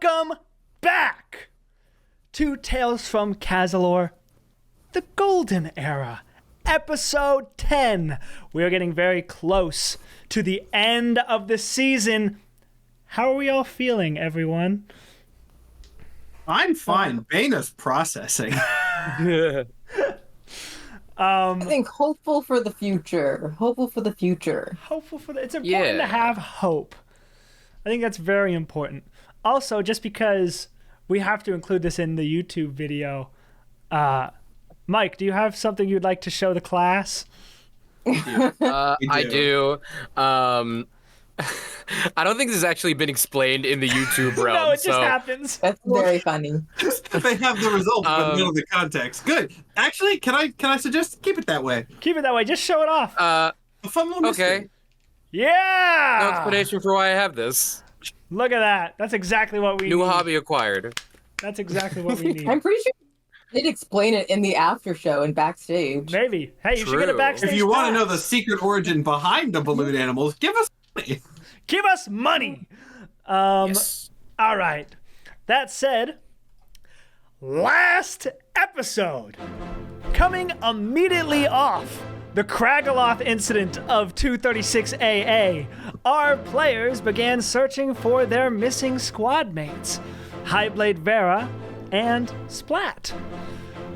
Welcome back to Tales from Cazilor, the Golden Era, episode 10. We are getting very close to the end of the season. How are we all feeling, everyone? I'm fine. Baina's processing. I think hopeful for the future. It's important to have hope. I think that's very important. Also, just because we have to include this in the YouTube video, Mike, do you have something you'd like to show the class? I do. I don't think this has actually been explained in the YouTube realm. No, it just happens. That's very funny. They have the results, but none of the context. Good. Actually, can I suggest keep it that way? Keep it that way. Just show it off. A fun little mystery. Okay. Yeah! No explanation for why I have this. Look at that. That's exactly what we New need. hobby acquired. That's exactly what we need. I'm pretty sure they did explain it in the after show and backstage. Maybe. Hey, you should get a True. backstage If you want to pass. know the secret origin behind the balloon animals, give us money. Give us money. Yes. All right. That said, last episode, coming immediately off the Kragaloth incident of 236 AA, our players began searching for their missing squad mates, Highblade Vera and Splat,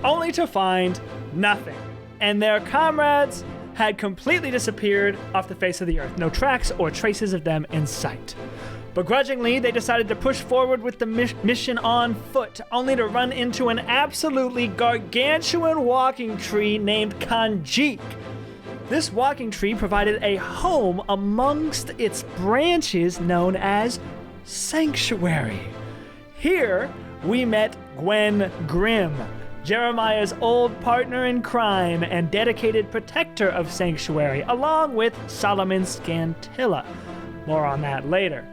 only to find nothing, and their comrades had completely disappeared off the face of the earth. No tracks or traces of them in sight. Begrudgingly, they decided to push forward with the mission on foot, only to run into an absolutely gargantuan walking tree named Kanjik. This walking tree provided a home amongst its branches known as Sanctuary. Here, we met Gwen Grimm, Jeremiah's old partner in crime and dedicated protector of Sanctuary, along with Solomon Scantilla. More on that later.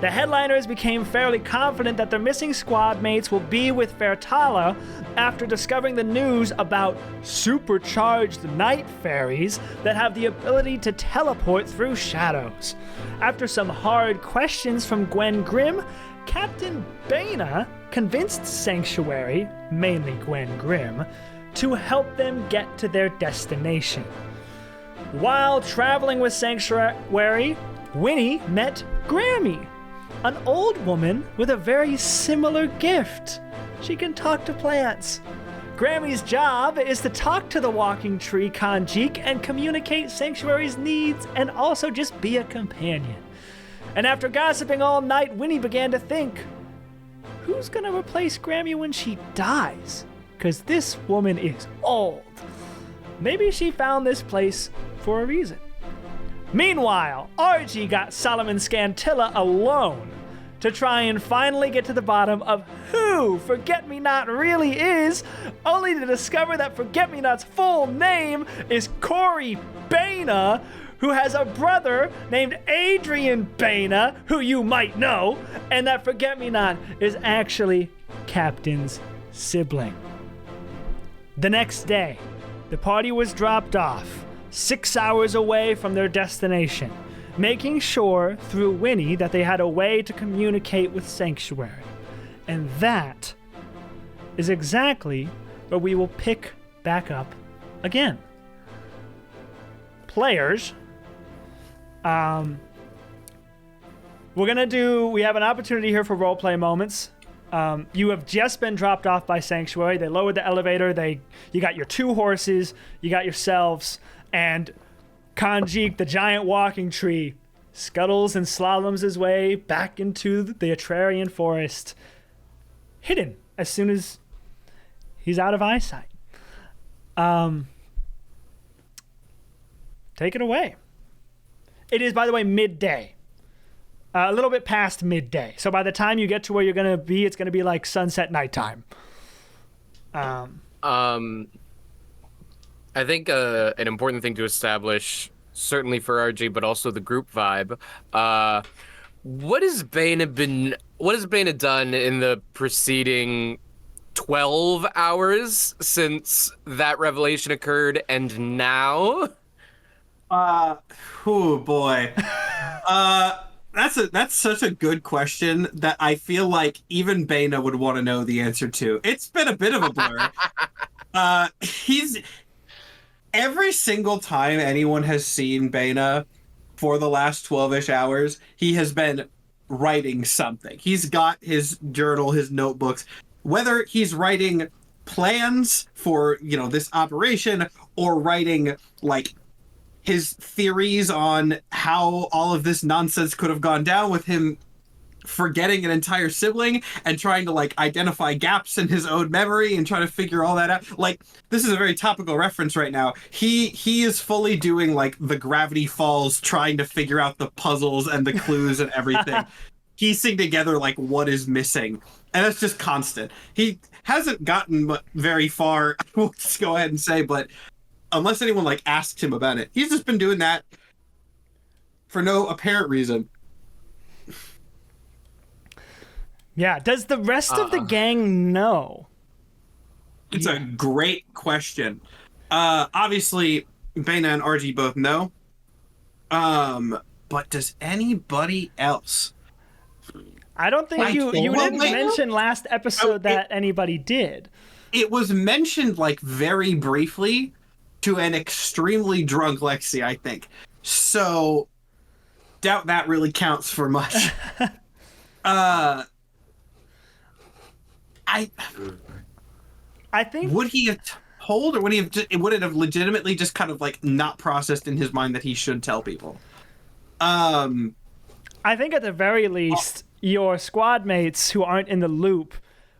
The headliners became fairly confident that their missing squad mates will be with Fertala after discovering the news about supercharged night fairies that have the ability to teleport through shadows. After some hard questions from Gwen Grimm, Captain Baina convinced Sanctuary, mainly Gwen Grimm, to help them get to their destination. While traveling with Sanctuary, Winnie met Grammy, an old woman with a very similar gift. She can talk to plants. Grammy's job is to talk to the walking tree Kanjik and communicate Sanctuary's needs and also just be a companion. And after gossiping all night, Winnie began to think, who's gonna replace Grammy when she dies? Because this woman is old. Maybe she found this place for a reason. Meanwhile, RG got Solomon Scantilla alone to try and finally get to the bottom of who Forget-Me-Not really is, only to discover that Forget-Me-Not's full name is Corey Baina, who has a brother named Adrian Baina, who you might know, and that Forget-Me-Not is actually Captain's sibling. The next day, the party was dropped off, 6 hours away from their destination, making sure through Winnie that they had a way to communicate with Sanctuary. And that is exactly where we will pick back up again. Players, we have an opportunity here for roleplay moments. You have just been dropped off by Sanctuary. They lowered the elevator. You got your 2 horses, you got yourselves, and Kanjik, the giant walking tree, scuttles and slaloms his way back into the Atrarian forest, hidden as soon as he's out of eyesight. Take it away. It is, by the way, midday. A little bit past midday. So by the time you get to where you're going to be, it's going to be like sunset nighttime. I think an important thing to establish, certainly for RG, but also the group vibe. What has Baina done in the preceding 12 hours since that revelation occurred, and now? Oh boy. That's such a good question that I feel like even Bana would want to know the answer to. It's been a bit of a blur. He's every single time anyone has seen Bana for the last 12-ish hours, he has been writing something. He's got his journal, his notebooks, whether he's writing plans for, this operation or writing like his theories on how all of this nonsense could have gone down with him forgetting an entire sibling and trying to like identify gaps in his own memory and trying to figure all that out. Like, this is a very topical reference right now. He is fully doing like the Gravity Falls, trying to figure out the puzzles and the clues and everything, piecing together like what is missing. And that's just constant. He hasn't gotten very far, we'll just go ahead and say, but unless anyone like asks him about it, he's just been doing that for no apparent reason. Yeah. Does the rest of the gang know? It's a great question. Obviously, Bana and RG both know. But does anybody else? I don't think you didn't mention last episode that anybody did. It was mentioned like very briefly to an extremely drunk Lexi, I think. So, doubt that really counts for much. I think would he have told, or would it have legitimately just kind of like not processed in his mind that he should tell people? I think at the very least, your squad mates who aren't in the loop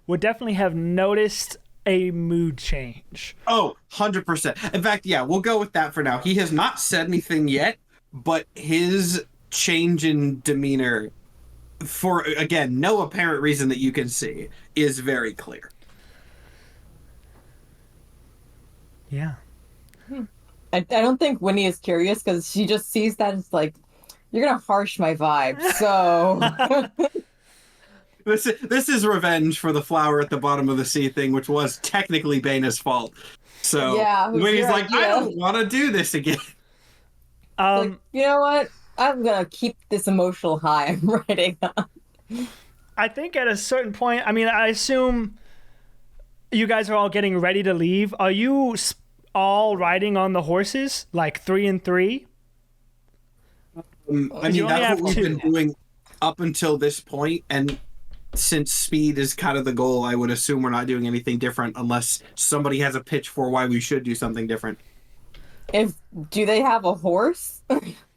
would definitely have noticed a mood change. Oh, 100%. In fact, yeah, we'll go with that for now. He has not said anything yet, but his change in demeanor, for, again, no apparent reason that you can see, is very clear. Yeah. I don't think Winnie is curious because she just sees that it's like, you're gonna harsh my vibe. So this is revenge for the flower at the bottom of the sea thing, which was technically Bana's fault. So yeah, Winnie's like, I don't want to do this again. Like, you know what? I'm gonna keep this emotional high I'm writing on. I think at a certain point, I mean, I assume you guys are all getting ready to leave. Are you all riding on the horses, like 3 and 3? I mean, that's what we've been doing up until this point, and since speed is kind of the goal, I would assume we're not doing anything different unless somebody has a pitch for why we should do something different. Do they have a horse?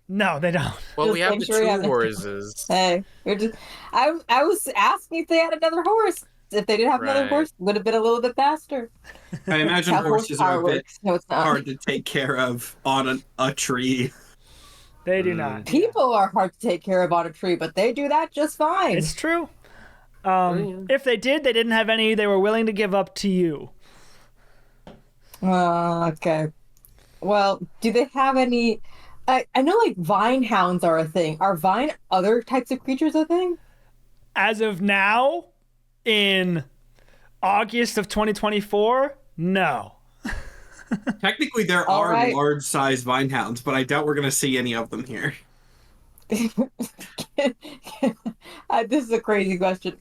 No, they don't. Well, we have the 2 horses. Hey, I was asking if they had another horse. If they didn't have another horse, it would have been a little bit faster. I imagine horses are a bit hard to take care of on a tree. They do not. People are hard to take care of on a tree, but they do that just fine. It's true. If they did, they didn't have any they were willing to give up to you. Okay. Well, do they have any... I know, like, vine hounds are a thing. Are vine other types of creatures a thing? As of now, in August of 2024, no. Technically, there are large-sized vine hounds, but I doubt we're going to see any of them here. This is a crazy question.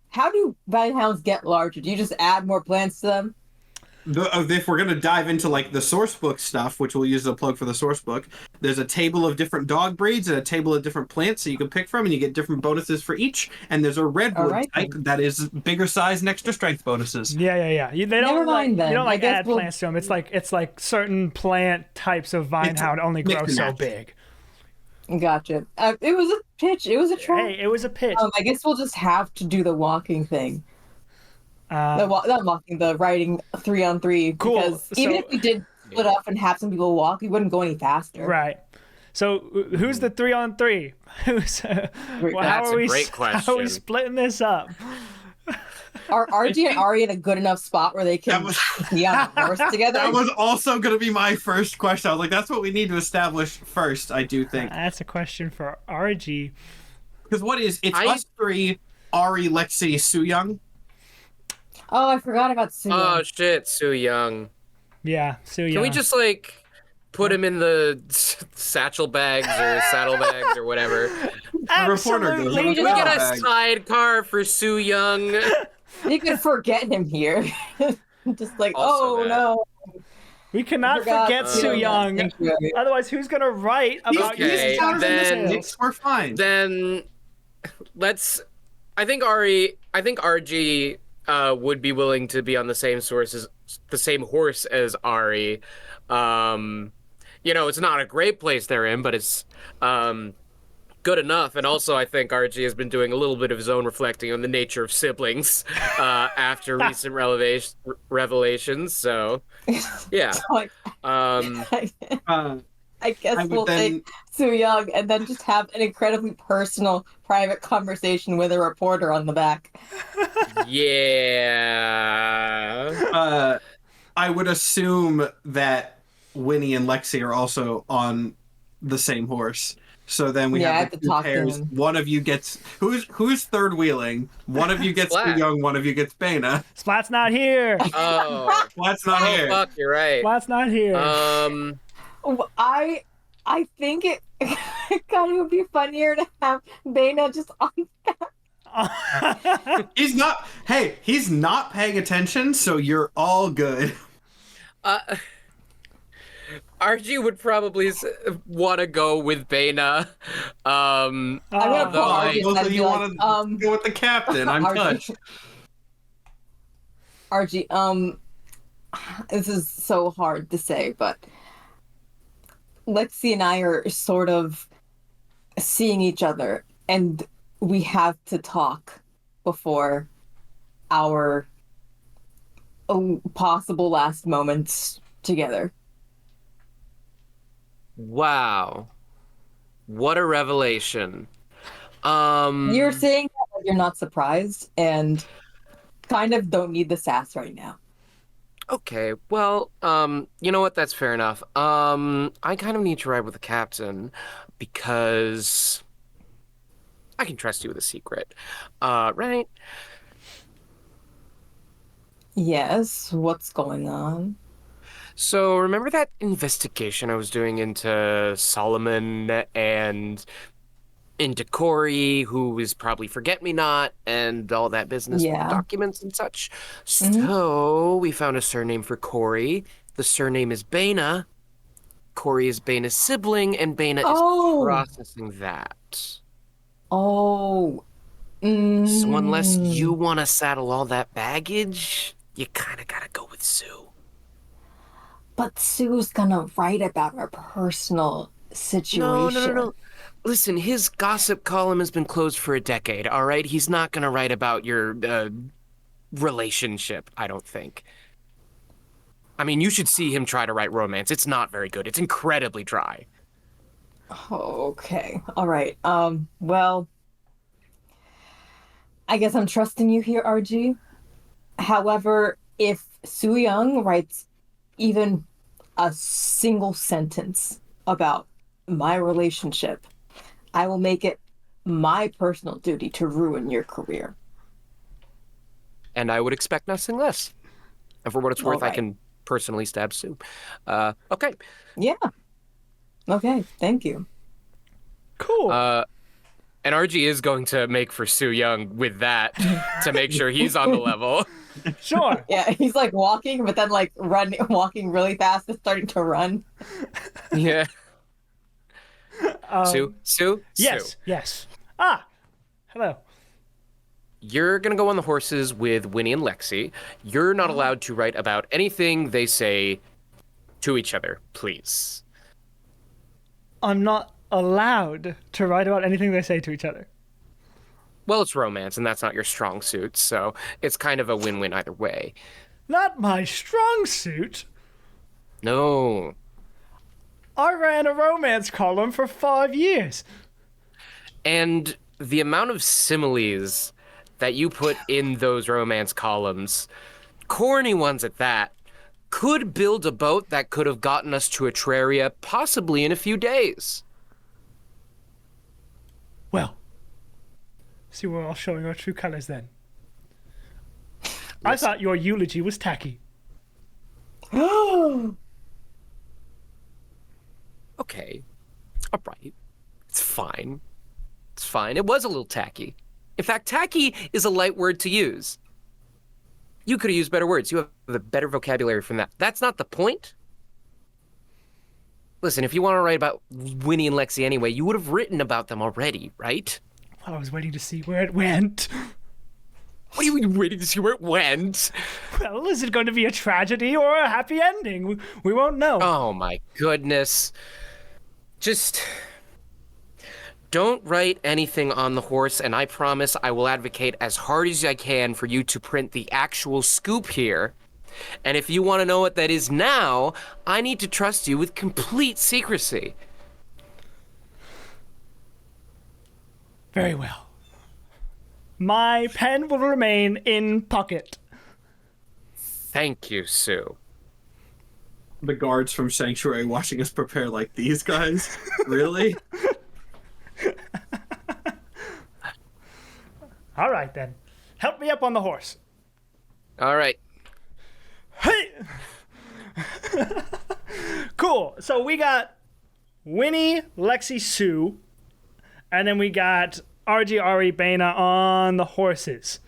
How do vine hounds get larger? Do you just add more plants to them? If we're going to dive into like the source book stuff, which we'll use as a plug for the source book, there's a table of different dog breeds and a table of different plants that you can pick from, and you get different bonuses for each. And there's a redwood type that is bigger size and extra strength bonuses. Yeah. They don't Never mind then. You don't like add we'll... plants to them. It's like certain plant types of vine hound only grow so big. Gotcha. It was a pitch. It was a try. Hey, it was a pitch. I guess we'll just have to do the walking thing. Not walking, the riding 3 on 3. Cool. Because even if we did split up and have some people walk, we wouldn't go any faster. Right. So who's the 3 on 3? That's a great question. How are we splitting this up? Are RG and Ari in a good enough spot where they can be on a horse together? That was also going to be my first question. I was like, that's what we need to establish first, I do think. That's a question for RG. Because it's us 3, Ari, Lexi, Sooyoung. Oh, I forgot about Soo. Oh shit, Soo Young. Yeah, Soo Young. Can we just like put him in the satchel bags or saddle bags or whatever? The reporter goes, Absolutely "Oh, Can we get a bag." sidecar for Soo Young? You could forget him here. Just like, Also oh that. no. We cannot Forgot forget Soo Soo Young. Young. Sanctuary. Otherwise, who's gonna write about Okay, He's counted in the then- sticks. We're fine. Then let's. I think RG would be willing to be on the same horse as Ari. It's not a great place they're in, but it's good enough. And also, I think RG has been doing a little bit of his own reflecting on the nature of siblings after recent revelations. So, yeah. Like, Uh, I guess I would we'll then- take Soo Young and then just have an incredibly personal, private conversation with a reporter on the back. Yeah. I would assume that Winnie and Lexi are also on the same horse. So then we Yeah, I have have the to two talk to pairs. him. One of you gets who's third wheeling. One of you gets Splat. Soo Young. One of you gets Bana. Splat's not here. Oh. Splat's not Oh, here. fuck, you're right. Splat's not here. I think it kind of would be funnier to have Bana just on. He's not. Hey, he's not paying attention. So you're all good. RG would probably want to go with Bana. I'm gonna pull Although RG Both and of be you like, want to go with the captain. I'm touched. RG, this is so hard to say, but Lexi and I are sort of seeing each other, and we have to talk before our possible last moments together. Wow. What a revelation. You're saying that like you're not surprised, and kind of don't need the sass right now. Okay, well, you know what? That's fair enough. I kind of need to ride with the captain because I can trust you with a secret. Right? Yes, what's going on? So remember that investigation I was doing into Solomon and into Corey, who is probably Forget-Me-Not and all that business with Yeah. documents and such? Mhm. So we found a surname for Corey. The surname is Bana. Corey is Bana's sibling, and Bana Oh. is processing that. Oh. So unless Mm. you want to saddle all that baggage, you kind of got to go with Sue. But Sue's gonna write about our personal situation. No. Listen, his gossip column has been closed for a decade, all right? He's not going to write about your relationship, I don't think. I mean, you should see him try to write romance. It's not very good. It's incredibly dry. Okay. All right. Well, I guess I'm trusting you here, RG. However, if Soo Young writes even a single sentence about my relationship, I will make it my personal duty to ruin your career. And I would expect nothing less. And for what it's worth, I Alright. can personally stab Sue. Okay. Yeah. Okay. Thank you. Cool. And RG is going to make for Soo Young with that to make sure he's on the level. Sure. Yeah, he's like walking, but then like walking really fast and starting to run. Yeah. Um, Sue? Yes. Sue. Yes. Ah. Hello. You're going to go on the horses with Winnie and Lexi. You're not allowed to write about anything they say to each other, please. I'm not allowed to write about anything they say to each other. Well, it's romance, and that's not your strong suit, so it's kind of a win-win either way. Not my strong suit. No. I ran a romance column for 5 years. And the amount of similes that you put in those romance columns, corny ones at that, could build a boat that could have gotten us to Atraria possibly in a few days. Well, see, we're all showing our true colors then. I thought your eulogy was tacky. Okay. All right. It's fine. It's fine. It was a little tacky. In fact, tacky is a light word to use. You could have used better words. You have a better vocabulary from that. That's not the point. Listen, if you want to write about Winnie and Lexi anyway, you would have written about them already, right? Well, I was waiting to see where it went. What are you waiting to see where it went? Well, is it going to be a tragedy or a happy ending? We won't know. Oh my goodness. Just don't write anything on the horse, and I promise I will advocate as hard as I can for you to print the actual scoop here. And if you want to know what that is now, I need to trust you with complete secrecy. Very well. My pen will remain in pocket. Thank you, Sue. The guards from Sanctuary watching us prepare like these guys? Really? All right, then. Help me up on the horse. All right. Hey! Cool. So we got Winnie, Lexi, Sue, and then we got RG, Ari, Bana on the horses.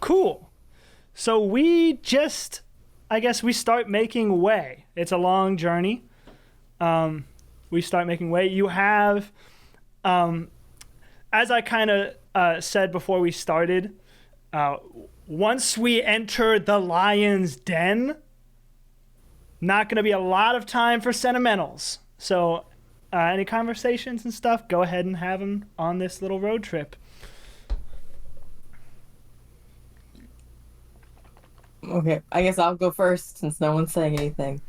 Cool. So we just, I guess we start making way. It's a long journey. We start making way. You have, as I kind of said before we started, once we enter the lion's den, not going to be a lot of time for sentimentals. So any conversations and stuff, go ahead and have them on this little road trip. Okay, I guess I'll go first since no one's saying anything.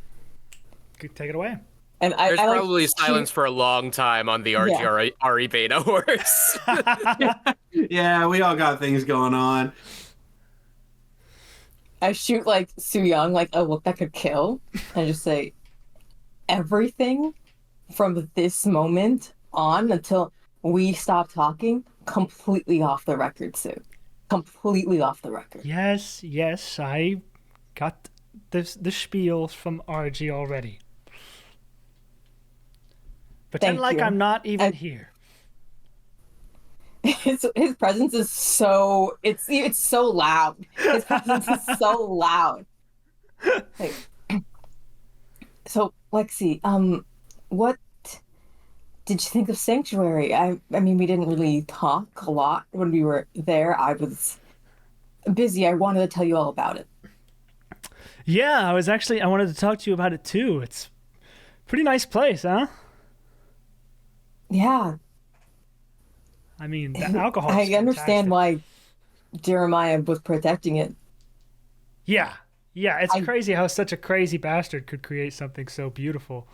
Take it away. And There's I probably silence for a long time on the RG Beta horse. Yeah, we all got things going on. I shoot like Su Young, like a look that could kill, and just say, everything from this moment on until we stop talking, completely off the record, Sue. Completely off the record. Yes, I got the spiel from RG already. Pretend like I'm not even here. His presence is so it's so loud. His presence is so loud. Like, so Lexi, what did you think of Sanctuary? I mean, we didn't really talk a lot when we were there. I was busy. I wanted to tell you all about it. Yeah, I wanted to talk to you about it too. It's a pretty nice place, huh? Yeah. I mean, the alcohol. I understand why Jeremiah was protecting it. Yeah, it's crazy how such a crazy bastard could create something so beautiful.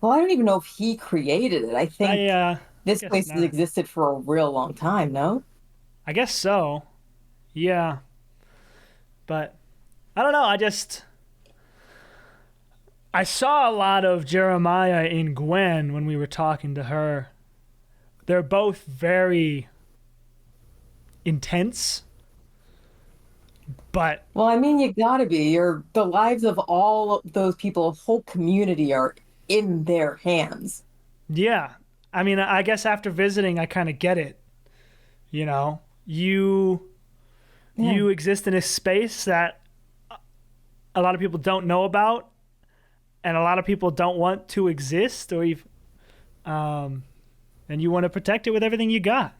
Well, I don't even know if he created it. I think this place has existed for a real long time, no? I guess so. Yeah. But I don't know, I saw a lot of Jeremiah in Gwen when we were talking to her. They're both very intense. But well, I mean, you gotta be. The lives of all of those people, a whole community are in their hands. Yeah. I mean, I guess after visiting, I kind of get it. You know, you exist in a space that a lot of people don't know about, and a lot of people don't want to exist, or even, and you want to protect it with everything you got.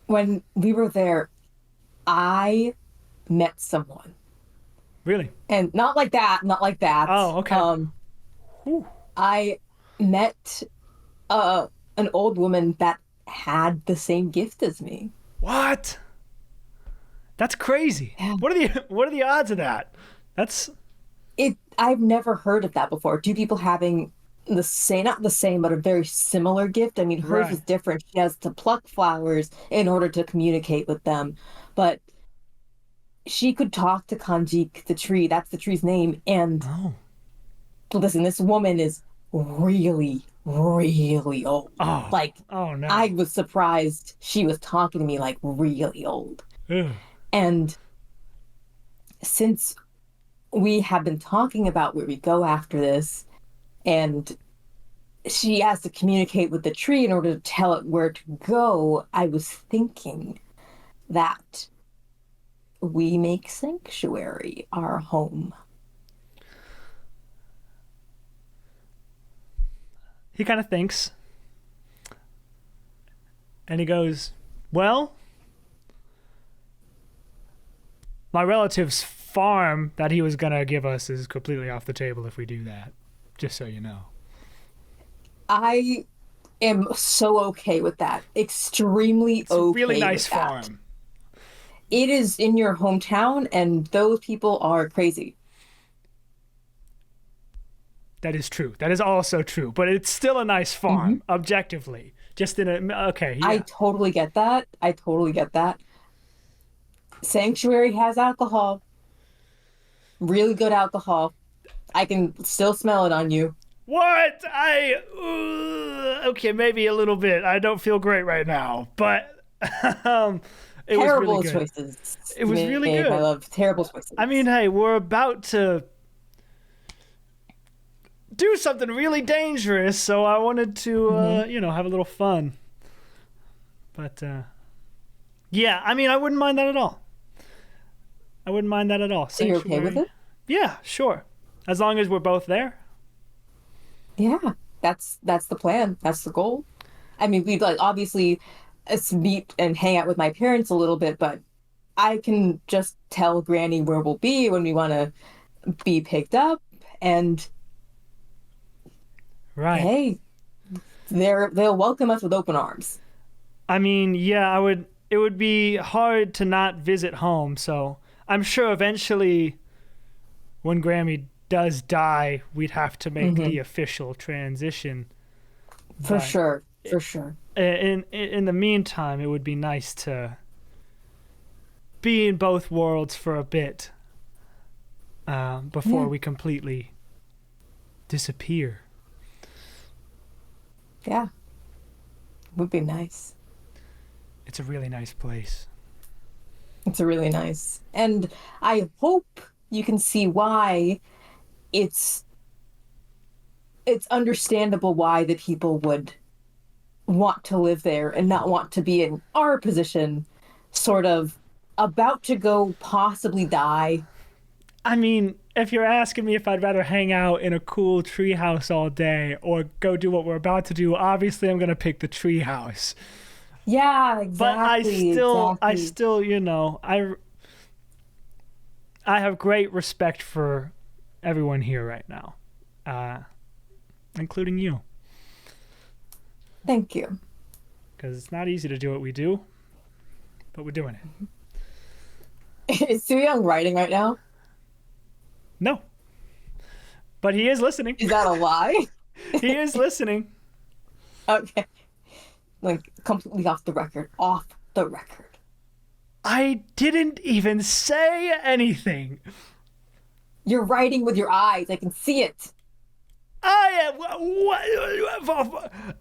When we were there, I met someone. Really? And not like that. Oh, okay. I met an old woman that had the same gift as me. What? That's crazy. Yeah. What are the odds of that? That's it. I've never heard of that before. Two people having the same, not the same, but a very similar gift. I mean, hers is different. She has to pluck flowers in order to communicate with them, but she could talk to Kanjik, the tree. That's the tree's name. And listen, this woman is really, really old. Oh, like, oh no! I was surprised she was talking to me like really old. Ugh. And since we have been talking about where we go after this, and she has to communicate with the tree in order to tell it where to go. I was thinking that we make Sanctuary our home. He kind of thinks. And he goes, well, my relative's farm that he was going to give us is completely off the table if we do that. Just so you know. I am so okay with that. Extremely It's a okay really nice with that. farm. It is in your hometown, and those people are crazy. That is true. That is also true. But it's still a nice farm, objectively. Just in a... Okay, yeah. I totally get that. Sanctuary has alcohol. Really good alcohol. I can still smell it on you. What? Okay, maybe a little bit. I don't feel great right now. But... It Terrible was really good. choices. It was really good. I love terrible choices. I mean, hey, we're about to do something really dangerous, so I wanted to, have a little fun. But, yeah, I mean, I wouldn't mind that at all. So you're okay with it? Yeah, sure. As long as we're both there. Yeah, that's the plan. That's the goal. I mean, we'd obviously meet and hang out with my parents a little bit, but I can just tell Granny where we'll be when we want to be picked up, and right. Hey, they'll welcome us with open arms. I mean, yeah, it would be hard to not visit home, so I'm sure eventually when Grammy does die, we'd have to make the official transition. For sure. In the meantime, it would be nice to be in both worlds for a bit before we completely disappear. Yeah. Would be nice. It's a really nice place. It's really nice. And I hope you can see why it's understandable why the people would want to live there and not want to be in our position, sort of about to go possibly die. I mean, if you're asking me if I'd rather hang out in a cool treehouse all day or go do what we're about to do, obviously I'm gonna pick the treehouse. Yeah, exactly. But I still, I have great respect for everyone here right now, including you. Thank you. Because it's not easy to do what we do, but we're doing it. Is Su Young writing right now? No. But he is listening. Is that a lie? He is listening. Okay. Completely off the record. Off the record. I didn't even say anything. You're writing with your eyes. I can see it.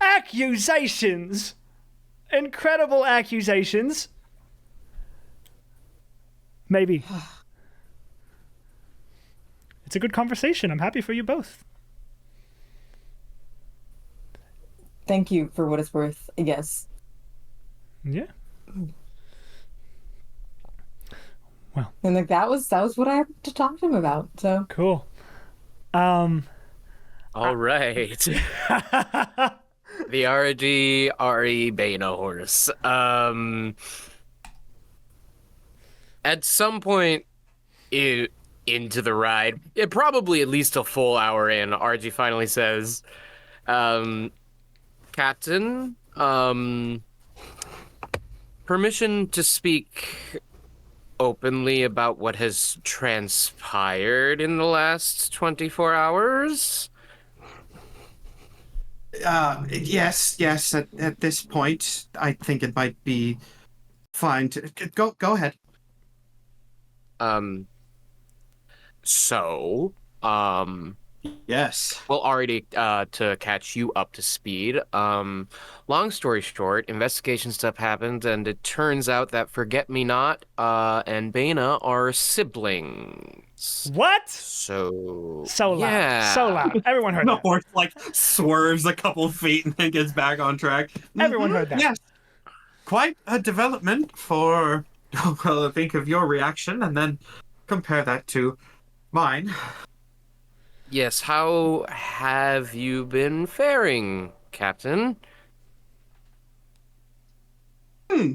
Accusations. Incredible accusations. Maybe. It's a good conversation. I'm happy for you both. Thank you for what it's worth, I guess. Yeah. Well. And that was what I had to talk to him about. So cool. All right. The RGRE Bana horse. At some point into the ride, probably at least a full hour in, RG finally says, Captain, permission to speak openly about what has transpired in the last 24 hours? Yes. At this point, I think it might be fine to go ahead. Yes. Well, already to catch you up to speed. Long story short, investigation stuff happened, and it turns out that Forget Me Not and Bana are siblings. What? So So loud. yeah. So loud. Everyone heard The that. horse like swerves a couple feet and then gets back on track. Everyone Mhm, heard that. Yes, quite a development for. Well, think of your reaction and then compare that to mine. Yes, how have you been faring, Captain? Hmm.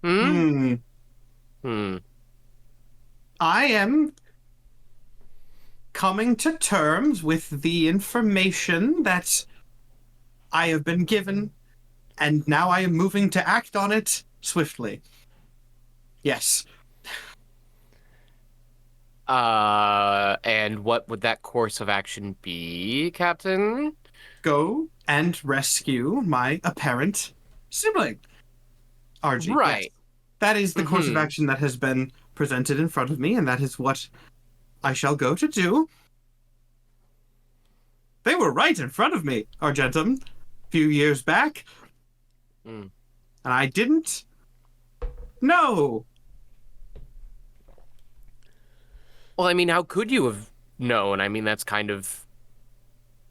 Hmm? Hmm. Hmm. I am coming to terms with the information that I have been given, and now I am moving to act on it swiftly. Yes. And what would that course of action be, Captain? Go and rescue my apparent sibling. RG, yes. Right. That is the course of Mm-hmm. action that has been presented in front of me, and that is what I shall go to do. They were right in front of me, Argentum, a few years back, Mm. and I didn't know. Well, I mean, how could you have known? I mean, that's kind of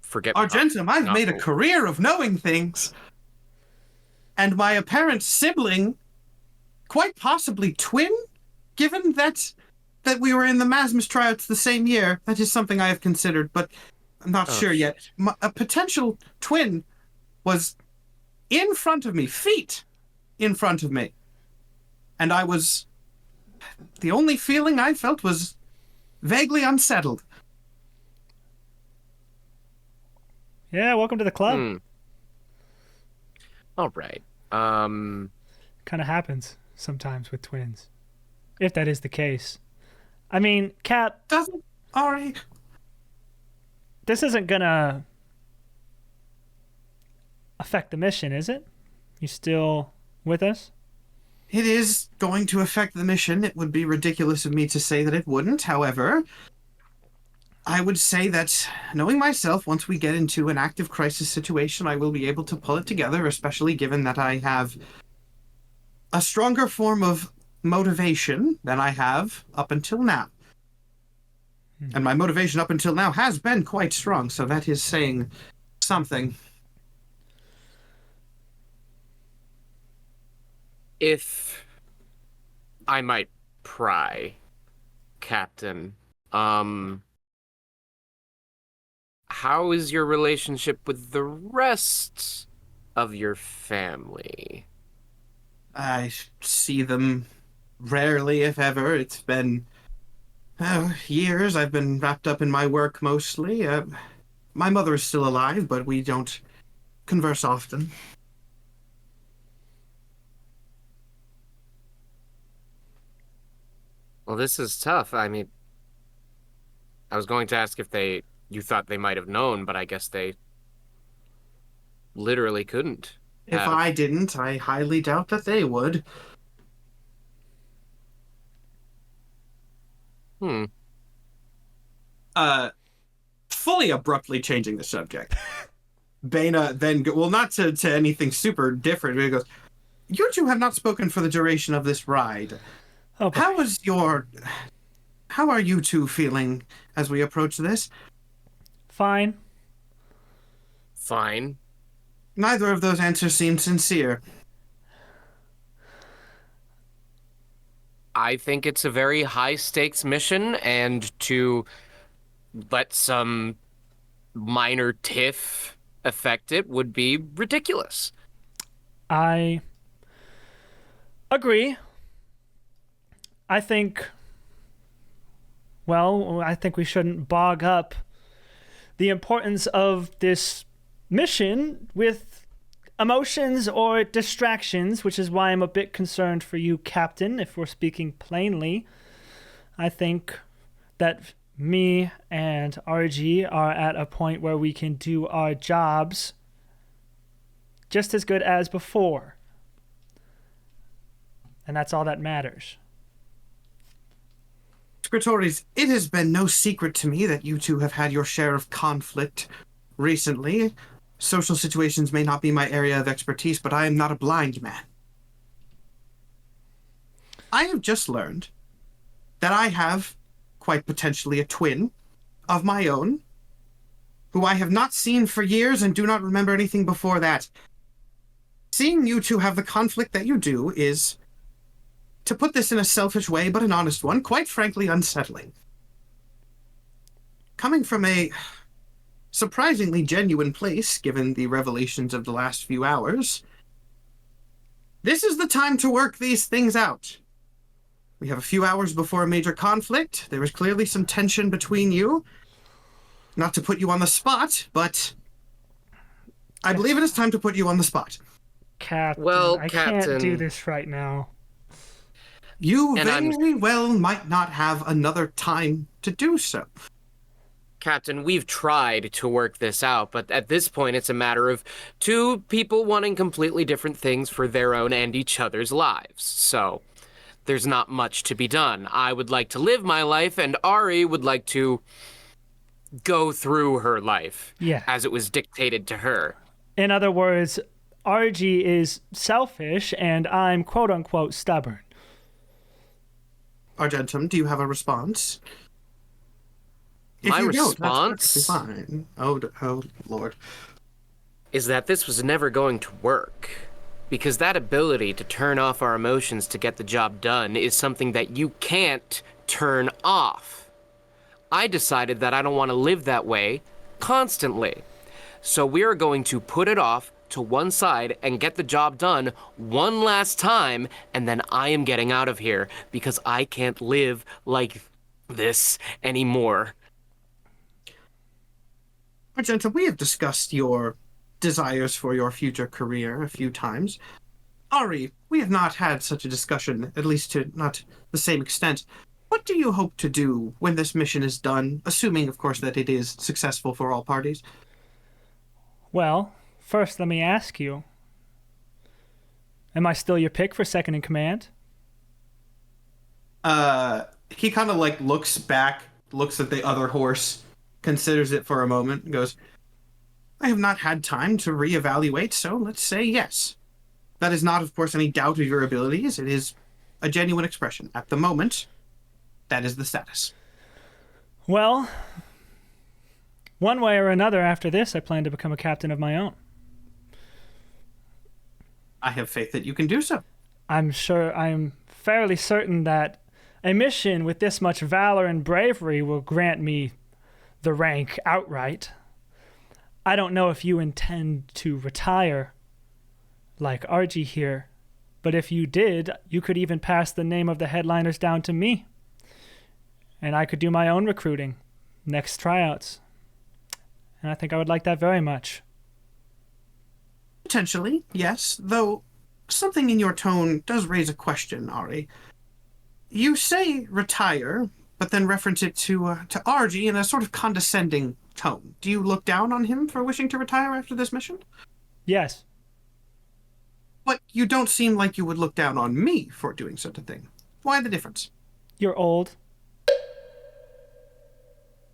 forget. Argentum, I've made a career of knowing things. And my apparent sibling, quite possibly twin, given that we were in the Masmus tryouts the same year. That is something I have considered, but I'm not sure yet. A potential twin was in front of me, feet in front of me. And I was... The only feeling I felt was vaguely unsettled. Yeah, welcome to the club. Hmm. All right. Kind of happens sometimes with twins. If that is the case. I mean, Cap, Doesn't... Alright. this isn't gonna affect the mission, is it? You still with us? It is going to affect the mission. It would be ridiculous of me to say that it wouldn't. However, I would say that, knowing myself, once we get into an active crisis situation, I will be able to pull it together, especially given that I have a stronger form of motivation than I have up until now. And my motivation up until now has been quite strong, so that is saying something. If I might pry, Captain, how is your relationship with the rest of your family? I see them rarely, if ever. It's been years. I've been wrapped up in my work mostly. My mother is still alive, but we don't converse often. Well, this is tough. I mean, I was going to ask if you thought they might have known, but I guess they literally couldn't. If I didn't, I highly doubt that they would. Hmm. Fully abruptly changing the subject. Bana then, well, not to anything super different, but he goes, "You two have not spoken for the duration of this ride. Oh, boy. How are you two feeling as we approach this?" Fine. Fine. Neither of those answers seemed sincere. I think it's a very high stakes mission, and to let some minor tiff affect it would be ridiculous. I agree. I think we shouldn't bog up the importance of this mission with emotions or distractions, which is why I'm a bit concerned for you, Captain, if we're speaking plainly. I think that me and RG are at a point where we can do our jobs just as good as before. And that's all that matters. Scritoris, it has been no secret to me that you two have had your share of conflict recently. Social situations may not be my area of expertise, but I am not a blind man. I have just learned that I have, quite potentially, a twin of my own, who I have not seen for years and do not remember anything before that. Seeing you two have the conflict that you do is, to put this in a selfish way but an honest one, quite frankly unsettling. Coming from a surprisingly genuine place, given the revelations of the last few hours, this is the time to work these things out. We have a few hours before a major conflict. There is clearly some tension between you. Not to put you on the spot, but I believe it is time to put you on the spot. Captain, Well, I Captain, can't do this right now. You very well might not have another time to do so. Captain, we've tried to work this out, but at this point it's a matter of two people wanting completely different things for their own and each other's lives. So, there's not much to be done. I would like to live my life, and Ari would like to go through her life as it was dictated to her. In other words, RG is selfish, and I'm quote-unquote stubborn. Argentum, do you have a response? My response that's fine. Oh, Lord. Is that this was never going to work. Because that ability to turn off our emotions to get the job done is something that you can't turn off. I decided that I don't want to live that way constantly. So we are going to put it off to one side and get the job done one last time, and then I am getting out of here because I can't live like this anymore. Argenta, we have discussed your desires for your future career a few times. Ari, we have not had such a discussion, at least to not the same extent. What do you hope to do when this mission is done, assuming, of course, that it is successful for all parties? Well, first let me ask you, am I still your pick for second in command? He kind of like looks back, looks at the other horse, considers it for a moment, and goes, I have not had time to reevaluate, so let's say yes. That is not, of course, any doubt of your abilities. It is a genuine expression. At the moment, that is the status. Well, one way or another after this, I plan to become a captain of my own. I have faith that you can do so. I'm fairly certain that a mission with this much valor and bravery will grant me the rank outright. I don't know if you intend to retire like Argy here, but if you did, you could even pass the name of the headliners down to me. And I could do my own recruiting next tryouts. And I think I would like that very much. Potentially, yes, though something in your tone does raise a question, Ari. You say retire, but then reference it to Argy in a sort of condescending tone. Do you look down on him for wishing to retire after this mission? Yes. But you don't seem like you would look down on me for doing such a thing. Why the difference? You're old.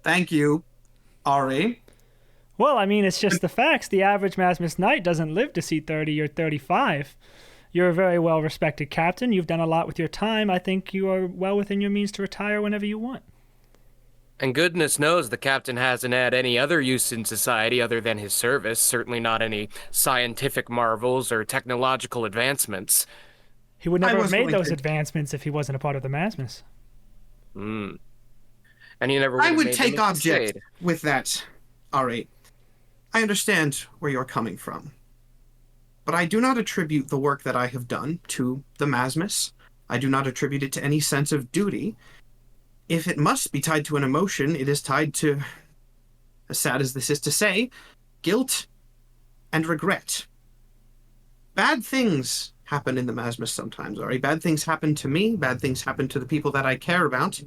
Thank you, Ari. Well, I mean, it's just the facts. The average Masmus Knight doesn't live to see 30 or 35. You're a very well-respected captain. You've done a lot with your time. I think you are well within your means to retire whenever you want. And goodness knows the captain hasn't had any other use in society other than his service, certainly not any scientific marvels or technological advancements. He would never have made those advancements if he wasn't a part of the Masmus. And he never I would take object with that, Ari. I understand where you're coming from. But I do not attribute the work that I have done to the Masmus. I do not attribute it to any sense of duty. If it must be tied to an emotion, it is tied to, as sad as this is to say, guilt and regret. Bad things happen in the Masmus sometimes, Ari. Bad things happen to me, bad things happen to the people that I care about,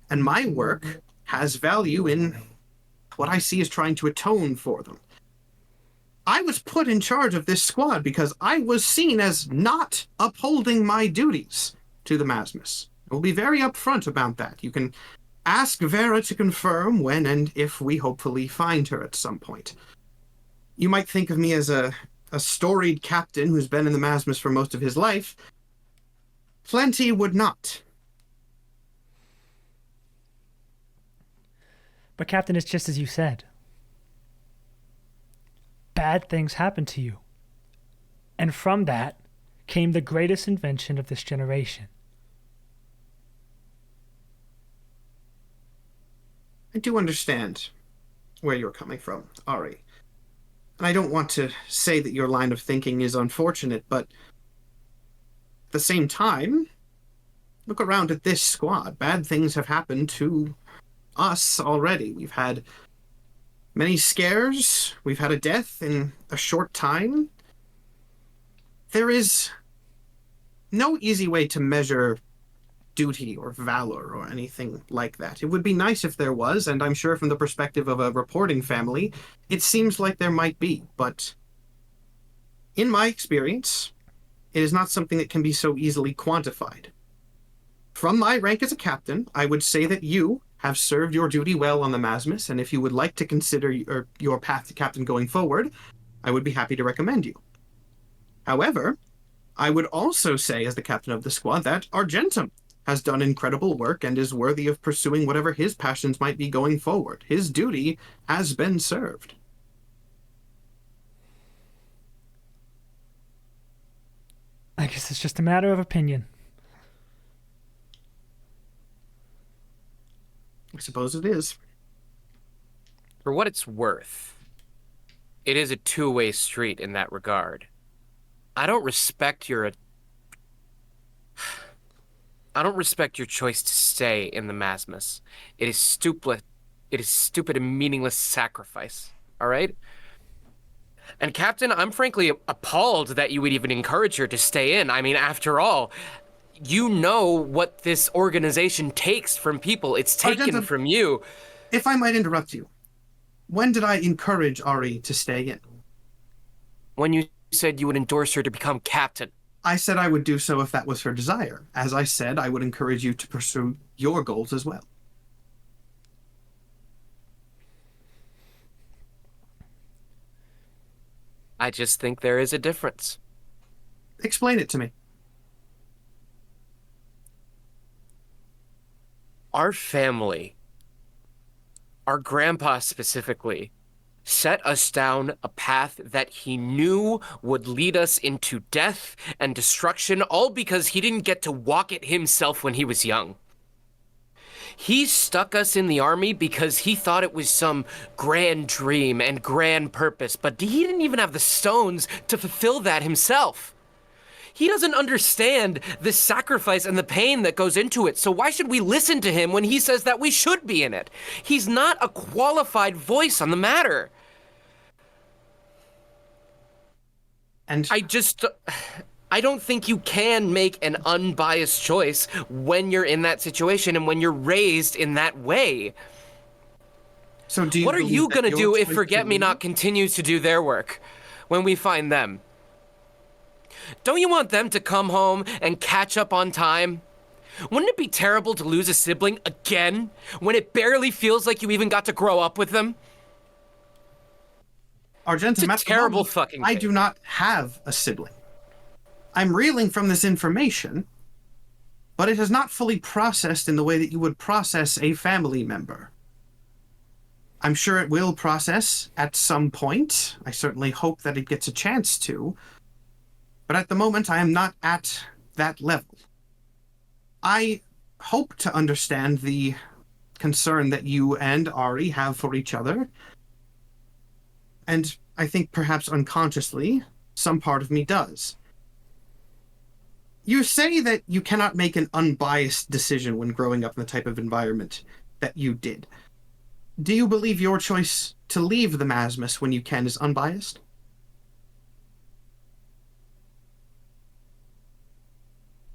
and my work has value in what I see as trying to atone for them. I was put in charge of this squad because I was seen as not upholding my duties to the Masmus. We'll be very upfront about that. You can ask Vera to confirm when and if we hopefully find her at some point. You might think of me as a storied captain who's been in the Masmus for most of his life. Plenty would not. But Captain, it's just as you said. Bad things happen to you. And from that came the greatest invention of this generation. I do understand where you're coming from, Ari. And I don't want to say that your line of thinking is unfortunate, but at the same time, look around at this squad. Bad things have happened to us already. We've had many scares. We've had a death in a short time. There is no easy way to measure duty or valor or anything like that. It would be nice if there was, and I'm sure from the perspective of a reporting family, it seems like there might be, but in my experience, it is not something that can be so easily quantified. From my rank as a captain, I would say that you have served your duty well on the Masmus, and if you would like to consider your path to captain going forward, I would be happy to recommend you. However, I would also say, as the captain of the squad, that Argentum has done incredible work and is worthy of pursuing whatever his passions might be going forward. His duty has been served. I guess it's just a matter of opinion. I suppose it is. For what it's worth, it is a two-way street in that regard. I don't respect your choice to stay in the Masmus. It is stupid. It is stupid and meaningless sacrifice. All right? And Captain, I'm frankly appalled that you would even encourage her to stay in. I mean, after all, you know what this organization takes from people. It's taken from you. If I might interrupt you, when did I encourage Ari to stay in? When you said you would endorse her to become captain. I said I would do so if that was her desire. As I said, I would encourage you to pursue your goals as well. I just think there is a difference. Explain it to me. Our family, our grandpa specifically, set us down a path that he knew would lead us into death and destruction, all because he didn't get to walk it himself when he was young. He stuck us in the army because he thought it was some grand dream and grand purpose, but he didn't even have the stones to fulfill that himself. He doesn't understand the sacrifice and the pain that goes into it, so why should we listen to him when he says that we should be in it? He's not a qualified voice on the matter. And I don't think you can make an unbiased choice when you're in that situation and when you're raised in that way. So do you What are you believe that gonna your do if choice Forget-Me-Not continues to do their work when we find them? Don't you want them to come home and catch up on time? Wouldn't it be terrible to lose a sibling again when it barely feels like you even got to grow up with them? Argentum, It's a terrible fucking I thing. do not have a sibling. I'm reeling from this information, but it has not fully processed in the way that you would process a family member. I'm sure it will process at some point. I certainly hope that it gets a chance to. But at the moment, I am not at that level. I hope to understand the concern that you and Ari have for each other. And I think perhaps unconsciously, some part of me does. You say that you cannot make an unbiased decision when growing up in the type of environment that you did. Do you believe your choice to leave the Masmus when you can is unbiased?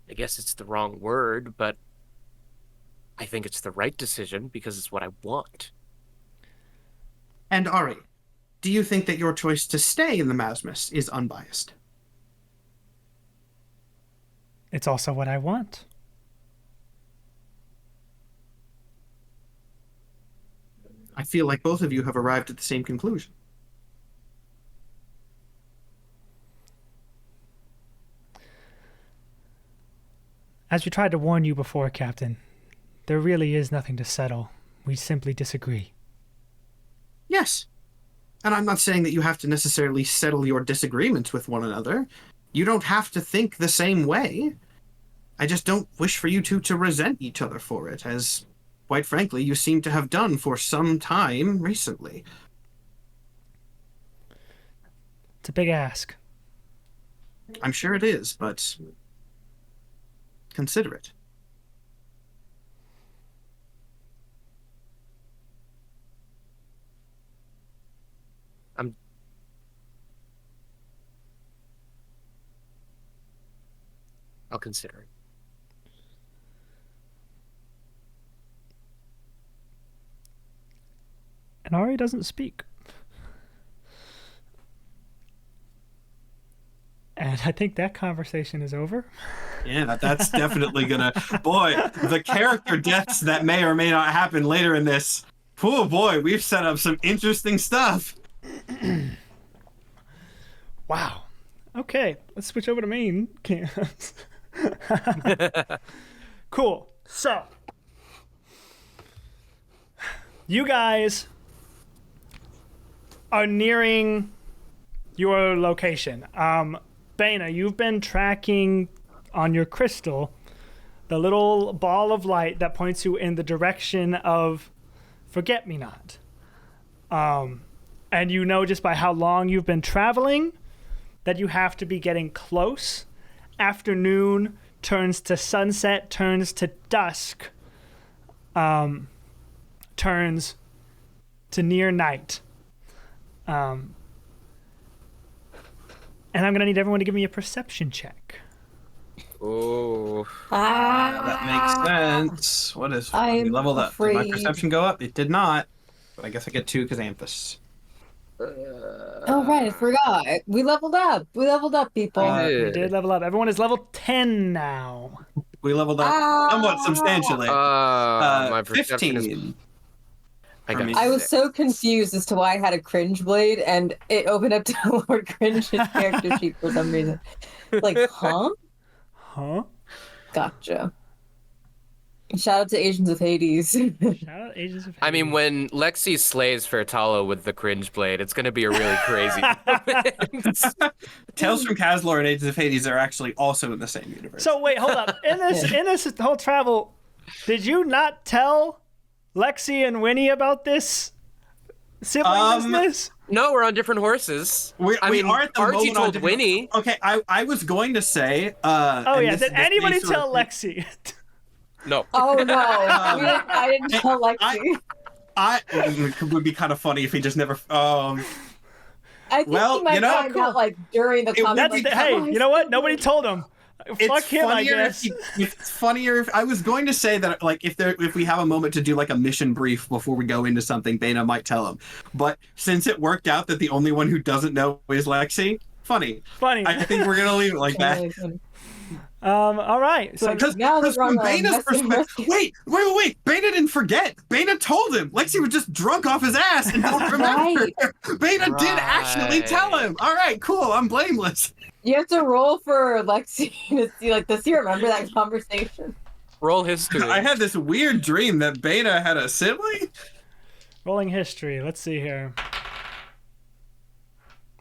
I guess it's the wrong word, but I think it's the right decision because it's what I want. And Ari, do you think that your choice to stay in the Masmus is unbiased? It's also what I want. I feel like both of you have arrived at the same conclusion. As we tried to warn you before, Captain, there really is nothing to settle. We simply disagree. Yes. And I'm not saying that you have to necessarily settle your disagreements with one another. You don't have to think the same way. I just don't wish for you two to resent each other for it, as, quite frankly, you seem to have done for some time recently. It's a big ask. I'm sure it is, but consider it. I'll consider it. And Ari doesn't speak. And I think that conversation is over. Yeah, that's definitely gonna. Boy, the character deaths that may or may not happen later in this. Oh boy, we've set up some interesting stuff. Wow. Okay, let's switch over to main. Cool. So, you guys are nearing your location. Baina, you've been tracking on your crystal the little ball of light that points you in the direction of Forget-Me-Not. And you know just by how long you've been traveling that you have to be getting close. Afternoon turns to sunset, turns to dusk, turns to near night. And I'm going to need everyone to give me a perception check. Oh. That makes sense. What is I'm we leveled up? Did my afraid. perception go up? It did not. But I guess I get 2 because Anthus. Oh, right, I forgot. We leveled up. We leveled up, people. You did level up. Everyone is level 10 now. We leveled up somewhat substantially. My perception 15. is... I got me. I was 6. so confused as to why I had a cringe blade, and it opened up to Lord Cringe's character sheet for some reason. Like, huh? Huh? Gotcha. Shout out to Asians of Hades. Shout out Agents of I mean, Hades. when Lexi slays Fertalo with the cringe blade, it's going to be a really crazy moment. Tales from Cazilor and Agents of Hades are actually also in the same universe. So wait, hold up. In this whole travel, did you not tell Lexi and Winnie about this sibling business? No, we're on different horses. we I mean, are at the Archie moment on told different- Winnie. Okay, I was going to say. Oh and yeah, this- did this may anybody sort tell of- Lexi? No. Oh no, I didn't tell Lexi. It would be kind of funny if he just never. I think well, he might you know, find out like during the It- conversation. That's the, hey, you know what? Nobody told him. Fuck him, I guess. It's funnier if I was going to say that, like, if we have a moment to do like a mission brief before we go into something, Baina might tell him. But since it worked out that the only one who doesn't know is Lexi, funny. Funny. I think we're gonna leave it like that. All right. So Because Now that we're from on Baina's perspective, wait, Baina didn't forget. Baina told him. Lexi was just drunk off his ass and don't remember. Baina did actually tell him. All right, cool. I'm blameless. You have to roll for Lexi to see, like, does he remember that conversation? Roll history. I had this weird dream that Baina had a sibling. rolling history. Let's see here.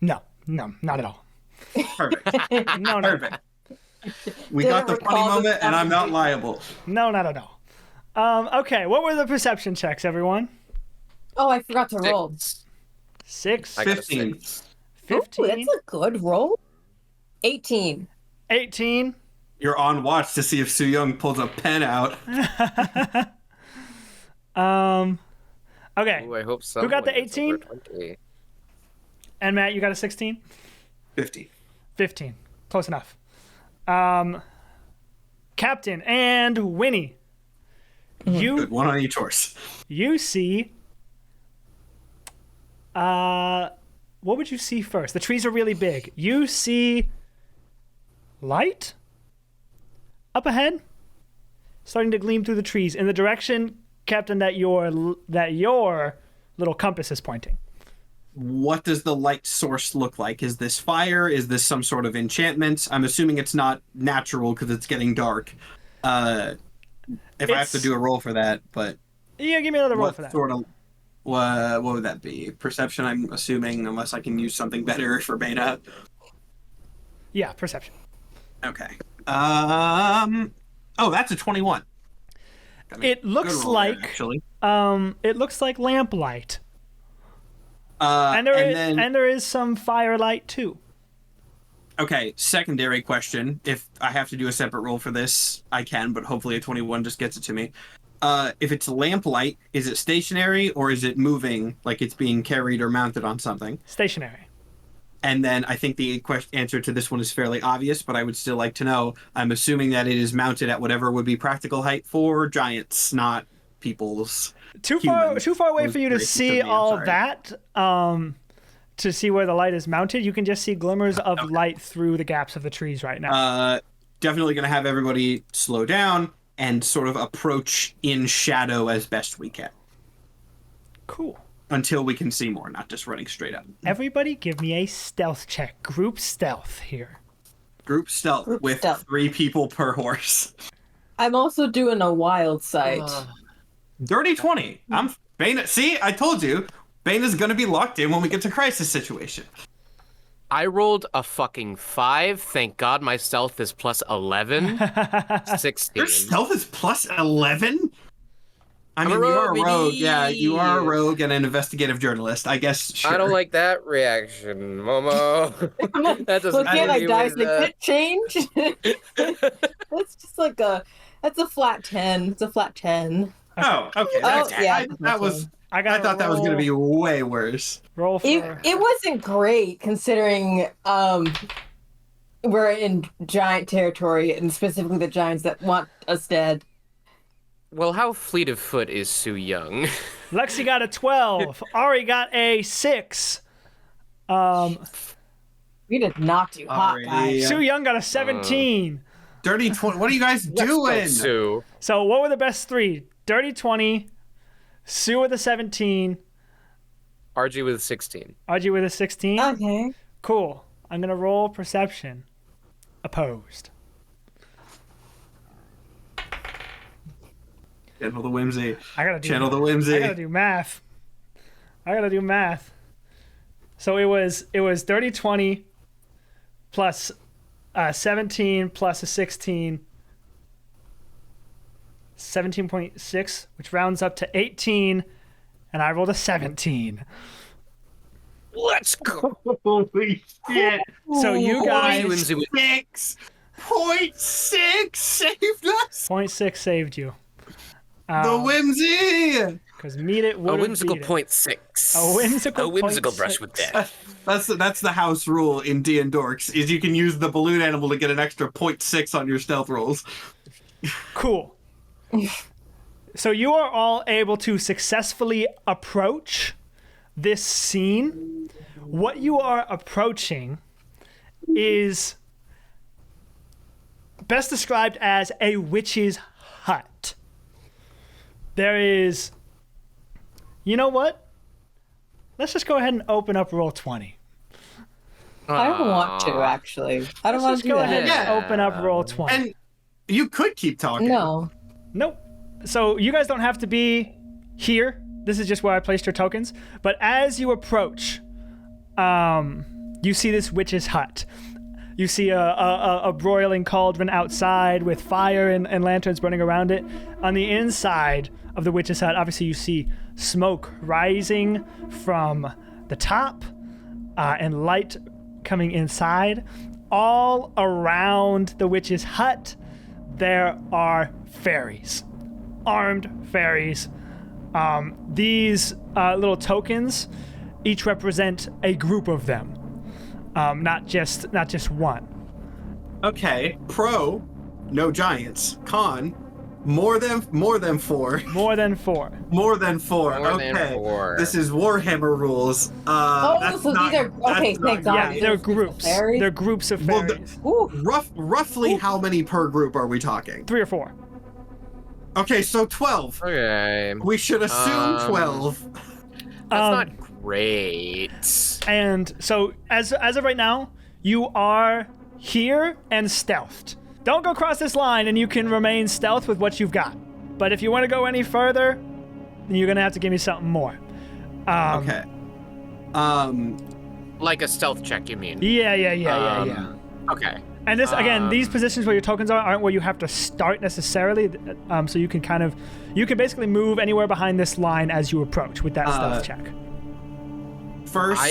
No, not at all. Perfect. No, Perfect. We Didn't got the funny recall this moment, and I'm not conversation. liable. no, not at all. Okay, what were the perception checks, everyone? Oh, I forgot to roll. 6, I got a 15. 6. Ooh, 15, that's a good roll. 18. 18. You're on watch to see if Su Young pulls a pen out. Okay. Ooh, I hope so. Who got the 18? And Matt, you got a 16? 50. 15. Close enough. Captain and Winnie. Good. One on each horse. You see what would you see first? The trees are really big. You see light up ahead, starting to gleam through the trees in the direction, Captain, that your little compass is pointing. What does the light source look like? Is this fire? Is this some sort of enchantment? I'm assuming it's not natural because it's getting dark. If I have to do a roll for that, but Yeah, give me another roll what for that. sort of What would that be? Perception, I'm assuming, unless I can use something better for beta. Yeah, perception. Okay. Oh, that's a 21. It looks Good roll there, like actually. it looks like lamplight. And there is some firelight too. Okay, secondary question. If I have to do a separate roll for this, I can, but hopefully a 21 just gets it to me. If it's lamplight, is it stationary or is it moving, like it's being carried or mounted on something? Stationary. And then I think the answer to this one is fairly obvious, but I would still like to know. I'm assuming that it is mounted at whatever would be practical height for giants, not people's. Too humans. far away Those for you to creatures see of me, I'm all sorry. that. To see where the light is mounted, you can just see glimmers of light through the gaps of the trees right now. Definitely going to have everybody slow down and sort of approach in shadow as best we can. Cool. Until we can see more, not just running straight up. Everybody give me a stealth check. Group stealth here. Group stealth Group with stealth. 3 people per horse. I'm also doing a wild sight. Dirty 20. I'm Bana. See, I told you. Bana's going to be locked in when we get to crisis situation. I rolled a fucking 5. Thank God my stealth is plus 11. 16. Your stealth is plus 11? I I'm mean, a you are a rogue, rogue. baby. Yeah, you are a rogue and an investigative journalist. I guess, sure. I don't like that reaction, Momo. That doesn't Looking at my agree dice, with like, that. could it change? That's just like that's a flat 10. It's a flat 10. Oh, okay. Oh, yeah. That was... I I thought that was going to be way worse. roll for. It wasn't great considering we're in giant territory and specifically the giants that want us dead. Well, how fleet of foot is Su Young? Lexi got a 12. Ari got a 6. We did not do hot, Alrighty. guys. Sue Young got a 17. Dirty 20. What are you guys doing? Sue. So what were the best 3? Dirty 20. Sue with a 17. RG with 16. RG with a 16. Okay. Cool. I'm gonna roll perception. Opposed. Channel the whimsy. I gotta do. Channel the whimsy. I gotta do math. So it was dirty 20 plus 17 plus a 16. 17.6, which rounds up to 18, and I rolled a 17. Let's go. Holy shit. So you guys, Whimsy with 6.6 saved us. 0.6 saved you. The whimsy. Because meet it a would whimsical beat it. 0.6. A whimsical A whimsical 0.6. brush with death. That's the house rule in D&Dorks, is you can use the balloon animal to get an extra 0.6 on your stealth rolls. Cool. So you are all able to successfully approach this scene. What you are approaching is best described as a witch's hut. There is... You know what? Let's just go ahead and open up roll 20. I don't want to, actually. I don't want Let's to just do go that. ahead and Yeah. open up roll 20. And you could keep talking. No. Nope. So you guys don't have to be here. This is just where I placed your tokens. But as you approach, you see this witch's hut. You see a broiling cauldron outside with fire and lanterns burning around it. On the inside of the witch's hut, obviously you see smoke rising from the top and light coming inside. All around the witch's hut, there are fairies. Armed fairies. These little tokens each represent a group of them, not just one. Okay. Pro, no giants. Con, more than 4. More than 4. More than 4. More Okay. than 4. This is Warhammer rules. Oh, That's so not, these are okay. that's not Thank God. Yeah, great. they're These are groups. fairies? They're groups of Well, fairies. Ooh. Roughly how many per group are we talking? 3 or 4. Okay, so 12. Okay. We should assume 12. That's not great. And so as of right now, you are here and stealthed. Don't go across this line and you can remain stealth with what you've got. But if you want to go any further, then you're going to have to give me something more. Okay. Like a stealth check, you mean? Yeah. Okay. And this again, these positions where your tokens aren't where you have to start necessarily. So you can basically move anywhere behind this line as you approach with that stealth check. First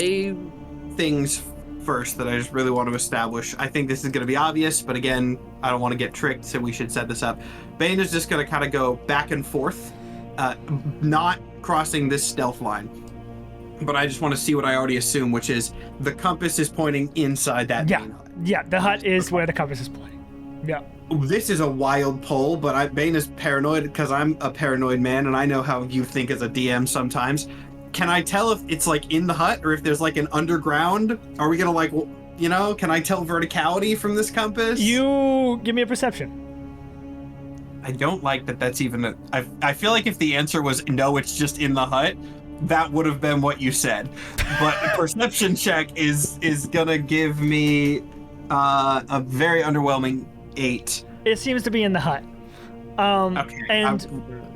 things first that I just really want to establish. I think this is going to be obvious, but again, I don't want to get tricked, so we should set this up. Bane is just going to kind of go back and forth, not crossing this stealth line. But I just want to see what I already assume, which is the compass is pointing inside that main hut. Yeah, the hut is where the compass is pointing. Yeah. This is a wild poll, but Bane is paranoid because I'm a paranoid man, and I know how you think as a DM sometimes. Can I tell if it's like in the hut or if there's like an underground? Are we gonna can I tell verticality from this compass? You give me a perception. I don't like that that's even I feel like if the answer was no, it's just in the hut, that would have been what you said. But a perception check is gonna give me a very underwhelming 8. It seems to be in the hut. Okay. And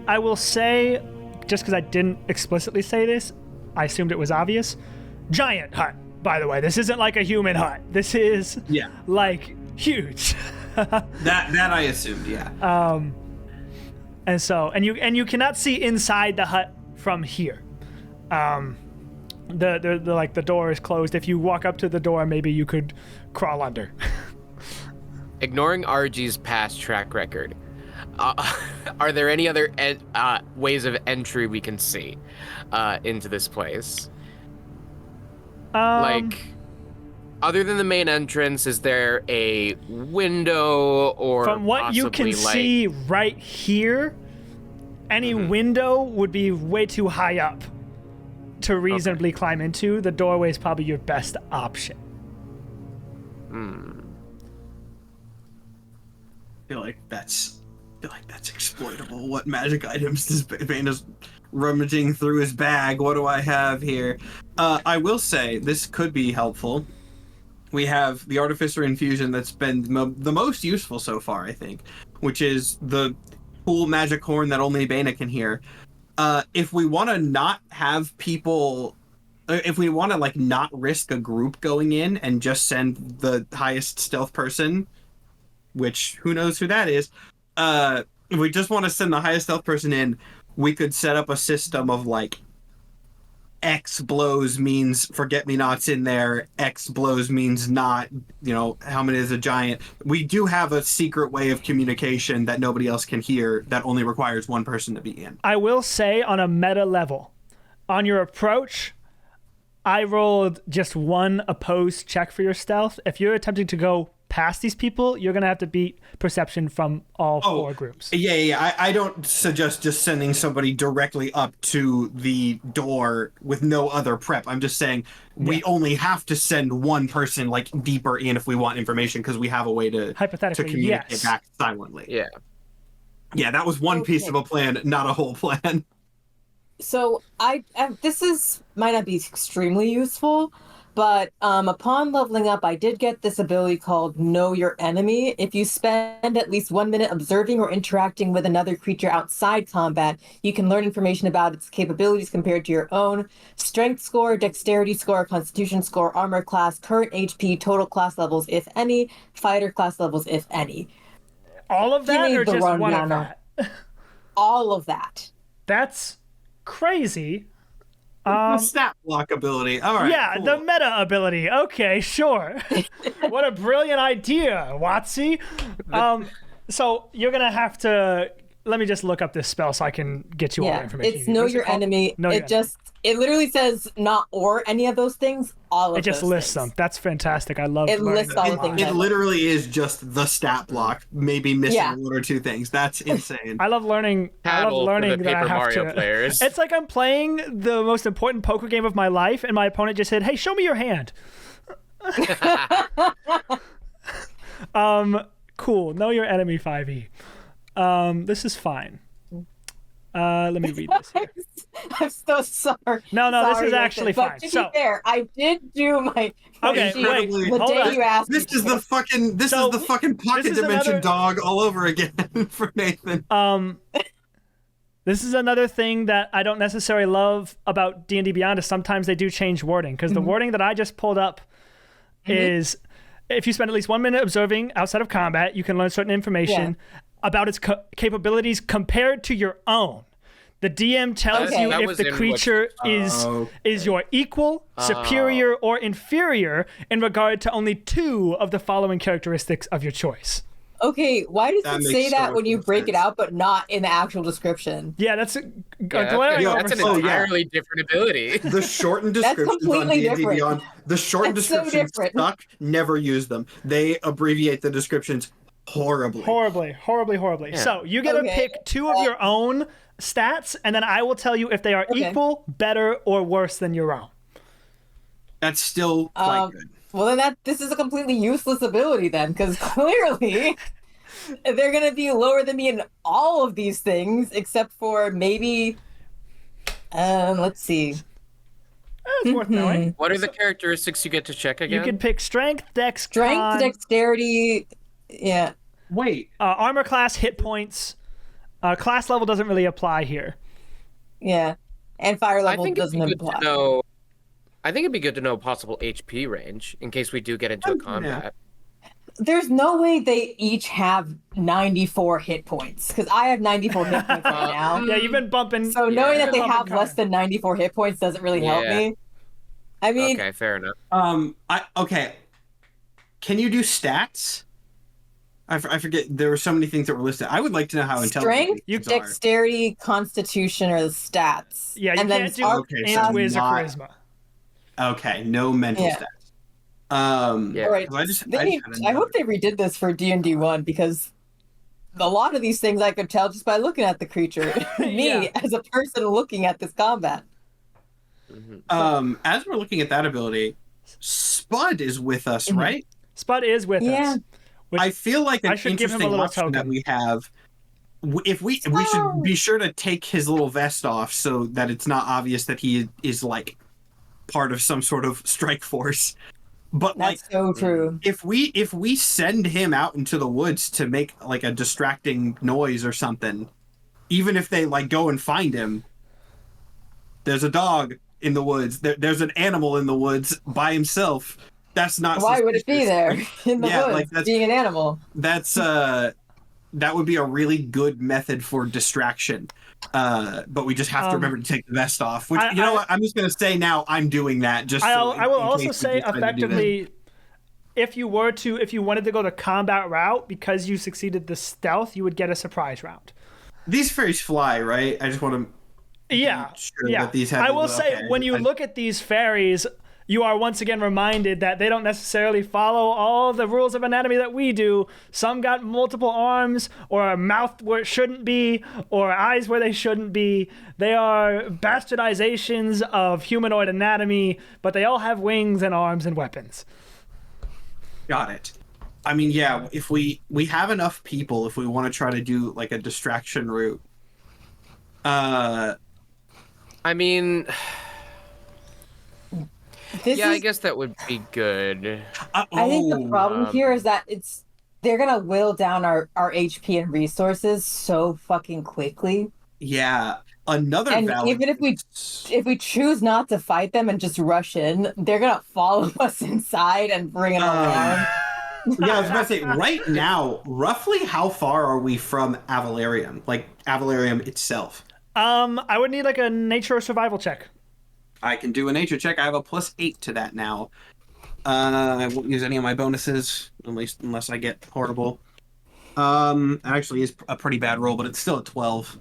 I will say, just because I didn't explicitly say this, I assumed it was obvious. Giant hut, by the way. This isn't like a human hut. This is like huge. that I assumed, yeah. And you cannot see inside the hut from here. The door is closed. If you walk up to the door, maybe you could crawl under. Ignoring RG's past track record, are there any other ways of entry we can see into this place? Other than the main entrance, is there a window or from what you can see right here, any window would be way too high up to reasonably climb into. The doorway is probably your best option. I feel like that's exploitable. What magic items does Bane is rummaging through his bag? What do I have here? I will say this could be helpful. We have the Artificer Infusion that's been the most useful so far, I think, which is the cool magic horn that only Bane can hear. If we want to not have people, if we want to not risk a group going in and just send the highest stealth person, which who knows who that is, if we just want to send the highest stealth person in, we could set up a system of X blows means forget-me-nots in there, X blows means not, how many is a giant. We do have a secret way of communication that nobody else can hear that only requires one person to be in. I will say on a meta level, on your approach, I rolled just one opposed check for your stealth. If you're attempting to go past these people, you're going to have to beat perception from all four groups. Yeah. I don't suggest just sending somebody directly up to the door with no other prep. I'm just saying we only have to send one person deeper in if we want information because we have a way to communicate back silently. Yeah, that was one piece of a plan, not a whole plan. So this might not be extremely useful, but upon leveling up, I did get this ability called Know Your Enemy. If you spend at least 1 minute observing or interacting with another creature outside combat, you can learn information about its capabilities compared to your own. Strength score, dexterity score, constitution score, armor class, current HP, total class levels, if any, fighter class levels, if any. All of that or just one of that? All of that. That's crazy. The stat block ability. All right. Yeah, cool. The meta ability. Okay, sure. What a brilliant idea, Watsy. So you're gonna have to. Let me just look up this spell so I can get you all the information. It's Know Your Enemy. It literally says not or any of those things. All of it just those lists things. them. That's fantastic. I love it. Lists all the things. It literally is just the stat block, maybe missing one or two things. That's insane. I love learning. I love learning that I have Mario players. It's like I'm playing the most important poker game of my life, and my opponent just said, "Hey, show me your hand." Cool. Know Your Enemy 5e. This is fine. Let me read this here. I'm so sorry. No, this is actually fine. But to be fair, I did do my wait, the day on. you asked This is the fucking pocket dimension dog all over again for Nathan. This is another thing that I don't necessarily love about D&D Beyond is sometimes they do change wording, because the wording that I just pulled up is if you spend at least 1 minute observing outside of combat, you can learn certain information about its capabilities compared to your own. The DM tells you if the creature is your equal, superior, or inferior in regard to only 2 of the following characteristics of your choice. Okay, why does it say that when you break it out, but not in the actual description? Yeah, that's a that's an entirely different ability. The shortened descriptions on D&D different. Beyond, the shortened descriptions suck. Never use them. They abbreviate the descriptions horribly. Horribly. Yeah. So you get to pick 2 of your own stats, and then I will tell you if they are equal, better, or worse than your own. That's still quite good. Well, then this is a completely useless ability then, because clearly they're going to be lower than me in all of these things, except for maybe, let's see. It's worth knowing. What are the characteristics you get to check again? You can pick strength, dexterity, yeah. Wait. Armor class, hit points. Class level doesn't really apply here. Yeah, and fire level doesn't apply. I think it'd be good to know possible HP range in case we do get into a combat. There's no way they each have 94 hit points, because I have 94 hit points right now. Yeah, you've been bumping. So knowing that they have less than 94 hit points doesn't really help me. I mean, okay, fair enough. Okay. Can you do stats? I forget. There were so many things that were listed. I would like to know how intelligent strength, dexterity, constitution, or the stats. Yeah, you can't do whiz or charisma. Okay, no mental stats. Right. I hope they redid this for D&D 1, because a lot of these things I could tell just by looking at the creature. Me as a person looking at this combat. As we're looking at that ability, Spud is with us, right? Spud is with us. I feel like an interesting option that we have. If we should be sure to take his little vest off so that it's not obvious that he is like part of some sort of strike force. But that's so true. If we send him out into the woods to make like a distracting noise or something, even if they like go and find him, there's a dog in the woods. There's an animal in the woods by himself. That's not. Why would it be there in the woods? Like that's, being an animal. That's that would be a really good method for distraction. But we just have to remember to take the vest off. Which you know what? I'm just gonna say now I'm doing that. Just I will also say effectively, if you wanted to go the combat route, because you succeeded the stealth, you would get a surprise round. These fairies fly, right? I just want to that these have. I will say when you look at these fairies, you are once again reminded that they don't necessarily follow all the rules of anatomy that we do. Some got multiple arms, or a mouth where it shouldn't be, or eyes where they shouldn't be. They are bastardizations of humanoid anatomy, but they all have wings and arms and weapons. Got it. I mean, yeah, if we have enough people, if we want to try to do like a distraction route. I mean... I guess that would be good. I think the problem here is that they're gonna whittle down our HP and resources so fucking quickly. Yeah, another and valid... even if we choose not to fight them and just rush in, they're gonna follow us inside and bring it all down. Yeah, I was about to say, right now, roughly how far are we from Avalarium? Like Avalarium itself? I would need like a nature or survival check. I can do a nature check. I have a +8 to that now. I won't use any of my bonuses, at least unless I get horrible. Actually is a pretty bad roll, but it's still a 12.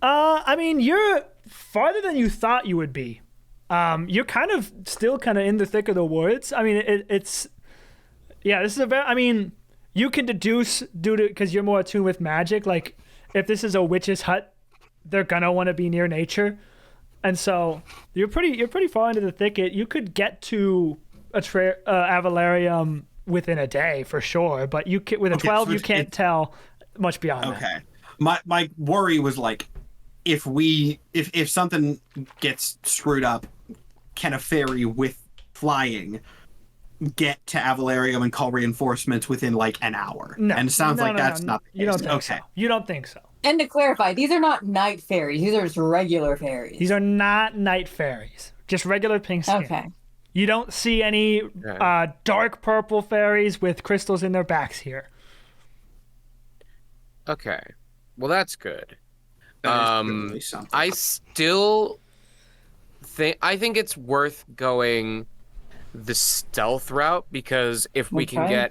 I mean, you're farther than you thought you would be. You're still kind of in the thick of the woods. I mean, this is I mean, you can deduce because you're more attuned with magic. Like, if this is a witch's hut, they're gonna want to be near nature. And so you're pretty far into the thicket. You could get to Avalarium within a day for sure, but with a 12 you can't tell much beyond that. Okay. My worry was like, if something gets screwed up, can a fairy with flying get to Avalarium and call reinforcements within like an hour? No. And it sounds that's not the case. You don't think so. You don't think so. And to clarify, these are not night fairies. These are just regular fairies. These are not night fairies, just regular pink skin. Okay. You don't see any dark purple fairies with crystals in their backs here. Okay. Well, that's good. That is really something. I still think it's worth going the stealth route, because if we can Okay.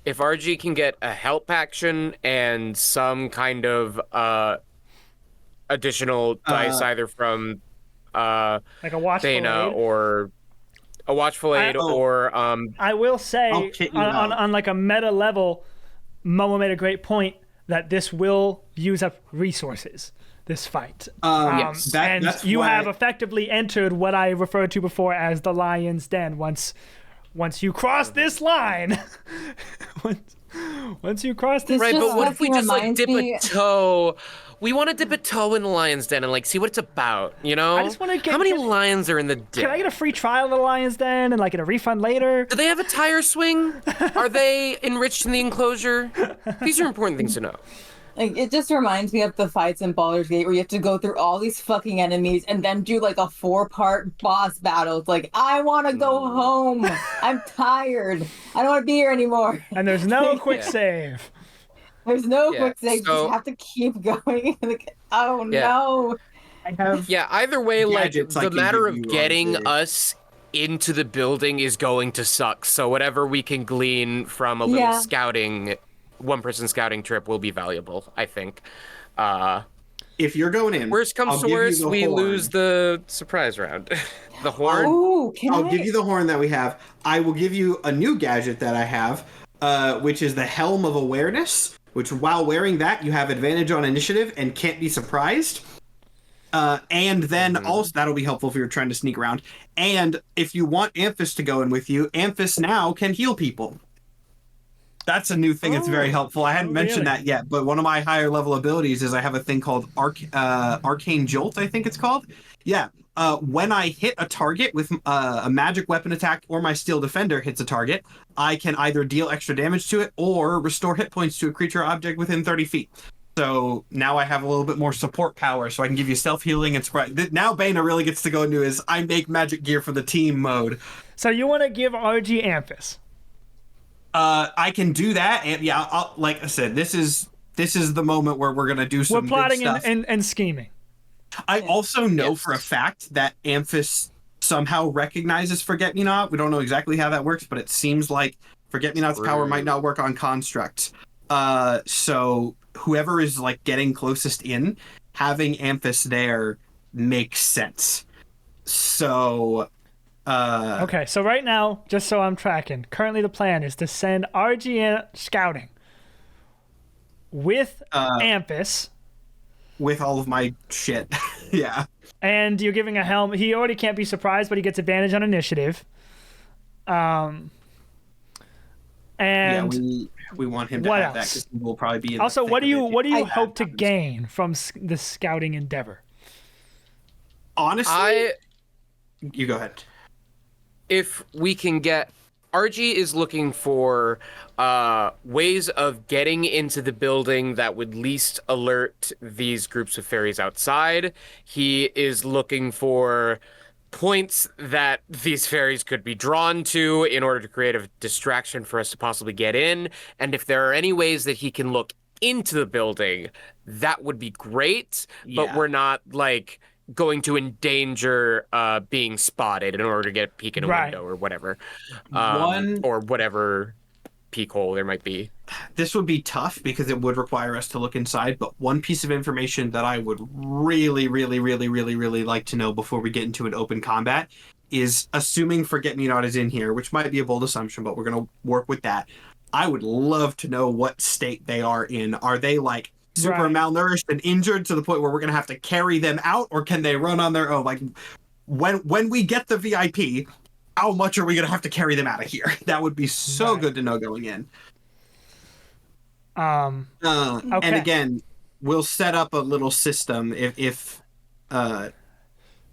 if RG can get a help action and some kind of additional dice, either from Like a watchful Dana aid. or a watchful aid, or I will say, I'll kit you out. on like a meta level, Momo made a great point that this will use up resources, this fight. Yes. And That's you why- have effectively entered what I referred to before as the lion's den. Once you cross this line, once you cross this right. just But what if we just like reminds dip me- a toe? We want to dip a toe in the lion's den and like see what it's about. You know, I just wanna get- how many get- lions are in the den? Can I get a free trial of the lion's den and like get a refund later? Do they have a tire swing? Are they enriched in the enclosure? These are important things to know. Like, it just reminds me of the fights in Baldur's Gate where you have to go through all these fucking enemies and then do like a 4-part boss battle. It's like, I want to go home. I'm tired. I don't want to be here anymore. And there's no quick Yeah. save. There's no Yeah, quick save. You so- just have to keep going. Like, oh Yeah. no. I have Yeah, either way, like Gadgets I the can matter give of you getting on the- us into the building is going to suck. So whatever we can glean from a little Yeah. scouting, one-person scouting trip will be valuable, I think. if you're going in, Worst comes I'll to give you worst, the we horn. lose the surprise round. The horn? Ooh, can I'll I? give you the horn that we have. I will give you a new gadget that I have, which is the Helm of Awareness, which while wearing that, you have advantage on initiative and can't be surprised. And then also, that'll be helpful if you're trying to sneak around. And if you want Amphis to go in with you, Amphis now can heal people. That's a new thing that's very helpful. I hadn't mentioned really? that yet, but one of my higher level abilities is I have a thing called Arcane Jolt, I think it's called. Yeah. When I hit a target with a magic weapon attack or my steel defender hits a target, I can either deal extra damage to it or restore hit points to a creature or object within 30 feet. So now I have a little bit more support power, so I can give you self healing and surprise. Now Bana really gets to go into his I make magic gear for the team mode. So you want to give RG Amphis? I can do that, and yeah, like I said, this is the moment where we're gonna do some We're big plotting stuff. and scheming. I also know Yes. for a fact that Amphis somehow recognizes Forget Me Not. We don't know exactly how that works, but it seems like Forget Me Not's power might not work on constructs. So whoever is like getting closest in, having Amphis there makes sense. So Okay, so right now, just so I'm tracking, currently the plan is to send RG in scouting with Amphis, with all of my shit, yeah. and you're giving a helm. He already can't be surprised, but he gets advantage on initiative. And Yeah, we want him to what have that else? because he will probably be in the also, thick what do of you it. what do you I- hope to gain from the scouting endeavor? Honestly, you go ahead. If we can get RG is looking for ways of getting into the building that would least alert these groups of fairies outside. He is looking for points that these fairies could be drawn to in order to create a distraction for us to possibly get in. And if there are any ways that he can look into the building, that would be great. But Yeah. we're not like going to endanger being spotted in order to get a peek in a Right. window or whatever. One- Or whatever peek hole there might be. This would be tough because it would require us to look inside, but one piece of information that I would really, really, really, really, really like to know before we get into an open combat is, assuming Forget Me Not is in here, which might be a bold assumption, but we're going to work with that. I would love to know what state they are in. Are they like super Right. malnourished and injured to the point where we're going to have to carry them out, or can they run on their own? Like when we get the VIP, how much are we going to have to carry them out of here? That would be so Right. good to know going in. Okay. And again, we'll set up a little system if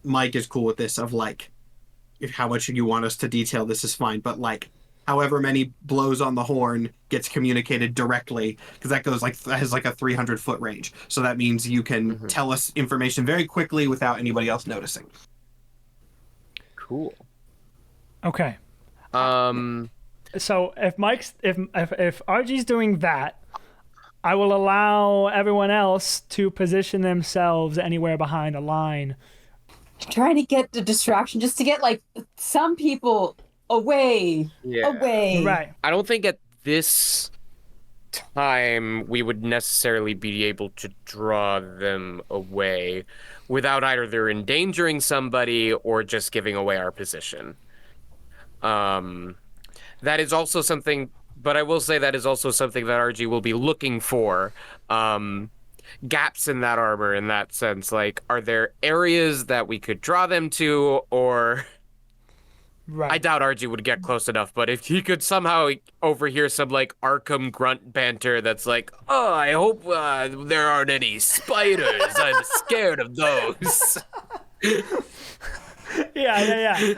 Mike is cool with this, of like, if how much you want us to detail this is fine, but like however many blows on the horn gets communicated directly, because that has like a 300-foot range. So that means you can tell us information very quickly without anybody else noticing. Cool. Okay. So if RG's doing that, I will allow everyone else to position themselves anywhere behind a line. Trying to get the distraction, just to get like some people away. Right. I don't think at this time we would necessarily be able to draw them away without either they're endangering somebody or just giving away our position. That is also something, but I will say that is also something that RG will be looking for. Gaps in that armor in that sense. Like, are there areas that we could draw them to, or... Right. I doubt RG would get close enough, but if he could somehow overhear some, like, Arkham grunt banter that's like, oh, I hope there aren't any spiders. I'm scared of those. Yeah.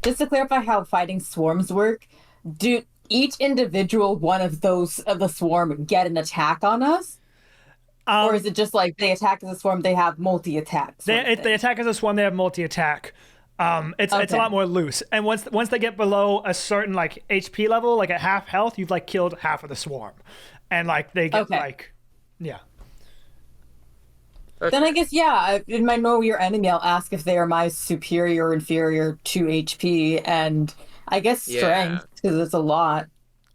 Just to clarify how fighting swarms work, do each individual one of those of the swarm get an attack on us? Or is it just like they attack as a swarm, they have multi-attacks? They attack as a swarm, they have multi-attack. It's a lot more loose. And once they get below a certain like HP level, like at half health, you've like killed half of the swarm. And like they get yeah. Then I guess, yeah, in my Know Your Enemy, I'll ask if they are my superior or inferior to HP, and I guess strength, because it's a lot.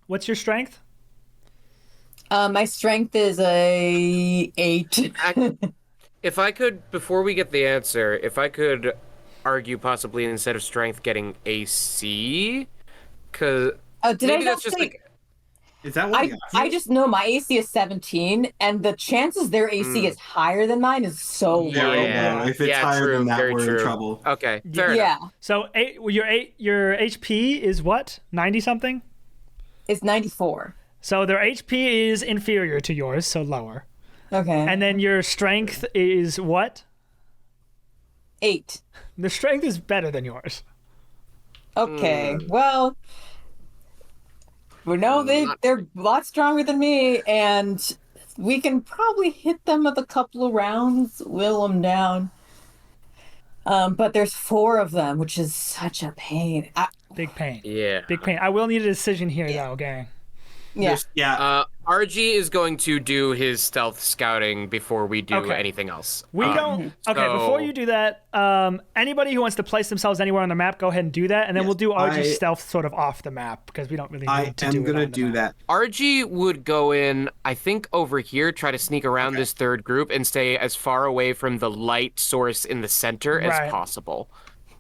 What's your strength? My strength is a 8. If I could, before we get the answer, if I could argue possibly instead of strength getting AC, because did I not just say... like... Is that what I just know my AC is 17, and the chances their AC is higher than mine is so low. Yeah, if it's higher than that, we're in trouble. Okay, fair enough. So your HP is what? 90 something? It's 94. So their HP is inferior to yours, so lower. Okay. And then your strength is what? 8. The strength is better than yours. Okay. Well, we know they're a lot stronger than me, and we can probably hit them with a couple of rounds, whittle them down. But there's 4 of them, which is such a pain. Big pain. Yeah. Big pain. I will need a decision here, though, gang. Yeah. RG is going to do his stealth scouting before we do anything else. We don't. Okay, before you do that, anybody who wants to place themselves anywhere on the map, go ahead and do that, and then we'll do RG's stealth sort of off the map because we don't really need to do it. I'm gonna do that. RG would go in, I think, over here, try to sneak around this third group and stay as far away from the light source in the center as possible.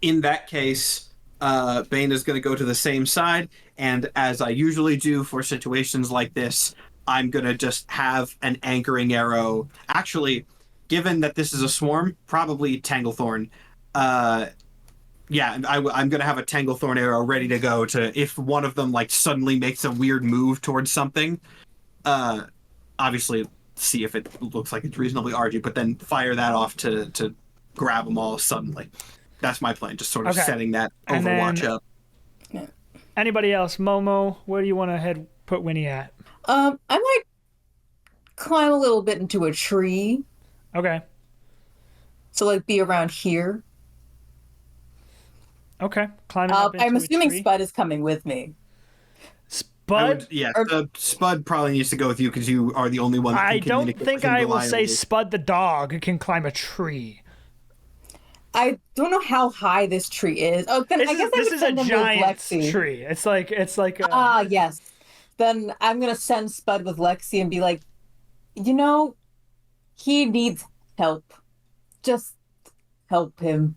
In that case, Bane is going to go to the same side, and as I usually do for situations like this, I'm going to just have an anchoring arrow. Actually, given that this is a swarm, probably Tanglethorn. I'm going to have a Tanglethorn arrow ready to go to if one of them like suddenly makes a weird move towards something. Obviously, see if it looks like it's reasonably RG, but then fire that off to grab them all suddenly. That's my plan, just sort of setting that Overwatch up. Anybody else? Momo, where do you want to put Winnie at? I might climb a little bit into a tree. Okay. So, like, be around here. Okay. Climbing up into I'm assuming a tree. Spud is coming with me. Spud? Spud probably needs to go with you because you are the only one that can I don't communicate think with him I will say reliably. Spud the dog can climb a tree. I don't know how high this tree is. Oh, then I guess this is a send him with giant Lexi. tree. It's like yes. Then I'm gonna send Spud with Lexi and be like, he needs help. Just help him.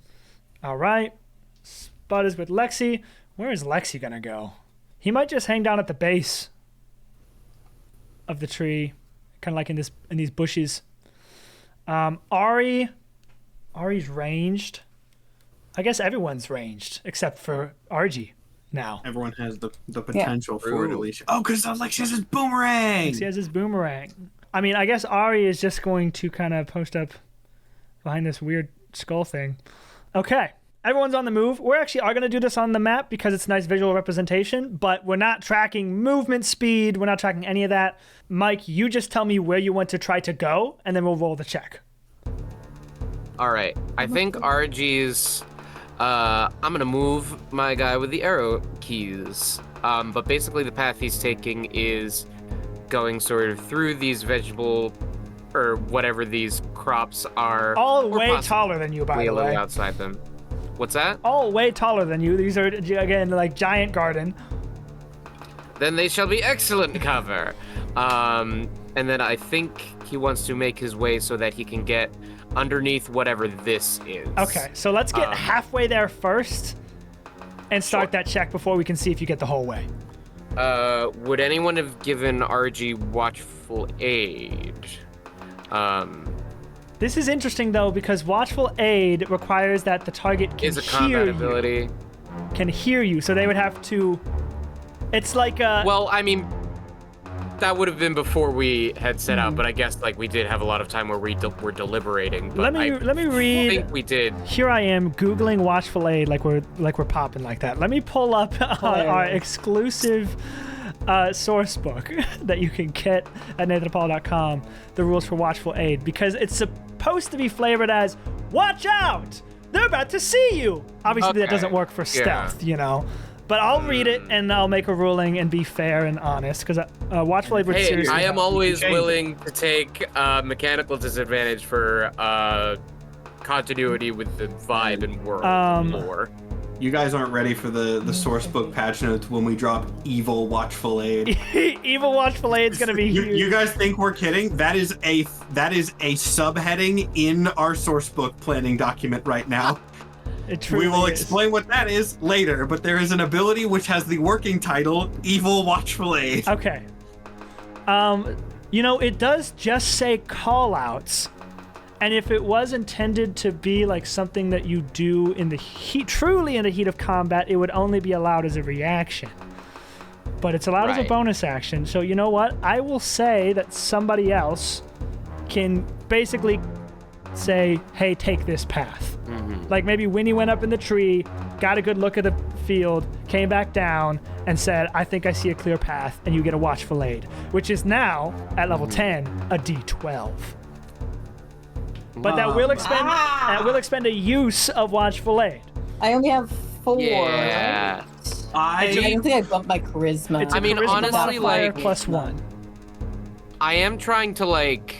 All right. Spud is with Lexi. Where is Lexi gonna go? He might just hang down at the base of the tree, kind of like in these bushes. Ari's ranged. I guess everyone's ranged except for RG now. Everyone has the potential for it at least. Oh, because Lexi has his boomerang! He has his boomerang. I mean, I guess Ari is just going to kind of post up behind this weird skull thing. Okay. everyone's on the move. We're actually are going to do this on the map because it's nice visual representation, but we're not tracking movement speed. We're not tracking any of that. Mike, you just tell me where you want to try to go, and then we'll roll the check. All right. I think RG's. I'm gonna move my guy with the arrow keys. But basically, the path he's taking is going sort of through these vegetable, or whatever these crops are. All or way possibly taller than you, by a the little way. outside them. What's that? All way taller than you. These are, again, like giant garden. Then they shall be excellent cover. And then I think he wants to make his way so that he can get underneath whatever this is. Okay, so let's get halfway there first and start that check before we can see if you get the whole way. Would anyone have given RG watchful aid? This is interesting, though, because watchful aid requires that the target can Is a hear combat you. ability. Can hear you, so they would have to... It's like a... Well, I mean, that would have been before we had set out, but I guess like we did have a lot of time where we were deliberating. But let me read. I think we did. Here I am googling watchful aid like we're popping like that. Let me pull up our exclusive source book that you can get at nathanapollo.com, the rules for watchful aid, because it's supposed to be flavored as "Watch out! They're about to see you." Obviously, that doesn't work for stealth, you know. But I'll read it and I'll make a ruling and be fair and honest, because watchful aid would Hey, seriously. I am help. always willing to take mechanical disadvantage for continuity with the vibe and world lore. You guys aren't ready for the source book patch notes when we drop evil watchful aid. Evil watchful aid's gonna be huge. You guys think we're kidding? That is a subheading in our source book planning document right now. It truly We will is. explain what that is later, but there is an ability which has the working title Evil Watchful Aid. Okay. It does just say callouts, and if it was intended to be like something that you do in the truly in the heat of combat, it would only be allowed as a reaction. But it's allowed as a Right. bonus action. So you know what? I will say that somebody else can basically say, "Hey, take this path." Like maybe Winnie went up in the tree, got a good look at the field, came back down, and said, "I think I see a clear path," and you get a watchful aid, which is now at level 10 a D12. But that will expend a use of watchful aid. I only have 4. Yeah. I don't think I bumped my charisma. It's a I mean, charisma honestly, modifier like- +1. I am trying to like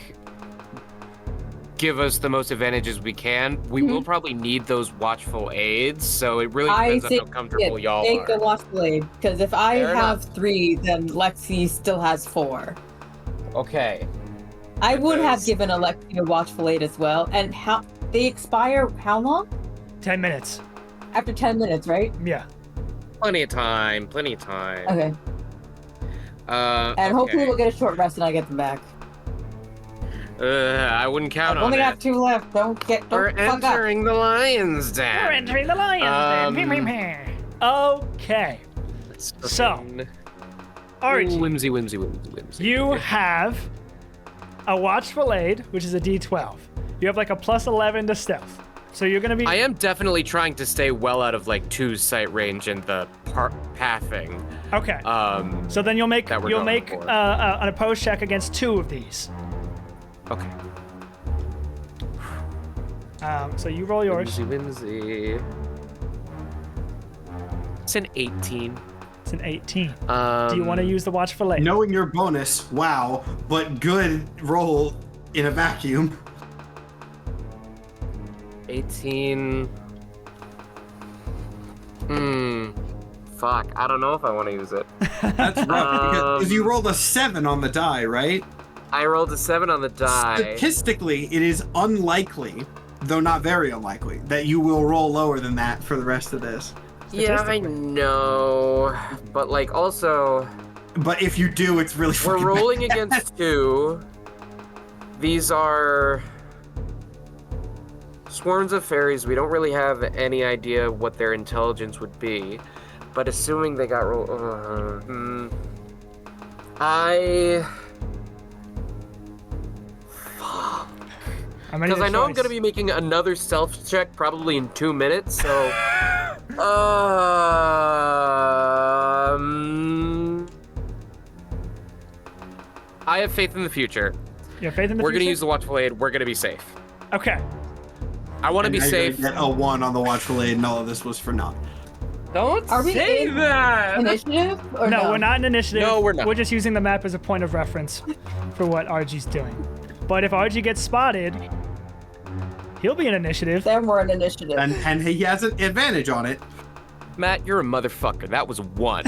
give us the most advantages we can. We will probably need those watchful aids, so it really I depends on how think comfortable y'all take the are. watch blade, because if I Fair have enough. 3, then Lexi still has 4. Okay. I would have Because- given Alexi a watchful aid as well. And how they expire? How long? 10 minutes. After 10 minutes, right? Yeah. Plenty of time. Plenty of time. Okay. And hopefully okay. we'll get a short rest and I get them back. I wouldn't count I've on only it. got 2 left. Don't We're fuck up. entering the lion's den. We're entering the lion's den. Okay. So, Archie, Whimsy. you have a watchful aid, which is a D12. You have like a +11 to stealth. So you're gonna be. I am definitely trying to stay well out of like 2's sight range and the pathing. Okay. So then you'll make that we're you'll going make for. an opposed check against 2 of these. Okay. So you roll yours. Whimsy. It's an 18. It's an 18. Do you want to use the watchful aid? Knowing your bonus, wow, but good roll in a vacuum. 18. Fuck. I don't know if I want to use it. That's rough because you rolled a 7 on the die, right? I rolled a 7 on the die. Statistically, it is unlikely, though not very unlikely, that you will roll lower than that for the rest of this. Yeah, I know. But like also, But if you do, it's really we're fucking rolling bad. against 2. These are swarms of fairies. We don't really have any idea what their intelligence would be. But assuming they got roll, Because I know I'm going to be making another stealth check probably in 2 minutes, so... I have faith in the future. You have faith in the We're future? going to use the Watchful Aid. We're going to be safe. Okay. I want to be You're safe. gonna get a 1 on the Watchful Aid, and all of this was for naught. Don't Are we say in that! initiative or No, no? we're not in initiative. No, we're not. We're just using the map as a point of reference for what RG's doing. But if RG gets spotted, he'll be in initiative. Then we're in initiative. And he has an advantage on it. Matt, you're a motherfucker. That was 1.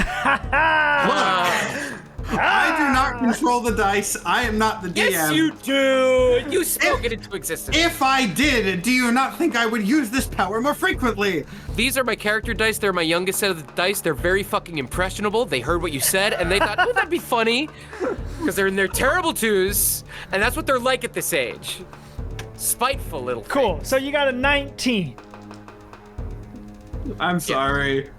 I do not control the dice. I am not the DM. Yes, you do! You spoke it into existence. If I did, do you not think I would use this power more frequently? These are my character dice. They're my youngest set of the dice. They're very fucking impressionable. They heard what you said, and they thought, oh, that'd be funny. Because they're in their terrible 2s, and that's what they're like at this age. Spiteful little Cool. things. So you got a 19. I'm sorry.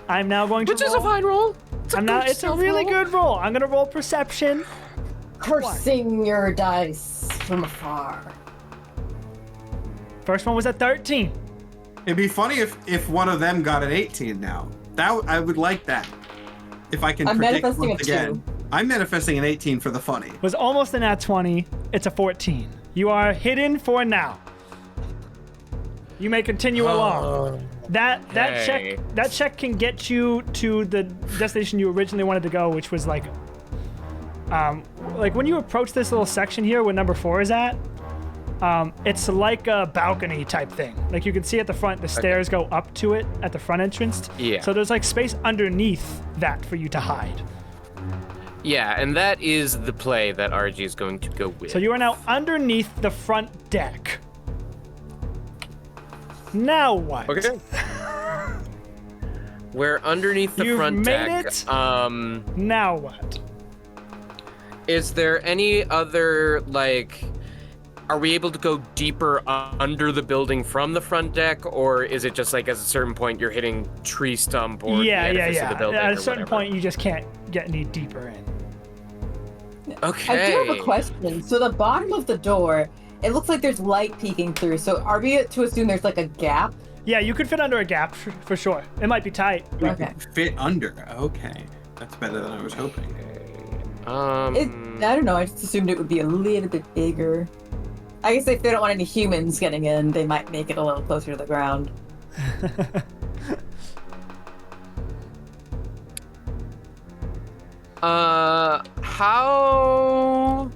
I'm now going to Which is a roll. fine roll. It's a really good roll. I'm gonna roll perception. Cursing your dice from afar. First one was a 13. It'd be funny if one of them got an 18 now. I would like that. If I can I'm predict manifesting once a again. 2. I'm manifesting an 18 for the funny. Was almost an at 20. It's a 14. You are hidden for now. You may continue along. That Okay. check can get you to the destination you originally wanted to go, which was like when you approach this little section here where number 4 is at, it's like a balcony type thing. Like you can see at the front, the stairs go up to it at the front entrance. Yeah. So there's like space underneath that for you to hide. Yeah, and that is the play that RG is going to go with. So you are now underneath the front deck. Now what? Okay. We're underneath the You've front made deck. it? Um, Now what? is there any other are we able to go deeper under the building from the front deck, or is it just like at a certain point you're hitting tree stump or the edifice of the building At or a certain whatever? point, you just can't get any deeper in. Okay. I do have a question. So the bottom of the door, it looks like there's light peeking through. So are we to assume there's like a gap? Yeah, you could fit under a gap for sure. It might be tight. Okay. Fit under. Okay. That's better than I was hoping. I don't know. I just assumed it would be a little bit bigger. I guess if they don't want any humans getting in, they might make it a little closer to the ground. How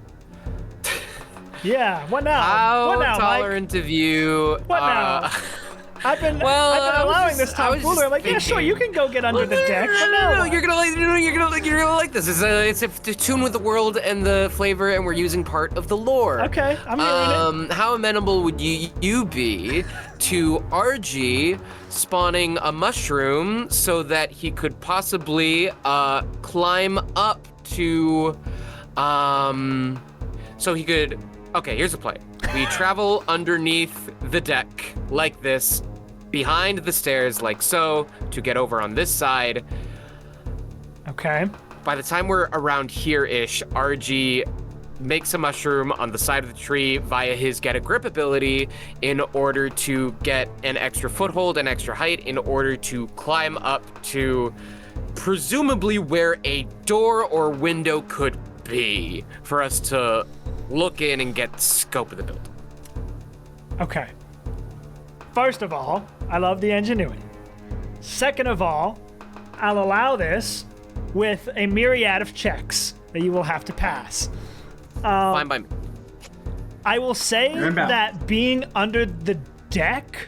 Yeah. What now? how what now, Mike? tolerant of you? What now? I've been Well, I was allowing just- this I was tomfoolery. just I'm like, yeah, sure, thinking- you can go get under the deck. But No, no, you're gonna like this. It's a tune with the world and the flavor, and we're using part of the lore. Okay, I'm hearing it. How amenable would you be to RG spawning a mushroom so that he could possibly climb up to, so he could. Okay, here's the play. We travel underneath the deck like this, behind the stairs like so, to get over on this side. Okay. By the time we're around here-ish, RG makes a mushroom on the side of the tree via his get a grip ability in order to get an extra foothold and extra height in order to climb up to presumably where a door or window could be for us to look in and get the scope of the building. Okay. First of all, I love the ingenuity. Second of all, I'll allow this with a myriad of checks that you will have to pass. Fine by me. I will say You're inbound. that being under the deck,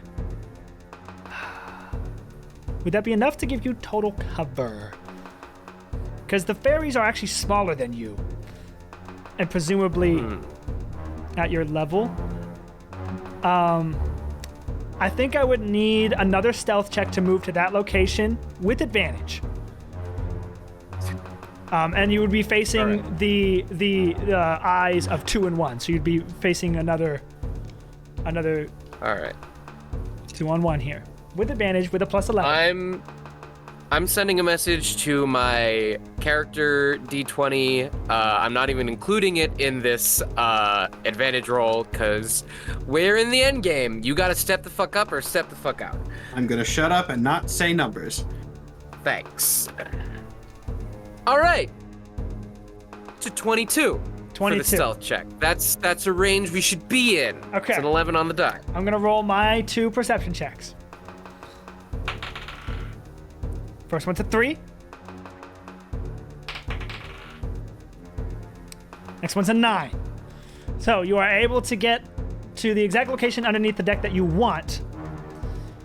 would that be enough to give you total cover? Because the fairies are actually smaller than you, and presumably at your level. I think I would need another stealth check to move to that location with advantage. And you would be facing the eyes of 2 and 1, so you'd be facing another All right. 2 on 1 here with advantage with a plus 11. I'm sending a message to my character D20. I'm not even including it in this advantage roll because we're in the end game. You gotta step the fuck up or step the fuck out. I'm gonna shut up and not say numbers. Thanks. All right. To 22. 22. For the stealth check. That's a range we should be in. Okay. It's an 11 on the die. I'm gonna roll my 2 perception checks. First one's a 3. Next one's a 9. So you are able to get to the exact location underneath the deck that you want.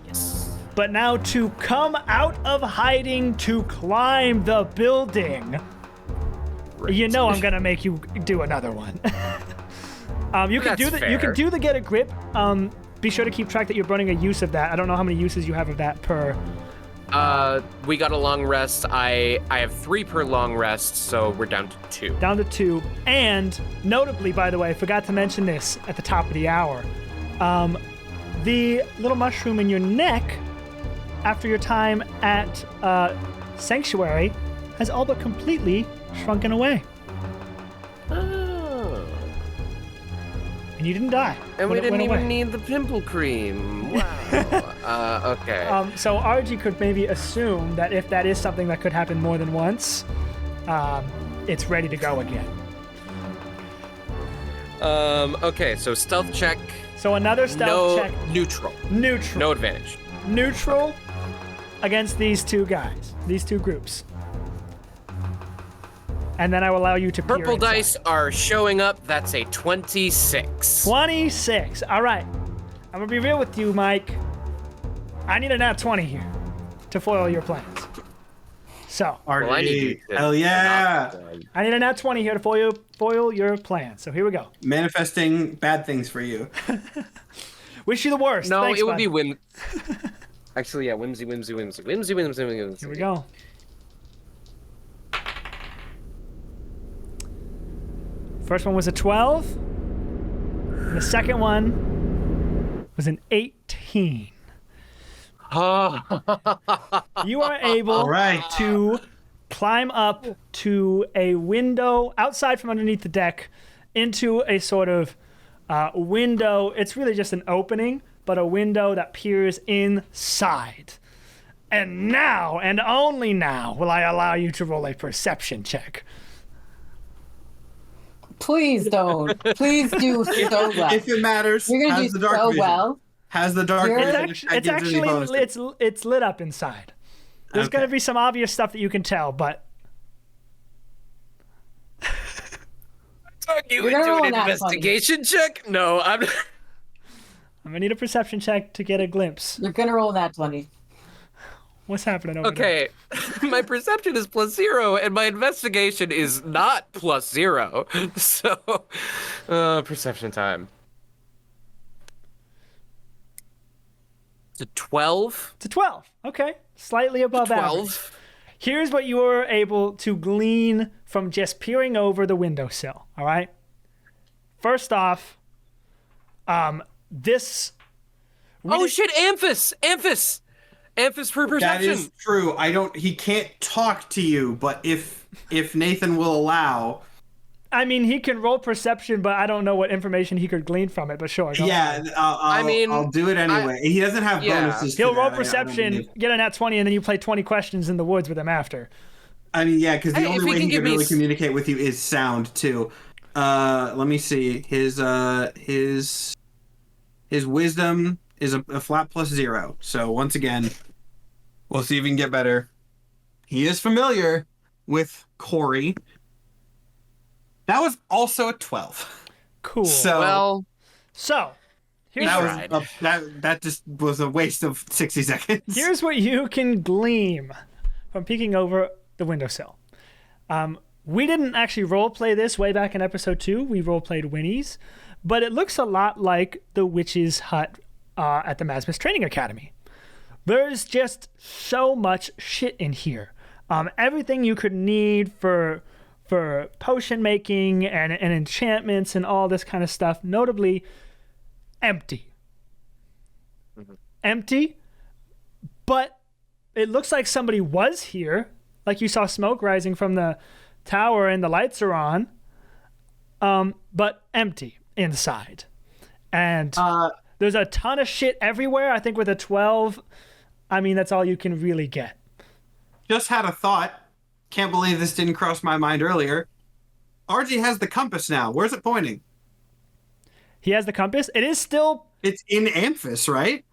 Yes. But now to come out of hiding to climb the building. Great. You know I'm gonna make you do another one. You can That's do the fair. you can do the get a grip. Be sure to keep track that you're burning a use of that. I don't know how many uses you have of that per. We got a long rest. I have 3 per long rest, so we're down to 2. Down to 2. And notably, by the way, I forgot to mention this at the top of the hour. The little mushroom in your neck, after your time at Sanctuary, has all but completely shrunken away. Oh. And you didn't die. And we When it didn't went even away. need the pimple cream. Wow. Okay. So RG could maybe assume that if that is something that could happen more than once, it's ready to go again. Okay, so stealth check. So another stealth No check. neutral. Neutral. No advantage. Neutral against these 2 guys, these 2 groups. And then I will allow you to peer Purple inside. dice are showing up. That's a 26. 26. All right. I'm going to be real with you, Mike. I need a nat 20 here to foil your plans. So, Well, I need you to Hell yeah! I need a nat 20 here to foil your plans. So, here we go. Manifesting bad things for you. Wish you the worst. No, Thanks, it would bud. be whim. Actually, yeah, whimsy. Here we go. First one was a 12. And the second one was an 18. You are able All right. to climb up to a window outside from underneath the deck into a sort of window. It's really just an opening, but a window that peers inside. And now, and only now, will I allow you to roll a perception check. Please don't. Please do so well. If it matters, You're gonna has do the dark so vision. well. Has the dark You're- vision. It's that gives any actually bonuses. it's lit up inside. There's Okay. going to be some obvious stuff that you can tell, but You You're would gonna do roll an a nat investigation check? No, I'm. I'm going to need a perception check to get a glimpse. You're gonna roll that 20. What's happening over there? Okay, my perception is +0, and my investigation is not +0. So, perception time. It's a 12. It's a 12. Okay. Slightly above average. 12. Here's what you were able to glean from just peering over the windowsill, all right? First off, Oh shit, Amphis! Amphis for perception. That is true. He can't talk to you, but if Nathan will allow, I mean, he can roll perception, but I don't know what information he could glean from it, but sure. go ahead. yeah, I'll do it anyway. He doesn't have yeah. bonuses. to He'll roll that. I don't perception, believe. get a nat 20, and then you play 20 questions in the woods with him after. I mean, yeah, because the Hey, if only he way can he give can me really s- communicate with you is sound too. Let me see. His wisdom is a flat +0. So once again, we'll see if we can get better. He is familiar with Corey. That was also a 12. Cool. So Well, So, here's that what, was that just was a waste of 60 seconds. here's what you can glean from peeking over the windowsill. We didn't actually roleplay this way back in episode 2. We roleplayed Winnie's, but it looks a lot like the witch's hut at the Masmus Training Academy. There's just so much shit in here. Everything you could need for potion making and enchantments and all this kind of stuff, notably empty. Empty, but it looks like somebody was here. Like you saw smoke rising from the tower and the lights are on. But empty inside. And there's a ton of shit everywhere. I think with a 12, I mean, that's all you can really get. Just had a thought. Can't believe this didn't cross my mind earlier. RG has the compass now. Where's it pointing? He has the compass. It is still... It's in Amphis, right?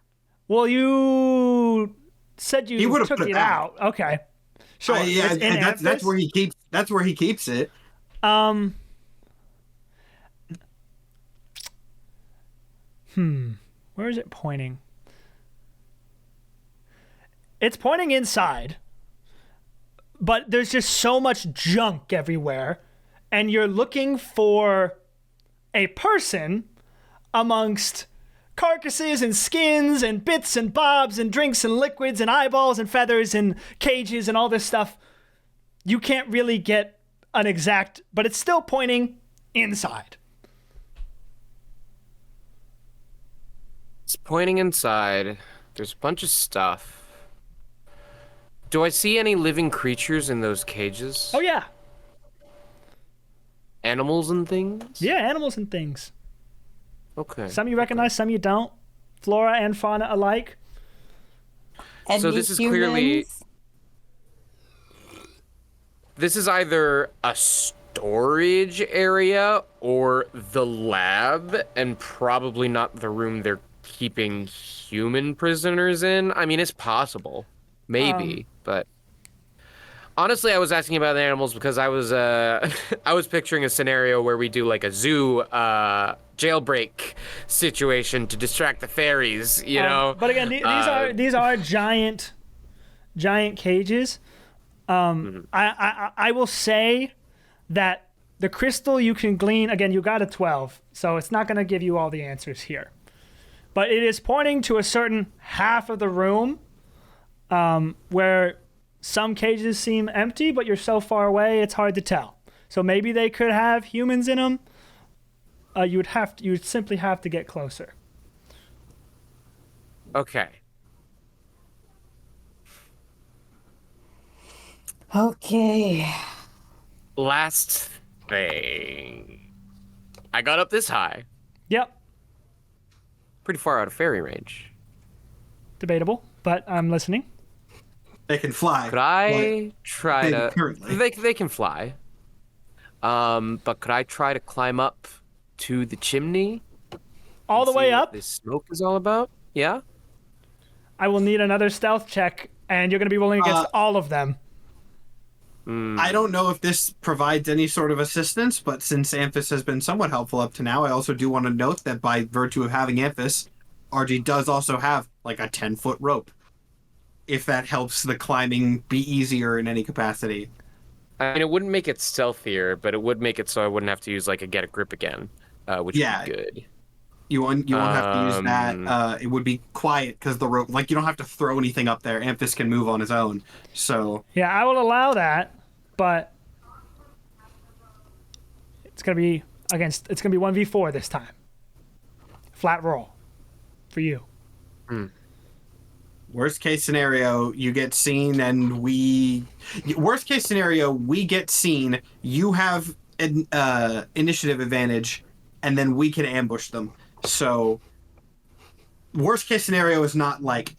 Well, you said you would've took put it that. out. Okay. Sure. Yeah, It's in and that's Amphis. where he keeps. That's where he keeps it. Where is it pointing? It's pointing inside. But there's just so much junk everywhere. And you're looking for a person amongst carcasses and skins and bits and bobs and drinks and liquids and eyeballs and feathers and cages and all this stuff. You can't really get an exact, but it's still pointing inside. It's pointing inside. There's a bunch of stuff. Do I see any living creatures in those cages? Oh, yeah. Animals and things? Yeah, animals and things. Okay. Some you recognize, some you don't. Flora and fauna alike. And So you this is clearly- humans, This is either a storage area or the lab, and probably not the room they're keeping human prisoners in. I mean, it's possible. Maybe, but... Honestly, I was asking about the animals because I was I was picturing a scenario where we do like a zoo jailbreak situation to distract the fairies, you know. But again, these are giant cages. I will say that the crystal you can glean, again, you got a 12, so it's not going to give you all the answers here. But it is pointing to a certain half of the room where some cages seem empty, but you're so far away, it's hard to tell. So maybe they could have humans in them. You would simply have to get closer. Okay. Okay. Last thing. I got up this high. Yep, Pretty far out of fairy range. debatable, but I'm listening. They can fly. Could I try maybe to... currently. They can fly. But could I try to climb up to the chimney? All the See way what up, this smoke is all about? Yeah? I will need another stealth check, and you're going to be rolling against all of them. I don't know if this provides any sort of assistance, but since Amphis has been somewhat helpful up to now, I also do want to note that by virtue of having Amphis, RG does also have like a 10-foot rope. If that helps the climbing be easier in any capacity. I mean, it wouldn't make it stealthier, but it would make it so I wouldn't have to use like a get a grip again, which Yeah. would be good. You won't have to use that. It would be quiet because the rope, like you don't have to throw anything up there. Amphis can move on his own. So Yeah, I will allow that, but it's gonna be 1v4 this time. Flat roll for you. worst case scenario, you get seen and worst case scenario, we get seen, you have an initiative advantage, and then we can ambush them. So worst case scenario is not like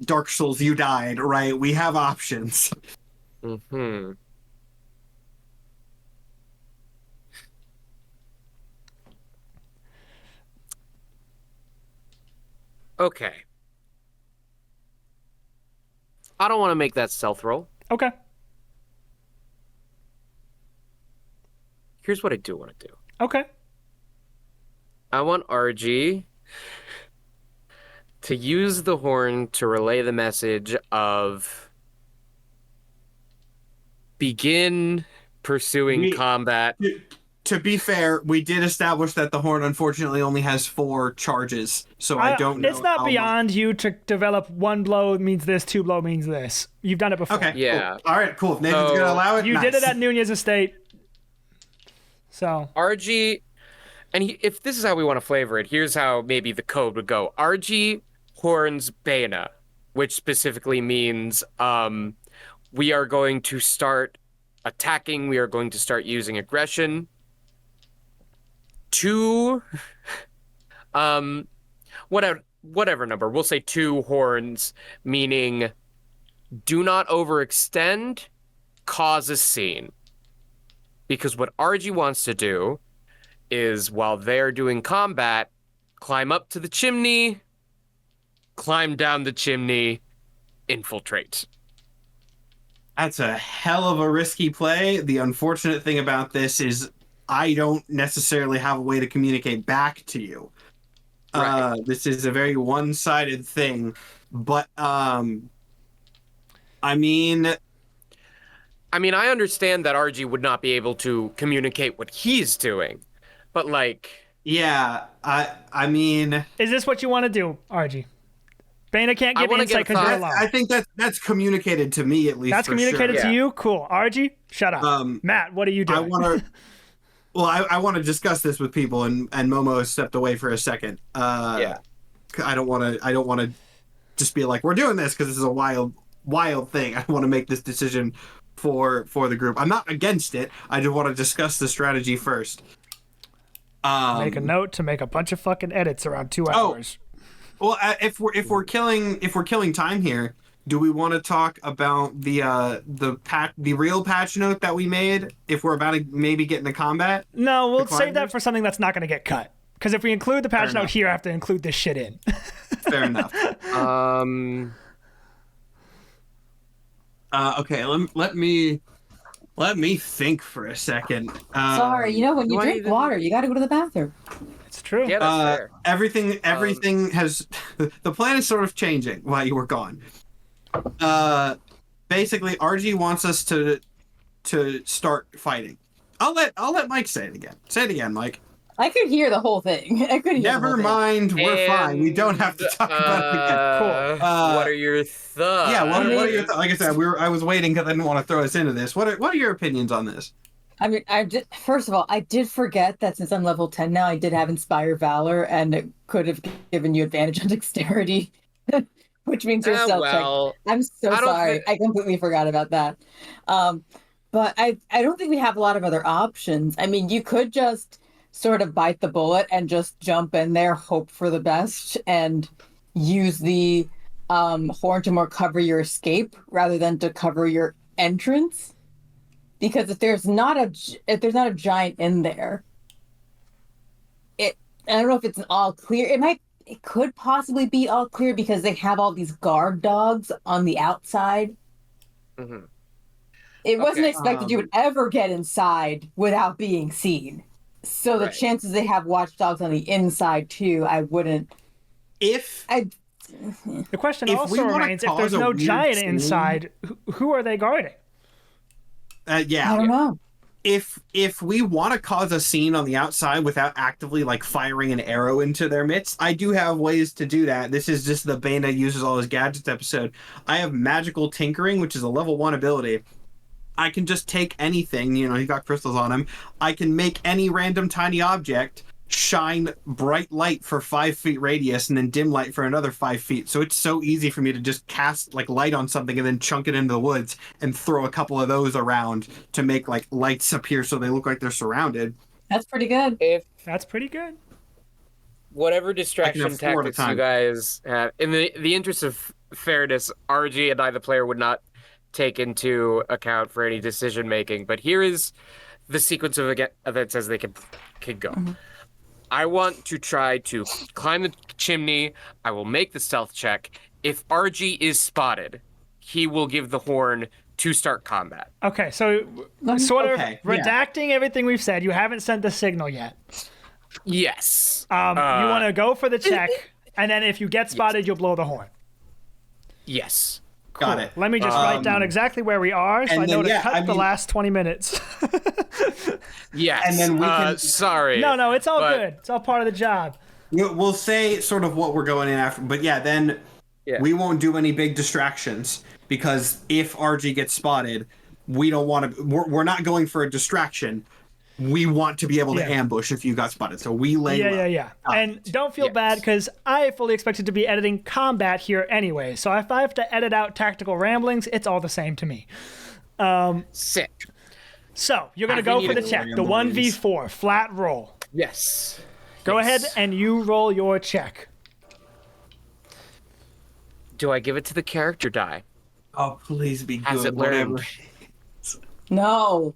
Dark Souls, you died, right? We have options. Mm-hmm. Okay. I don't want to make that stealth roll. Okay. Here's what I do want to do. Okay. I want RG to use the horn to relay the message of begin pursuing combat. To be fair, we did establish that the horn unfortunately only has 4 charges, so I don't know. It's not beyond you to develop 1 blow means this, 2 blow means this. You've done it before. Okay. Yeah. Cool. All right. Cool. If Nathan's So, gonna allow it, You nice. did it at Nunez Estate. So RG, and if this is how we want to flavor it, here's how maybe the code would go. RG horns Baena. which specifically means we are going to start attacking. We are going to start using aggression. Two, whatever number. We'll say 2 horns, meaning do not overextend, cause a scene. Because what RG wants to do is, while they're doing combat, climb up to the chimney, climb down the chimney, infiltrate. That's a hell of a risky play. The unfortunate thing about this is I don't necessarily have a way to communicate back to you. Right. This is a very one-sided thing, but I mean, I understand that RG would not be able to communicate what he's doing, but like, yeah, I mean, Is this what you want to do, RG? Bana can't I give wanna insight get a because you're thought. alone. I think that's communicated to me at least. That's for communicated sure. to Yeah. you? Cool. RG, shut up. Matt, what are you doing? I want to. Well, I want to discuss this with people, and Momo has stepped away for a second. yeah. I don't want to just be like, we're doing this because this is a wild thing. I want to make this decision for the group. I'm not against it. I just want to discuss the strategy first. Make a note to make a bunch of fucking edits around 2 Oh. hours. Well, if we're killing time here, do we want to talk about the real patch note that we made? If we're about to maybe get into combat, No, we'll The save that climbers? for something that's not going to get cut. Because if we include the patch Fair note enough. here, I have to include this shit in. fair enough. Okay, let me think for a second. Sorry, when you do I drink even- water, you got to go to the bathroom. It's true. Yeah, that's fair. Everything has the plan is sort of changing while you were gone. Basically, RG wants us to start fighting. I'll let Mike say it again. Say it again, Mike. I could hear the whole thing. I could hear the Never whole thing. mind, we're fine. We don't have to talk about it again. Cool. What are your thoughts? Yeah, what are your like I said, I was waiting because I didn't want to throw us into this. What are your opinions on this? First of all, I did forget that since I'm level 10 now, I did have Inspire Valor, and it could have given you advantage on dexterity, which means you're self-checked. I'm so I don't sorry. thi- I completely forgot about that. But I don't think we have a lot of other options. I mean, you could just sort of bite the bullet and just jump in there, hope for the best, and use the horn to more cover your escape rather than to cover your entrance. Because if there's not a giant in there, I don't know if it's an all clear. It could possibly be all clear because they have all these guard dogs on the outside. Mhm. It wasn't Okay. expected you would ever get inside without being seen. So the Right. chances they have watchdogs on the inside too, I wouldn't. If The question If we also wanna remains, if cause there's a no weird giant scene- inside, who are they guarding? yeah, I don't know. if we want to cause a scene on the outside without actively like firing an arrow into their midst, I do have ways to do that. This is just the Bana uses all his gadgets episode. I have magical tinkering, which is a level 1 ability. I can just take anything, he got crystals on him. I can make any random tiny object shine bright light for 5 feet radius and then dim light for another 5 feet. So it's so easy for me to just cast like light on something and then chunk it into the woods and throw a couple of those around to make like lights appear so they look like they're surrounded. That's pretty good. If That's pretty good. whatever distraction have 4 at a tactics you time. guys have, in the interest of fairness, RG and I, the player, would not take into account for any decision making. But here is the sequence of events as they can go. Mm-hmm. I want to try to climb the chimney. I will make the stealth check. If RG is spotted, he will give the horn to start combat. Okay, so sort of Okay, yeah. redacting everything we've said. You haven't sent the signal yet. Yes. You want to go for the check, and then if you get spotted, you'll blow the horn. Yes. Got it. Let me just write down exactly where we are, so and I know then, to cut the mean- last 20 minutes. Yes. And then we can- Sorry. No, it's all but- good. It's all part of the job. We'll say sort of what we're going in after, but yeah, then we won't do any big distractions because if RG gets spotted, we don't want to. We're not going for a distraction. we want to be able to Yeah. ambush if you got spotted. So we lay low. Yeah. And don't feel Yes. bad because I fully expected to be editing combat here anyway. So if I have to edit out tactical ramblings, it's all the same to me. Sick. So you're going to I go need for the to check, the 1v4, flat roll. Yes. Go Yes. ahead and you roll your check. Do I give it to the character die? Oh, please be Has good. it learned? Whatever. No.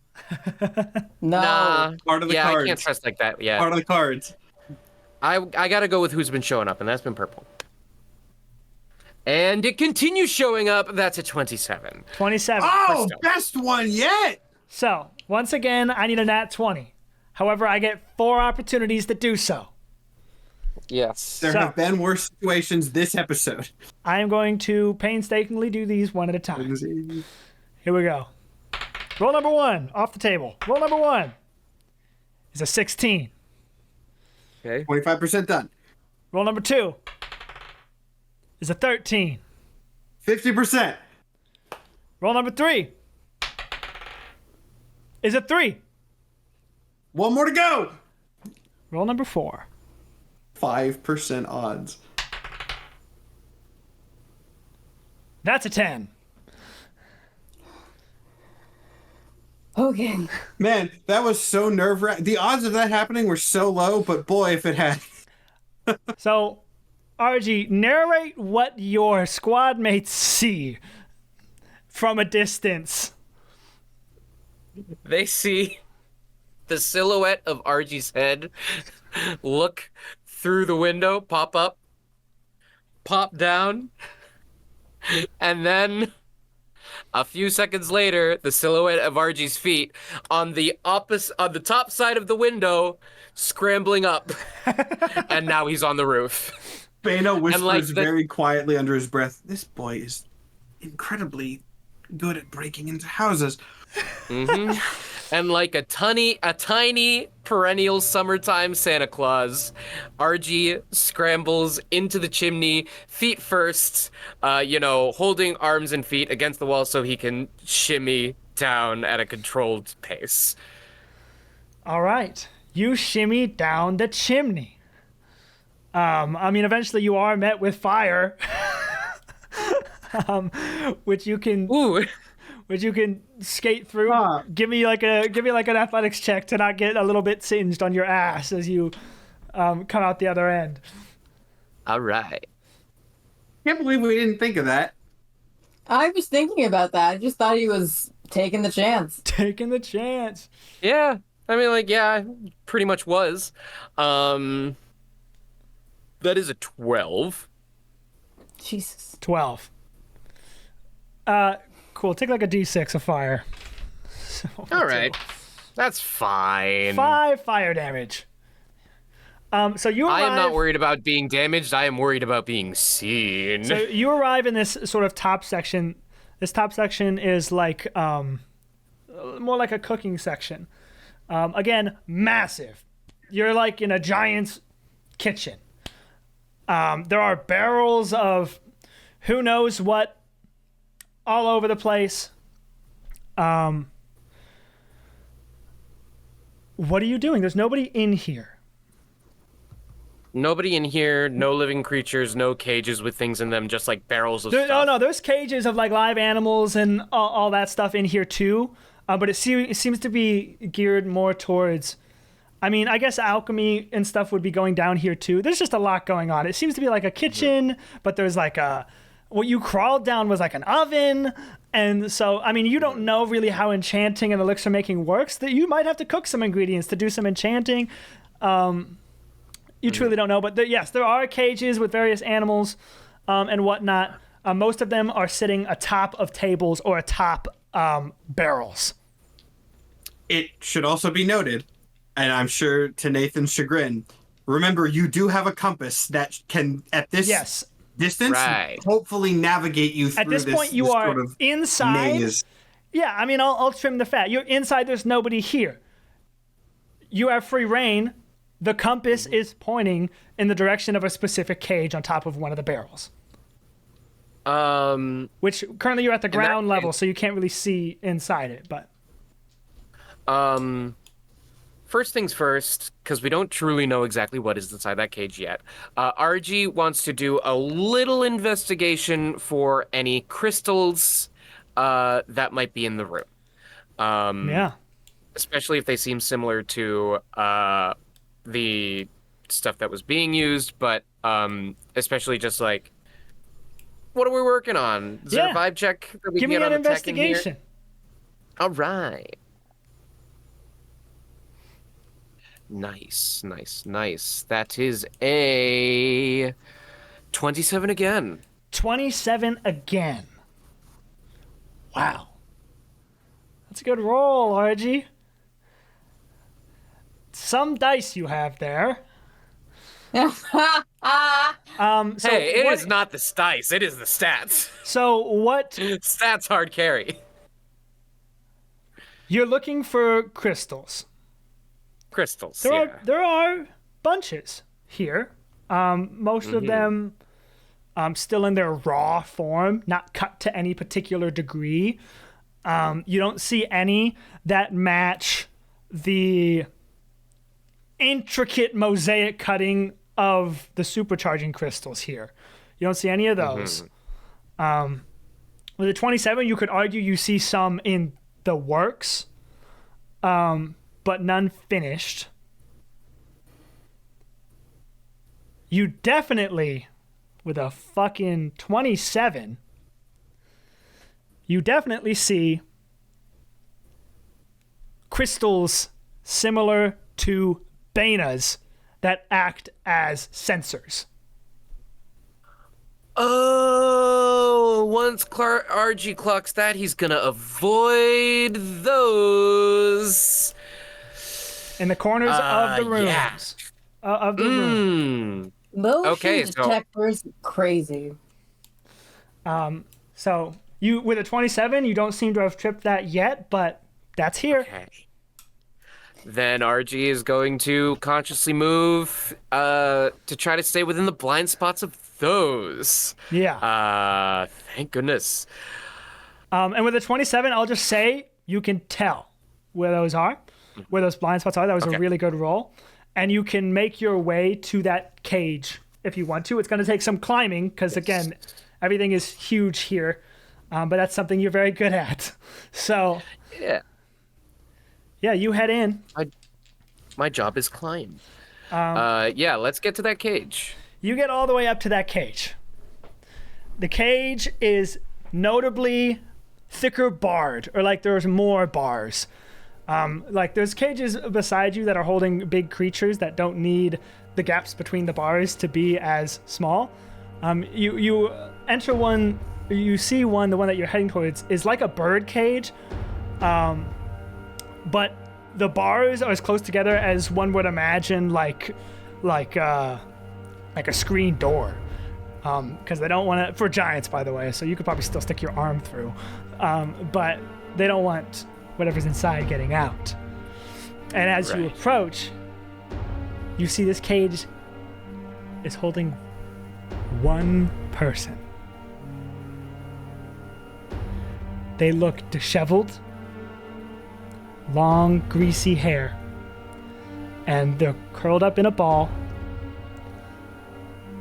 No. Nah. Part of the yeah, I cards. can't trust like that. Yeah. Part of the cards. I gotta go with who's been showing up, and that's been purple. And it continues showing up. That's a 27. 27. Oh, Presto. best one yet! So once again, I need a nat 20. However, I get 4 opportunities to do so. Yes. There So- have been worse situations this episode. I am going to painstakingly do these one at a time. Here we go. Roll number 1 off the table. Roll number 1 is a 16. Okay. 25% done. Roll number 2 is a 13. 50%. Roll number 3 is a 3. One more to go. Roll number 4. 5% odds. That's a 10. Okay. Man, that was so nerve-wracking. The odds of that happening were so low, but boy, if it had. So, RG, narrate what your squad mates see from a distance. They see the silhouette of Argie's head look through the window, pop up, pop down, and then a few seconds later, the silhouette of Argie's feet on the top side of the window, scrambling up, and now he's on the roof. Bano whispers like very quietly under his breath, "This boy is incredibly good at breaking into houses." And like a tiny perennial summertime Santa Claus, Argie scrambles into the chimney, feet first, holding arms and feet against the wall so he can shimmy down at a controlled pace. All right. You shimmy down the chimney. Eventually you are met with fire, which you can skate through. Ah. Give me like an athletics check to not get a little bit singed on your ass as you come out the other end. All right. Can't believe we didn't think of that. I was thinking about that. I just thought he was taking the chance. Taking the chance. Yeah. Pretty much was. That is a 12. Jesus. 12. Cool. Take like a d6 of fire. So, All right. That's fine. 5 fire damage. So you arrive. I am not worried about being damaged. I am worried about being seen. So you arrive in this sort of top section. This top section is like more like a cooking section. Again, massive. You're like in a giant's kitchen. There are barrels of who knows what all over the place. What are you doing? There's nobody in here. Nobody in here, no living creatures, no cages with things in them, just like barrels of stuff. No, there's cages of like live animals and all that stuff in here too. But it seems to be geared more towards. I guess alchemy and stuff would be going down here too. There's just a lot going on. It seems to be like a kitchen, but there's like what you crawled down was like an oven. And so, you don't know really how enchanting and elixir making works. That you might have to cook some ingredients to do some enchanting. You truly don't know. But yes, there are cages with various animals and whatnot. Most of them are sitting atop of tables or atop barrels. It should also be noted, and I'm sure to Nathan's chagrin, remember you do have a compass that can, at this distance, Right. hopefully navigate you through At this point, you this are sort of inside. maze. Yeah, I'll trim the fat. You're inside. There's nobody here. You have free reign. The compass is pointing in the direction of a specific cage on top of one of the barrels. Which currently you're at the ground level, so you can't really see inside it. But first things first, because we don't truly know exactly what is inside that cage yet. RG wants to do a little investigation for any crystals that might be in the room. Yeah. Especially if they seem similar to the stuff that was being used, but especially just like, what are we working on? Is there a vibe check that we Give can me get an on the tech in here? investigation. All right. Nice, nice, nice. That is a 27 again. 27 again. Wow. That's a good roll, RG. Some dice you have there. So Hey, it what- is not the dice. It is the stats. So what Stats hard carry. you're looking for crystals. Crystals. There are bunches here. Most of them still in their raw form, not cut to any particular degree. You don't see any that match the intricate mosaic cutting of the supercharging crystals here. You don't see any of those. With the 27, you could argue you see some in the works, but none finished. You definitely, with a fucking 27, you definitely see crystals similar to Baina's that act as sensors. Oh, once RG clocks that, he's gonna avoid those. In the corners of the rooms. Yeah. Of the room. Motion Okay, so- detectors, crazy. So you, with a 27, you don't seem to have tripped that yet, but that's here. Okay. Then RG is going to consciously move to try to stay within the blind spots of those. Yeah. Thank goodness. And with a 27, I'll just say you can tell where those are, where those blind spots are. That was a Okay. really good roll. And you can make your way to that cage if you want to. It's going to take some climbing because, again, everything is huge here. But that's something you're very good at. So, Yeah. yeah, you head in. My job is climb. Yeah, let's get to that cage. You get all the way up to that cage. The cage is notably thicker barred, or like there's more bars. Like there's cages beside you that are holding big creatures that don't need the gaps between the bars to be as small. You enter one, you see one, the one that you're heading towards is like a bird cage, but the bars are as close together as one would imagine, like a screen door, because they don't want to, for giants, by the way, so you could probably still stick your arm through, but they don't want whatever's inside getting out. And as you Right. approach, you see this cage is holding one person. They look disheveled, long, greasy hair, and they're curled up in a ball.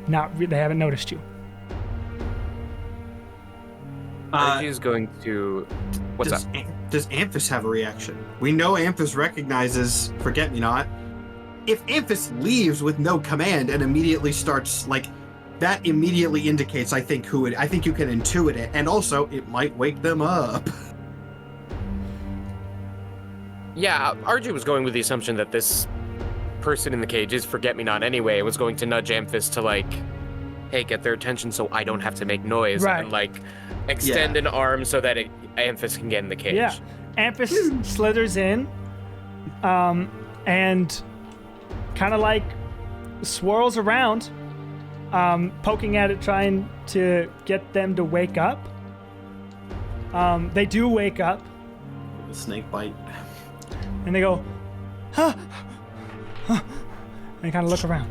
They haven't noticed you. RG is going to. What's up? Does Amphis have a reaction? We know Amphis recognizes Forget-Me-Not. If Amphis leaves with no command and immediately starts, like, that immediately indicates, I think you can intuit it, and also it might wake them up. Yeah, RG was going with the assumption that this person in the cage is Forget-Me-Not anyway. It was going to nudge Amphis to, like, hey, get their attention so I don't have to make noise. Right. And, like, extend an arm so that Amphis can get in the cage. Yeah. Amphis slithers in, and kind of like swirls around, poking at it, trying to get them to wake up. They do wake up, The snake bite. and they go, huh, huh, and they kind of look around.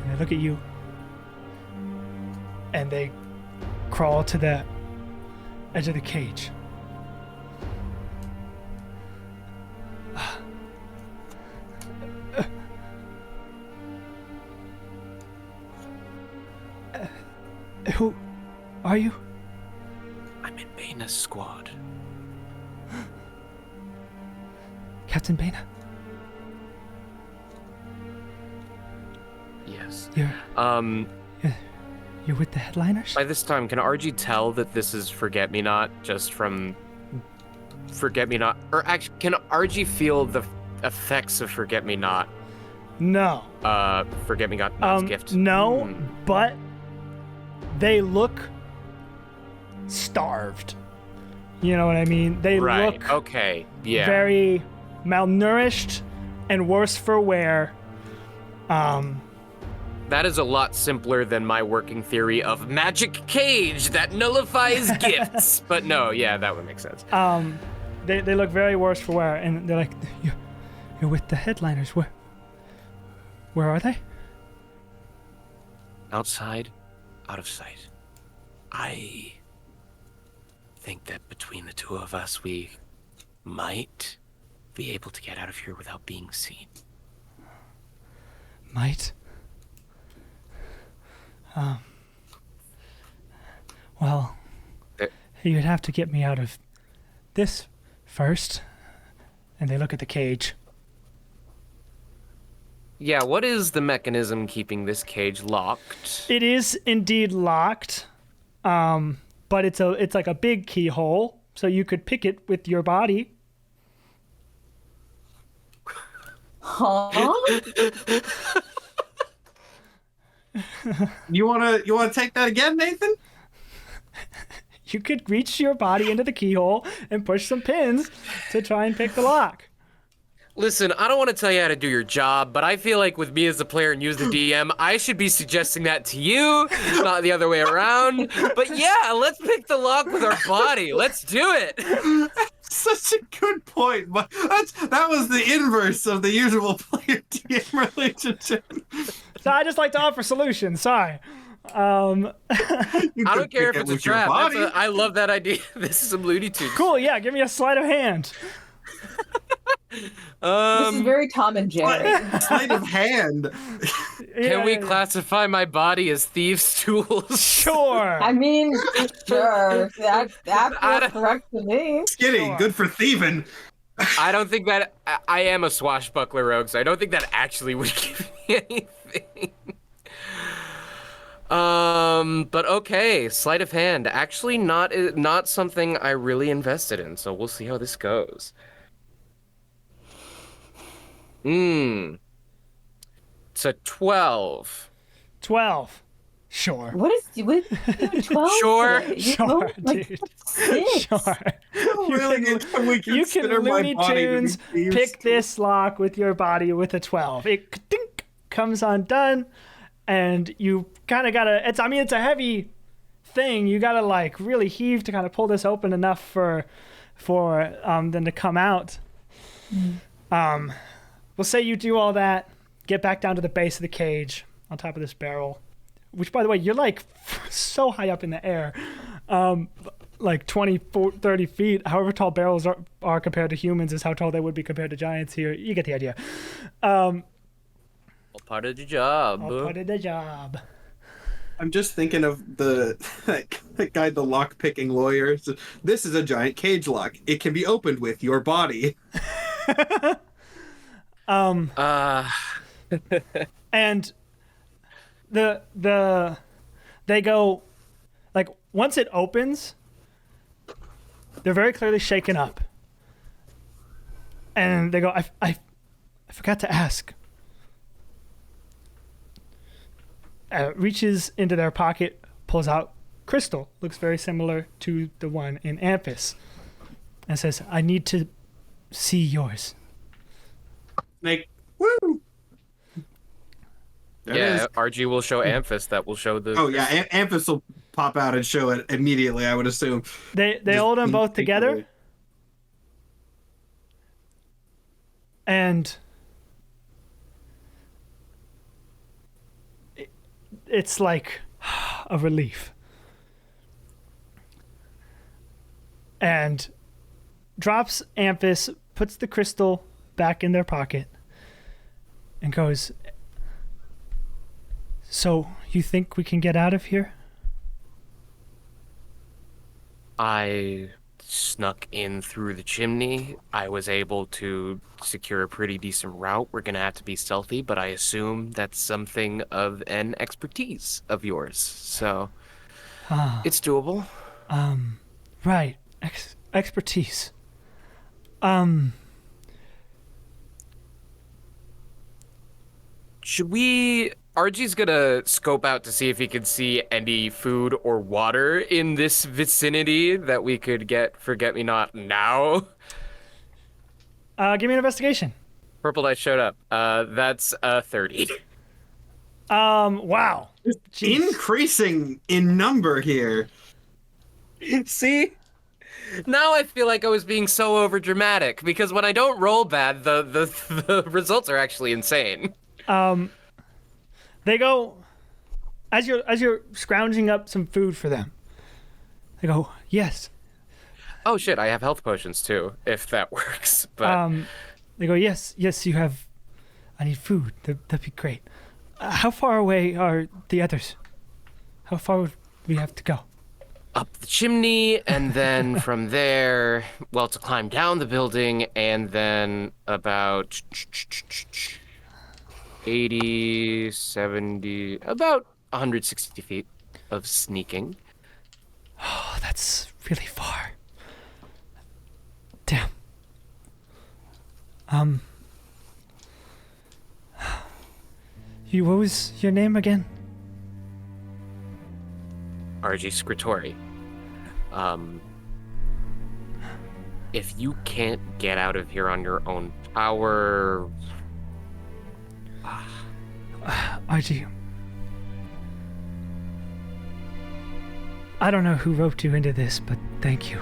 And they look at you, and they crawl to the edge of the cage. Who are you? I'm in Baina's squad. Captain Baina? Yes. You're Um, you're with the headliners? by this time, can RG tell that this is Forget-Me-Not just from Forget-Me-Not? Or actually, can RG feel the effects of Forget-Me-Not? No. Forget-Me-Not's gift? No, but they look starved. You know what I mean? They Right, look okay, yeah. very malnourished and worse for wear. That is a lot simpler than my working theory of magic cage that nullifies gifts. But no, yeah, that would make sense. They look very worse for wear, and they're like, you're with the headliners. Where are they? Outside, out of sight. I think that between the two of us, we might be able to get out of here without being seen. Might? Well, you'd have to get me out of this first. And they look at the cage. Yeah, what is the mechanism keeping this cage locked? It is indeed locked, but it's like a big keyhole, so you could pick it with your body. Huh? You wanna take that again, Nathan? You could reach your body into the keyhole and push some pins to try and pick the lock. Listen, I don't want to tell you how to do your job, but I feel like with me as the player and you as the DM, I should be suggesting that to you, not the other way around. But yeah, let's pick the lock with our body. Let's do it. Such a good point. But that was the inverse of the usual player DM relationship. So I just like to offer solutions. Sorry. You I could don't care pick if it it's a with your trap. body. I love that idea. This is some Looney Tunes. Cool. Yeah. Give me a sleight of hand. This is very Tom and Jerry. Sleight of hand. Can we classify my body as thieves' tools? Sure. I mean, sure. That feels correct to me. Skinny, Sure. good for thieving. I don't think that I am a swashbuckler rogue, so I don't think that actually would give me anything. But okay, sleight of hand. Actually, not something I really invested in, so we'll see how this goes. It's a 12. 12. Sure. What is 12? Sure, today? You Sure, know, like, dude. 6. Sure. Really, can we You can consider my Looney body to be Tunes thieves' pick tool? this lock with your body with a 12. It dink, comes undone, and you kind of gotta. It's a heavy thing. You gotta like really heave to kind of pull this open enough for them to come out. We'll say you do all that, get back down to the base of the cage on top of this barrel, which, by the way, you're like so high up in the air, like 20, 30 feet. However tall barrels are compared to humans is how tall they would be compared to giants here. You get the idea. All part of the job. All part of the job. I'm just thinking of that guy, the lock-picking lawyer. So, this is a giant cage lock. It can be opened with your body. And they go, like, once it opens, they're very clearly shaken up. And they go, I forgot to ask. Reaches into their pocket, pulls out crystal, looks very similar to the one in Amphis, and says, I need to see yours. Like, woo! There it Yeah, is. RG will show Amphis. That will show the. Oh yeah, Amphis will pop out and show it immediately, I would assume. They Just hold them both together, instinctively. and it's like a relief. And drops Amphis, puts the crystal back in their pocket, and goes, so you think we can get out of here? I snuck in through the chimney. I was able to secure a pretty decent route. We're gonna have to be stealthy, but I assume that's something of an expertise of yours. So it's doable. Right. Expertise. Should we... RG's gonna scope out to see if he can see any food or water in this vicinity that we could get Forget-Me-Not now. Give me an investigation. Purple dice showed up. That's 30. Wow. Jeez. Increasing in number here. See? Now I feel like I was being so over dramatic because when I don't roll bad, the results are actually insane. They go, as you're scrounging up some food for them, they go, yes. Oh shit, I have health potions too, if that works. But They go, yes, you have, I need food. That'd be great. How far away are the others? How far would we have to go? up the chimney, and then from there, well, to climb down the building, and then about 80, 70, about 160 feet of sneaking. Oh, that's really far. Damn. What was your name again? RG Scritori. If you can't get out of here on your own power... RG. I don't know who roped you into this, but thank you.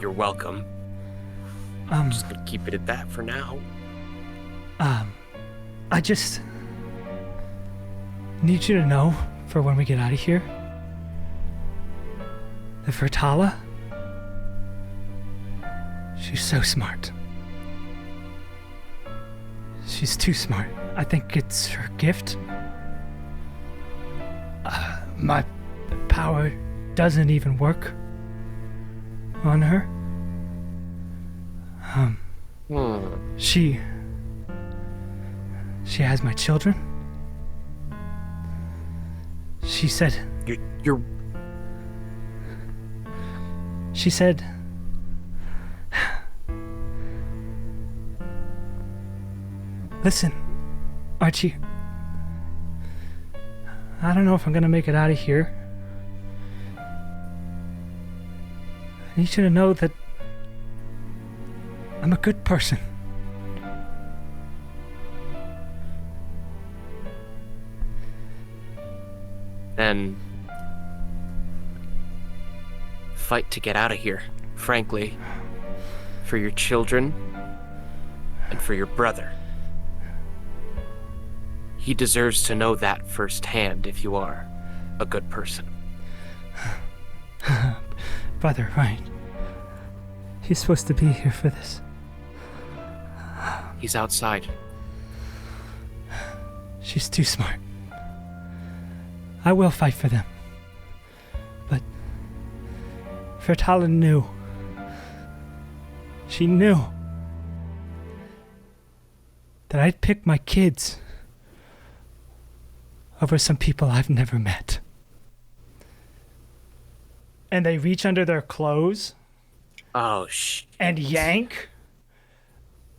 You're welcome. I'm just gonna keep it at that for now. I just need you to know for when we get out of here that Fertala, she's so smart. She's too smart. I think it's her gift. My power doesn't even work on her. She has my children. She said... She said... Listen, Archie. I don't know if I'm gonna make it out of here. I need you to know that I'm a good person. Then fight to get out of here, frankly, for your children and for your brother. He deserves to know that firsthand if you are a good person. Brother, right. He's supposed to be here for this. He's outside. She's too smart. I will fight for them. But Fertala knew. She knew that I'd pick my kids over some people I've never met. And they reach under their clothes. Oh, shit. And yank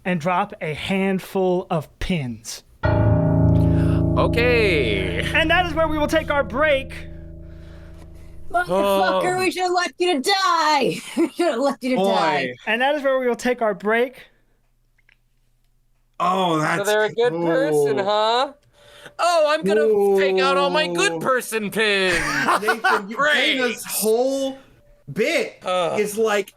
and drop a handful of pins. Okay. And that is where we will take our break. Motherfucker, we should have left you to die. We should have left you to die. And that is where we will take our break. Oh, that's So they're a good person, huh? Oh, I'm gonna take out all my good person pins. Nathan, Dana's whole bit is like,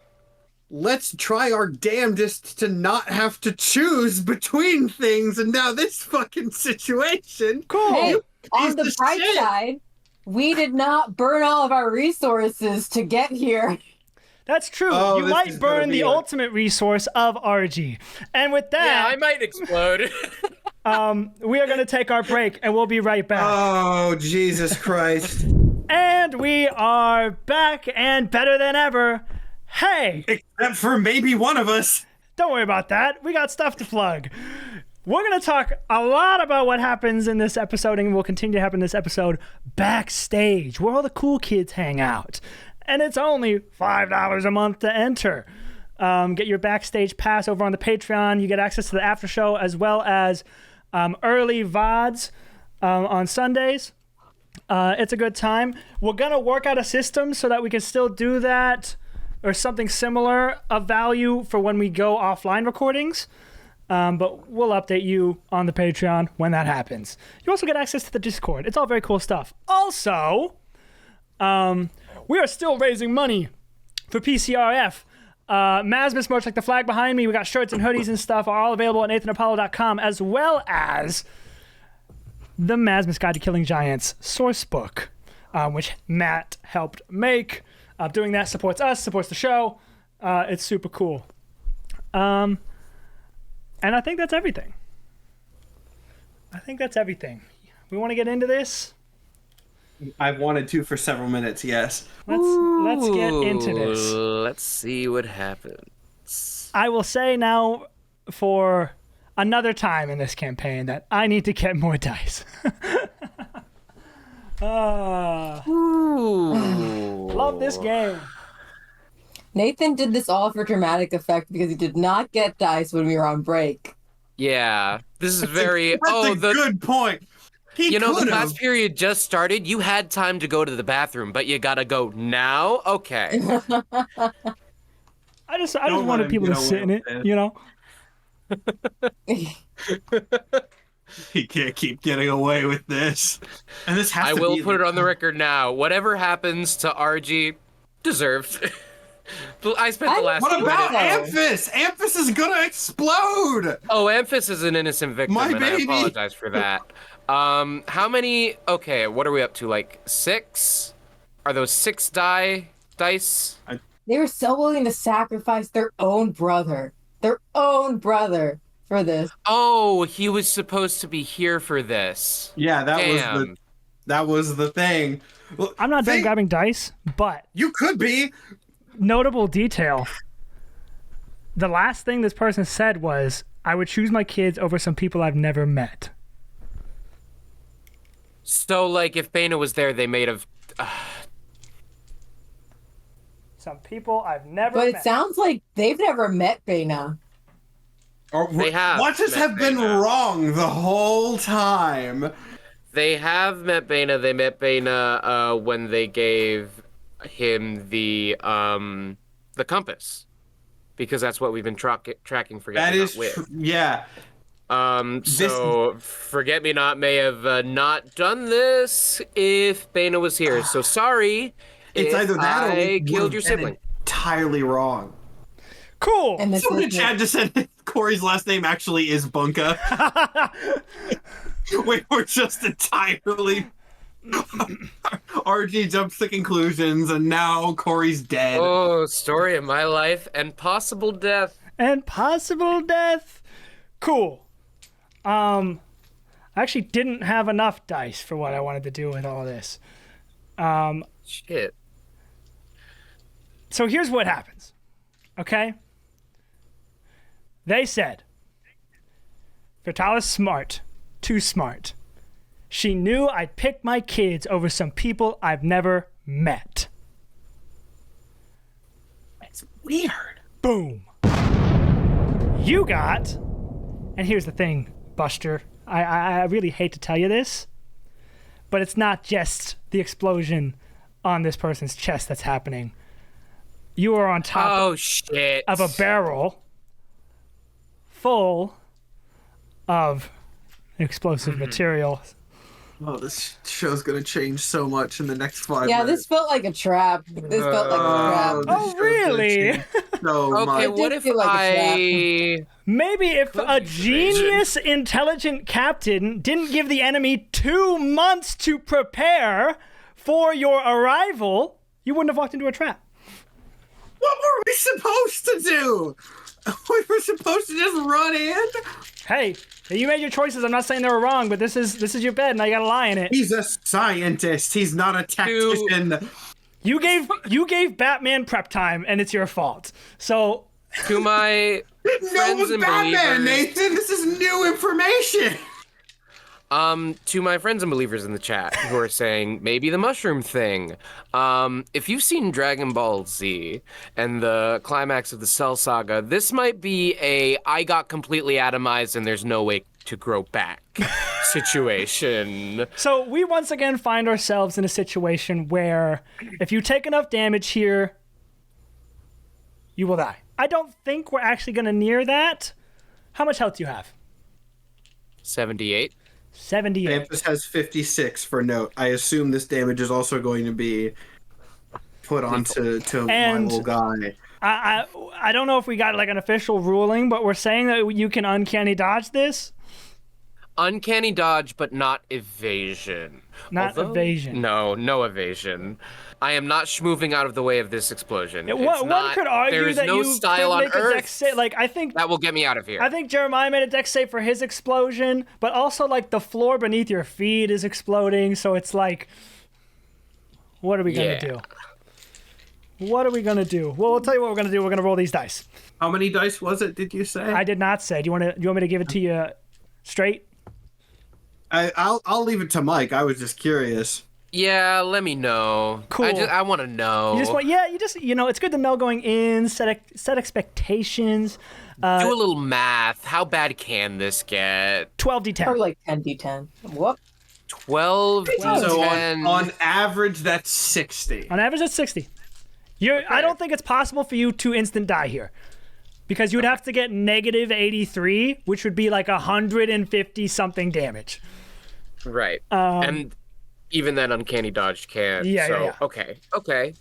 let's try our damnedest to not have to choose between things, and now this fucking situation. Cool. Hey, on the of bright shit. side, we did not burn all of our resources to get here. That's true. Oh, You this might is gonna burn be the ultimate resource of RG. And with Yeah, that, I might explode. We are going to take our break, and we'll be right back. Oh, Jesus Christ. And we are back and better than ever. Hey, Except for maybe one of us. don't worry about that. We got stuff to plug. We're going to talk a lot about what happens in this episode and will continue to happen in this episode backstage, where all the cool kids hang out. And it's only $5 a month to enter. Get your backstage pass over on the Patreon. You get access to the after show as well as early VODs on Sundays. It's a good time. We're going to work out a system so that we can still do that or something similar of value for when we go offline recordings. But we'll update you on the Patreon when that happens. You also get access to the Discord. It's all very cool stuff. Also, we are still raising money for PCRF. Masmus merch like the flag behind me. We got shirts and hoodies and stuff are all available at nathanapollo.com, as well as the Masmus Guide to Killing Giants source book, which Matt helped make. Doing that supports us, supports the show. It's super cool. And I think that's everything. We want to get into this? I've wanted to for several minutes, yes. Let's get into this. Let's see what happens. I will say now for another time in this campaign that I need to get more dice. Love this game. Nathan did this all for dramatic effect because he did not get dice when we were on break. Yeah, this is very. That's a good point. The class period just started. You had time to go to the bathroom, but you gotta go now. Okay. I just wanted people to sit in it, you know. He can't keep getting away with this. And this has I to will be put it on the record now. Whatever happens to RG, deserved. I spent the last. What about minutes. Amphis? Amphis is gonna explode. Oh, Amphis is an innocent victim, My and baby. I apologize for that. How many? Okay, what are we up to? Like 6? Are those 6 dice? They were so willing to sacrifice their own brother for this. Oh, he was supposed to be here for this. Yeah, Damn. that was the thing. Well, I'm not done grabbing dice, but you could be. notable detail. The last thing this person said was, I would choose my kids over some people I've never met. So, like, if Bana was there, they may have. Some people I've never But met. it sounds like they've never met Bana. They have Watchers met have been Bana. wrong the whole time. They have met Bana. They met Bana when they gave him the compass, because that's what we've been tracking for. That is true. Yeah. So Forget-Me-Not may have not done this if Bana was here. So sorry. It's if either that or I we killed your would've been sibling. entirely wrong. Cool. And this Someone in is chat just said Corey's last name actually is Bunka. We're just entirely. RG jumps to conclusions, and now Corey's dead. Oh, story of my life and possible death. And possible death. Cool. I actually didn't have enough dice for what I wanted to do with all this. Shit. So here's what happens. Okay? They said, Vitala's smart. Too smart. She knew I'd pick my kids over some people I've never met. It's weird. Boom. You got, and here's the thing, Buster. I really hate to tell you this, but it's not just the explosion on this person's chest that's happening. You are on top Oh, shit. of a barrel full of explosive material. Oh, this show's gonna change so much in the next 5 Yeah, minutes. this felt like a trap. This felt like a trap. this Oh, show's gonna really? change So Okay, much. what did if feel like I... Maybe if a genius, intelligent captain didn't give the enemy 2 months to prepare for your arrival, you wouldn't have walked into a trap. What were we supposed to do? We were supposed to just run in? Hey, you made your choices. I'm not saying they were wrong, but this is your bed, and I gotta lie in it. He's a scientist. He's not a tactician. You gave Batman prep time, and it's your fault. So To my No, it friends was and Batman, believers, Nathan. This is new information. to my friends and believers in the chat who are saying maybe the mushroom thing. If you've seen Dragon Ball Z and the climax of the Cell Saga, this might be a I got completely atomized and there's no way to grow back situation. So we once again find ourselves in a situation where if you take enough damage here, you will die. I don't think we're actually going to near that. How much health do you have? 78. 78. Ampus has 56 for note. I assume this damage is also going to be put onto my And- little guy. I don't know if we got like an official ruling, but we're saying that you can uncanny dodge this. Uncanny dodge, but not evasion. Not evasion. No evasion. I am not moving out of the way of this explosion. One could argue There's that no you style could on make a Earth dex save. Like I think that will get me out of here. I think Jeremiah made a dex save for his explosion, but also like the floor beneath your feet is exploding, so it's like, what are we gonna do? What are we gonna do? Well, we'll tell you what we're gonna do. We're gonna roll these dice. How many dice was it? Did you say? I did not say. Do you want me to give it to you straight? I'll leave it to Mike. I was just curious. Yeah, let me know. Cool. I want to know. It's good to know going in, set expectations. Do a little math. How bad can this get? 12d10. Or like 10d10. Whoop. 12 So D10. on average, that's 60. On average, that's 60. I don't think it's possible for you to instant die here. Because you would have to get negative 83, which would be like 150 something damage. Right. And even then, uncanny dodge can't. Yeah, so, yeah.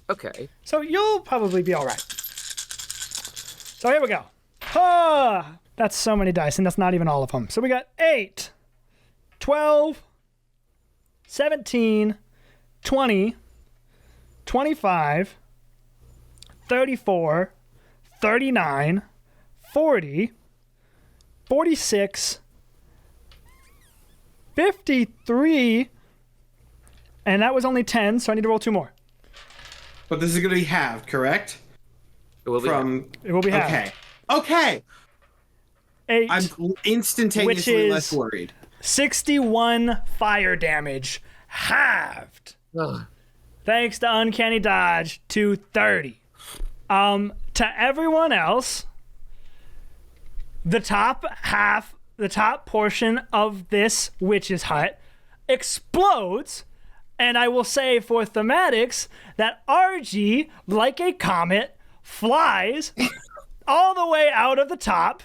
Okay. So you'll probably be all right. So here we go. That's so many dice, and that's not even all of them. So we got 8, 12, 17, 20, 25, 34, 39, 40, 46, 53, and that was only 10, so I need to roll 2 more. But this is going to be halved, correct? It will be It will be half. Okay. 8, I'm instantaneously Which is- less worried. 61 fire damage, halved. Ugh. Thanks to Uncanny Dodge to 30. To everyone else, the top portion of this witch's hut explodes, and I will say for thematics that RG, like a comet, flies all the way out of the top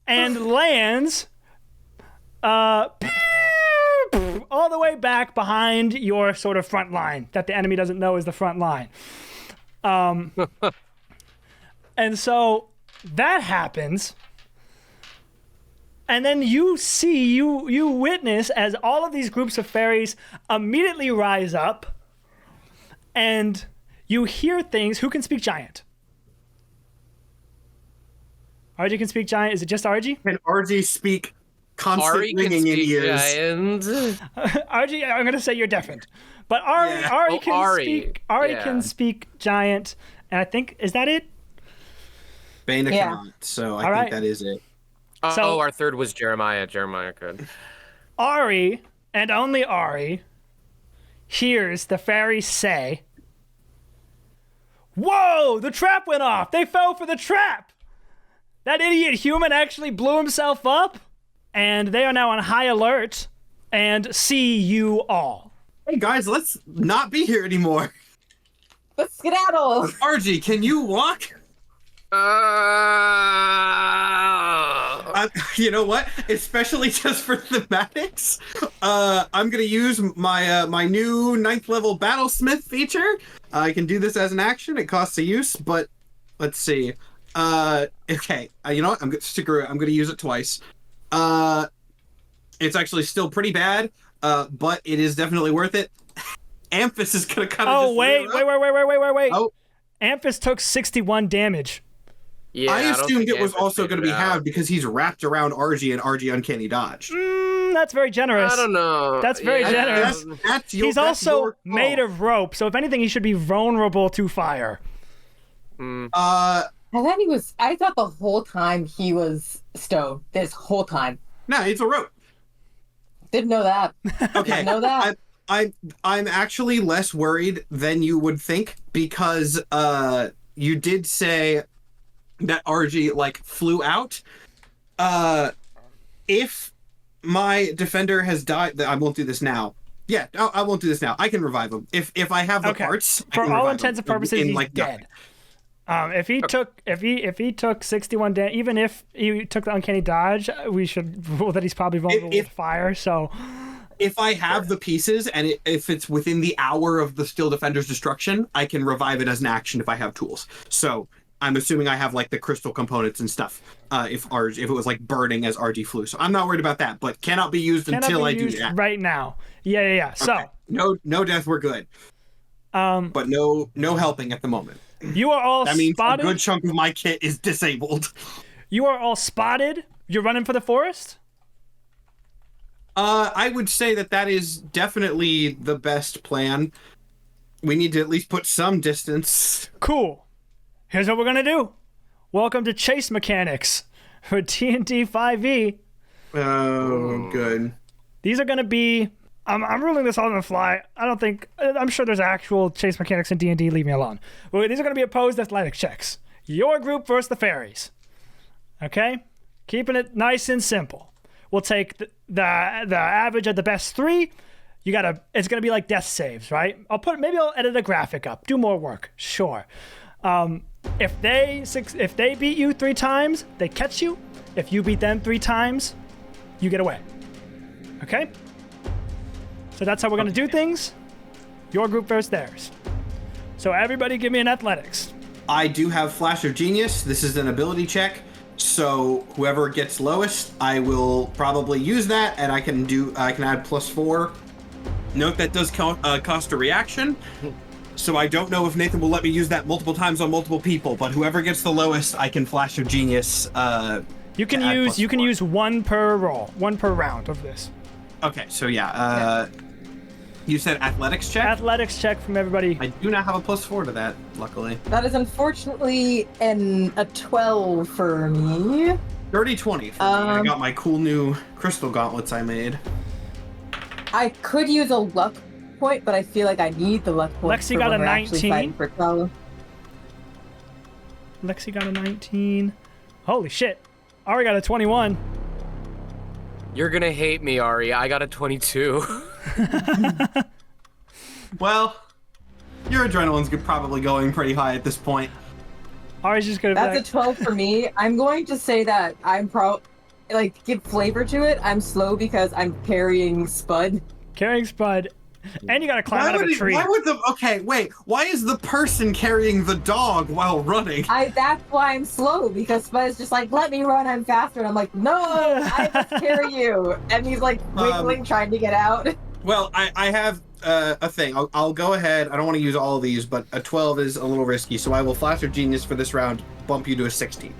and lands all the way back behind your sort of front line that the enemy doesn't know is the front line. And so that happens. And then you witness as all of these groups of fairies immediately rise up, and you hear things. Who can speak giant? RG can speak giant. Is it just RG? Can RG speak constant Ari can ringing in speak ears? giant. RG, I'm gonna say you're deafened, but Ari, Yeah. Ari can Ari. speak. Ari Yeah. can speak giant, and I think is that it? Bana Yeah. cannot, so I All right. think that is it. So- Our third was Jeremiah. Jeremiah could. Ari, and only Ari, hears the fairies say, "Whoa! The trap went off! They fell for the trap! That idiot human actually blew himself up!" And they are now on high alert and see you all. Hey guys, let's not be here anymore. Let's skedaddle! RG, can you walk? You know what? Especially just for thematics, I'm gonna use my new 9th level Battlesmith feature. I can do this as an action. It costs a use, but let's see. Okay. You know what? Screw it. I'm gonna use it twice. It's actually still pretty bad, but it is definitely worth it. Amphis is gonna kind of. Oh, wait. Oh, Amphis took 61 damage. Yeah, I don't assumed think it was Amber also going to figured be it out. halved because he's wrapped around RG and RG uncanny dodge. That's very generous. I don't know. That's very Yeah. generous. That's your, He's that's also your call. made of rope, so if anything, he should be vulnerable to fire. Uh, I thought the whole time he was stone. This whole time. no, it's a rope. Didn't know that. Okay, Didn't know that. I'm actually less worried than you would think because you did say that RG like flew out. If my defender has died, I won't do this now. Yeah, I won't do this now. I can revive him if I have the Okay. parts. I For can all revive intents him and purposes, in, he's like, dead. If he took 61 damage, even if he took the uncanny dodge, we should rule that he's probably vulnerable to fire. So, if I have the pieces and if it's within the hour of the Steel Defender's destruction, I can revive it as an action if I have tools. So I'm assuming I have like the crystal components and stuff. If it was like burning as RG flew, so I'm not worried about that. But cannot be used until I do that right now. Yeah. So okay. No death, we're good. But no helping at the moment. You are all That means spotted. a good chunk of my kit is disabled. You are all spotted. You're running for the forest. I would say that is definitely the best plan. We need to at least put some distance. Cool. Here's what we're gonna do. Welcome to Chase Mechanics for D&D 5e. Oh, good. These are gonna be. I'm ruling this all on the fly. I'm sure there's actual chase mechanics in D&D. Leave me alone. Well, these are gonna be opposed athletic checks. Your group versus the fairies. Okay, keeping it nice and simple. We'll take the average of the best three. It's gonna be like death saves, right? Maybe I'll edit a graphic up. Do more work. Sure. If they beat you 3 times, they catch you. If you beat them 3 times, you get away. Okay? So that's how we're gonna do things. Your group versus theirs. So everybody give me an athletics. I do have Flash of Genius. This is an ability check. So whoever gets lowest, I will probably use that, and I can add +4. Note that does cost a reaction. So I don't know if Nathan will let me use that multiple times on multiple people, but whoever gets the lowest, I can Flash of Genius. You can use 1 per roll, 1 per round of this. Okay, so yeah. You said athletics check? Athletics check from everybody. I do not have a +4 to that, luckily. That is unfortunately a 12 for me. Dirty 20 for me. I got my cool new crystal gauntlets I made. I could use a luck point, but I feel like I need the luck point. Lexi for got when a we're actually 19. fighting for Cazilor. Lexi got a 19. Holy shit. Ari got a 21. You're gonna hate me, Ari. I got a 22. Well, your adrenaline's probably going pretty high at this point. Ari's just gonna be That's like, a 12 for me. I'm going to say that I'm give flavor to it. I'm slow because I'm carrying Spud. carrying Spud. And you gotta climb out of a tree. Why is the person carrying the dog while running? That's why I'm slow, because Spud is just like, let me run, I'm faster. And I'm like, no, I must carry you. And he's like wiggling, trying to get out. Well, I have a thing. I'll go ahead. I don't want to use all of these, but a 12 is a little risky, so I will Flash of Genius for this round, bump you to a 16.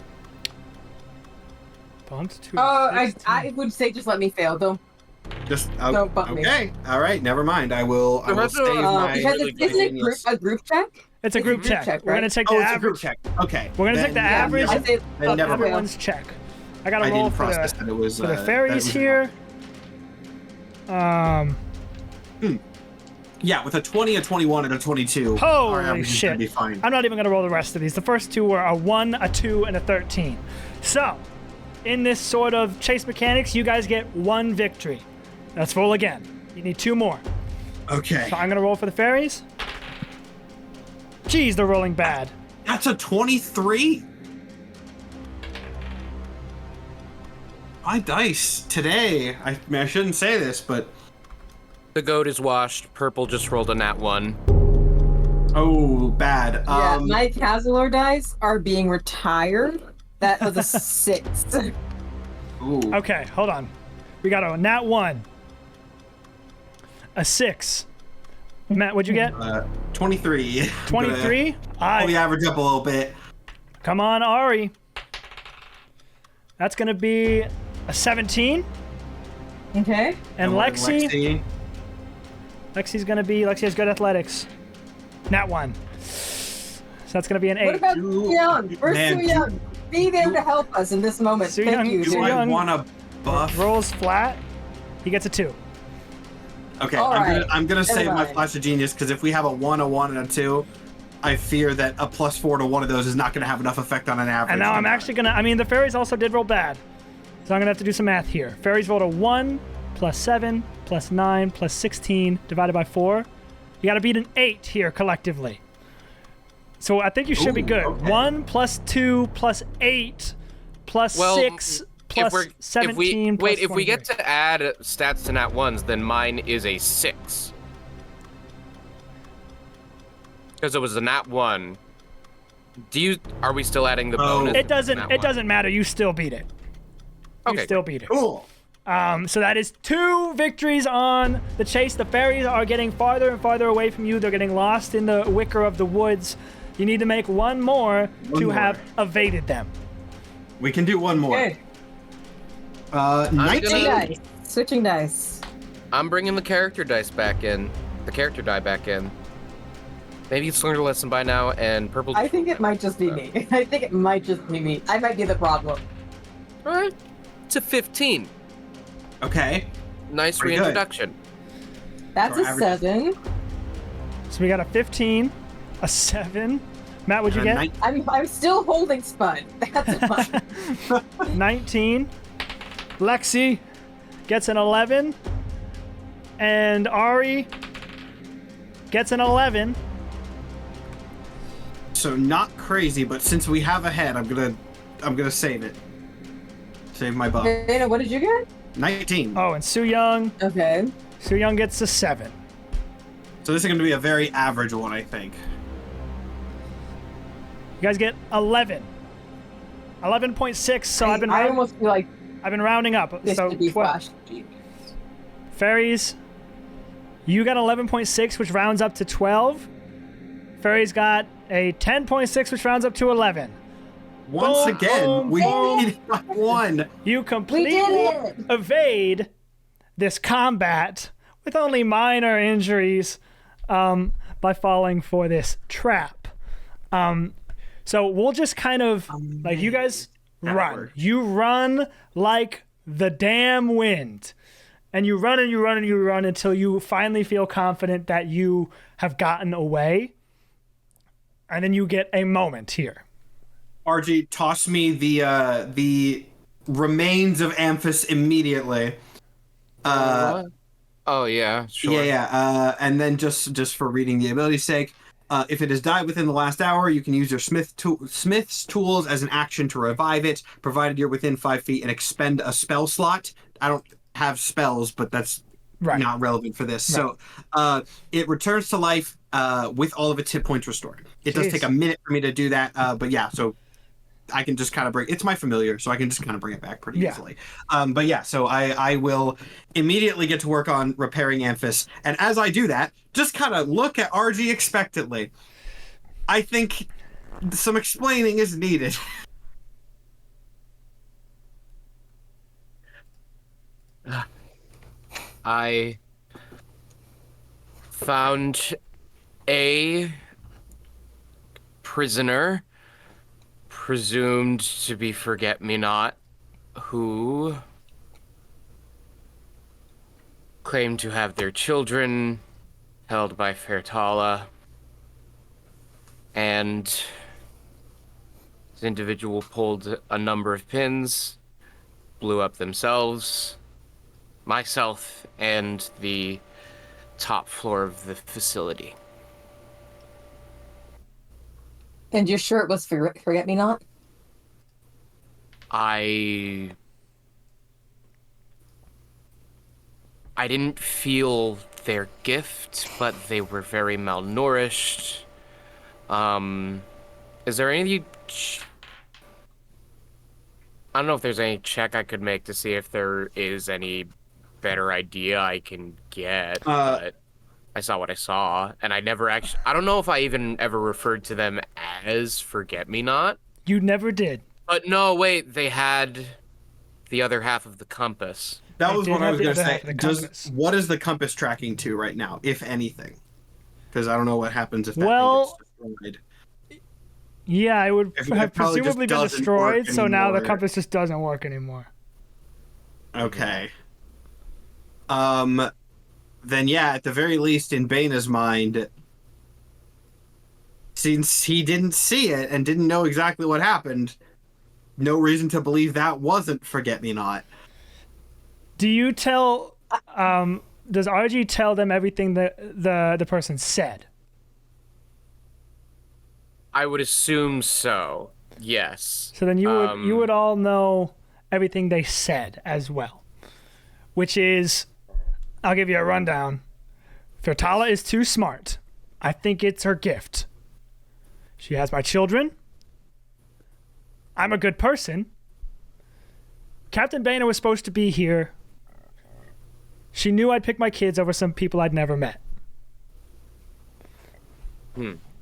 Bumped to I would say just let me fail, though. Just Don't bump me. okay. All right, never mind. I will save my. Because isn't it a group check? It's a group check. check, We're right? gonna take the It's a group average. check. Okay. We're gonna take the average I say Then of never mind. everyone's check. I gotta I roll didn't for process that it was the that fairies was here. Yeah, with a 20, a 21, and a 22. our Holy average is shit. gonna be fine. I'm not even gonna roll the rest of these. The first 2 were a 1, a 2, and a 13. So, in this sort of chase mechanics, you guys get 1 victory. Let's roll again. You need 2 more. Okay. So I'm gonna roll for the fairies. Jeez, they're rolling bad. That's a 23. My dice today. I mean, I shouldn't say this, but The goat is washed. Purple just rolled a nat 1. oh, bad. Yeah, my Cazilor dice are being retired. That was a 6. Ooh. Okay, hold on. We got a nat 1. A 6. Matt, what'd you get? 23. 23? Pull the average up a little bit. Come on, Ari. That's going to be a 17. Okay. And Come on, Lexi. Lexi has good athletics. Nat 1. So that's going to be an 8. What about Su Young? Where's Man, Su Young? Be there to help us in this moment. Su Thank Young- you. Su Do I Young want to buff? rolls flat. He gets a 2. Okay, All right. I'm gonna save my mind. flash of genius because if we have a 1, a 1, and a 2, I fear that a +4 to one of those is not gonna have enough effect on an average. And now I'm actually going to... I mean, the fairies also did roll bad. So I'm going to have to do some math here. Fairies rolled a 1, +7, +9, +16, divided by 4. You got to beat an 8 here collectively. So I think you should be Ooh, good. okay. 1 +2 +8 +6 +17 wait, if we get 23. to add stats to nat ones, then mine is a 6. Because it was a nat 1. Are we still adding the bonus? It doesn't to nat it 1? doesn't matter. You still beat it. You Okay. still beat it. Cool. So that is 2 victories on the chase. The fairies are getting farther and farther away from you. They're getting lost in the wicker of the woods. You need to make one more to more. have evaded them. We can do one more. Okay. 19. Switching dice. Switching dice. I'm bringing the character dice back in. The character die back in. Maybe you've learned a lesson by now, and purple... I think it might just be me. I think it might just be me. I might be the problem. Alright. It's a 15. Okay. Nice Pretty good. reintroduction. That's Our a average- 7. So we got a 15, a 7. Matt, what'd you And a get? 19. I'm still holding Spud. That's fine. 19. Lexi gets an 11. And Ari gets an 11. So not crazy, but since we have a head, I'm gonna save it. Save my buff. Dana, what did you get? 19. Oh, and Su Young. Okay. Su Young gets a 7. So this is gonna be a very average one, I think. You guys get 11. 11.6. So I I've almost feel like been rounding up. this So should be 12. flash. Fairies, you got 11.6, which rounds up to 12. Fairies got a 10.6, which rounds up to 11. Once Boom, again, boom, we boom. need one. You completely it! evade this combat with only minor injuries by falling for this trap. So we'll just kind of, like, you guys run. worked. You run like the damn wind. And you run and you run and you run until you finally feel confident that you have gotten away. And then you get a moment here. RG, toss me the remains of Amphis immediately. What? Oh, yeah, sure. Yeah. And then just for reading the ability's sake, if it has died within the last hour, you can use your smith's tools as an action to revive it, provided you're within 5 feet, and expend a spell slot. I don't have spells, but that's Right. not relevant for this. So it returns to life with all of its hit points restored. It does Jeez. take a minute for me to do that, but yeah, so I can just kind of bring it's my familiar, so I can just kind of bring it back pretty Yeah. easily. But yeah, so I will immediately get to work on repairing Amphis, and as I do that, just kind of look at RG expectantly. I think some explaining is needed. I found a prisoner, presumed to be Forget-Me-Not, who claimed to have their children held by Fairtala, and this individual pulled a number of pins, blew up themselves, myself, and the top floor of the facility. And you're sure it was Forget-Me-Not? I didn't feel their gift, but they were very malnourished. Is there any... I don't know if there's any check I could make to see if there is any better idea I can get, but I saw what I saw, and I never actually... I don't know if I even ever referred to them as Forget-Me-Not. You never did. But no, wait, they had the other half of the compass. That I was did what I have was the going to other say. half of the compass. What is the compass tracking to right now, if anything? Because I don't know what happens if that Well, thing gets destroyed. Yeah, it would It have probably just presumably been doesn't destroyed, work so now the anymore. compass just doesn't work anymore. Okay. Then yeah, at the very least, in Baina's mind, since he didn't see it and didn't know exactly what happened, no reason to believe that wasn't Forget-Me-Not. Do you tell? Does RG tell them everything that the person said? I would assume so. Yes. So then you would all know everything they said as well, which is, I'll give you a rundown. Fertala is too smart. I think it's her gift. She has my children. I'm a good person. Captain Baina was supposed to be here. She knew I'd pick my kids over some people I'd never met.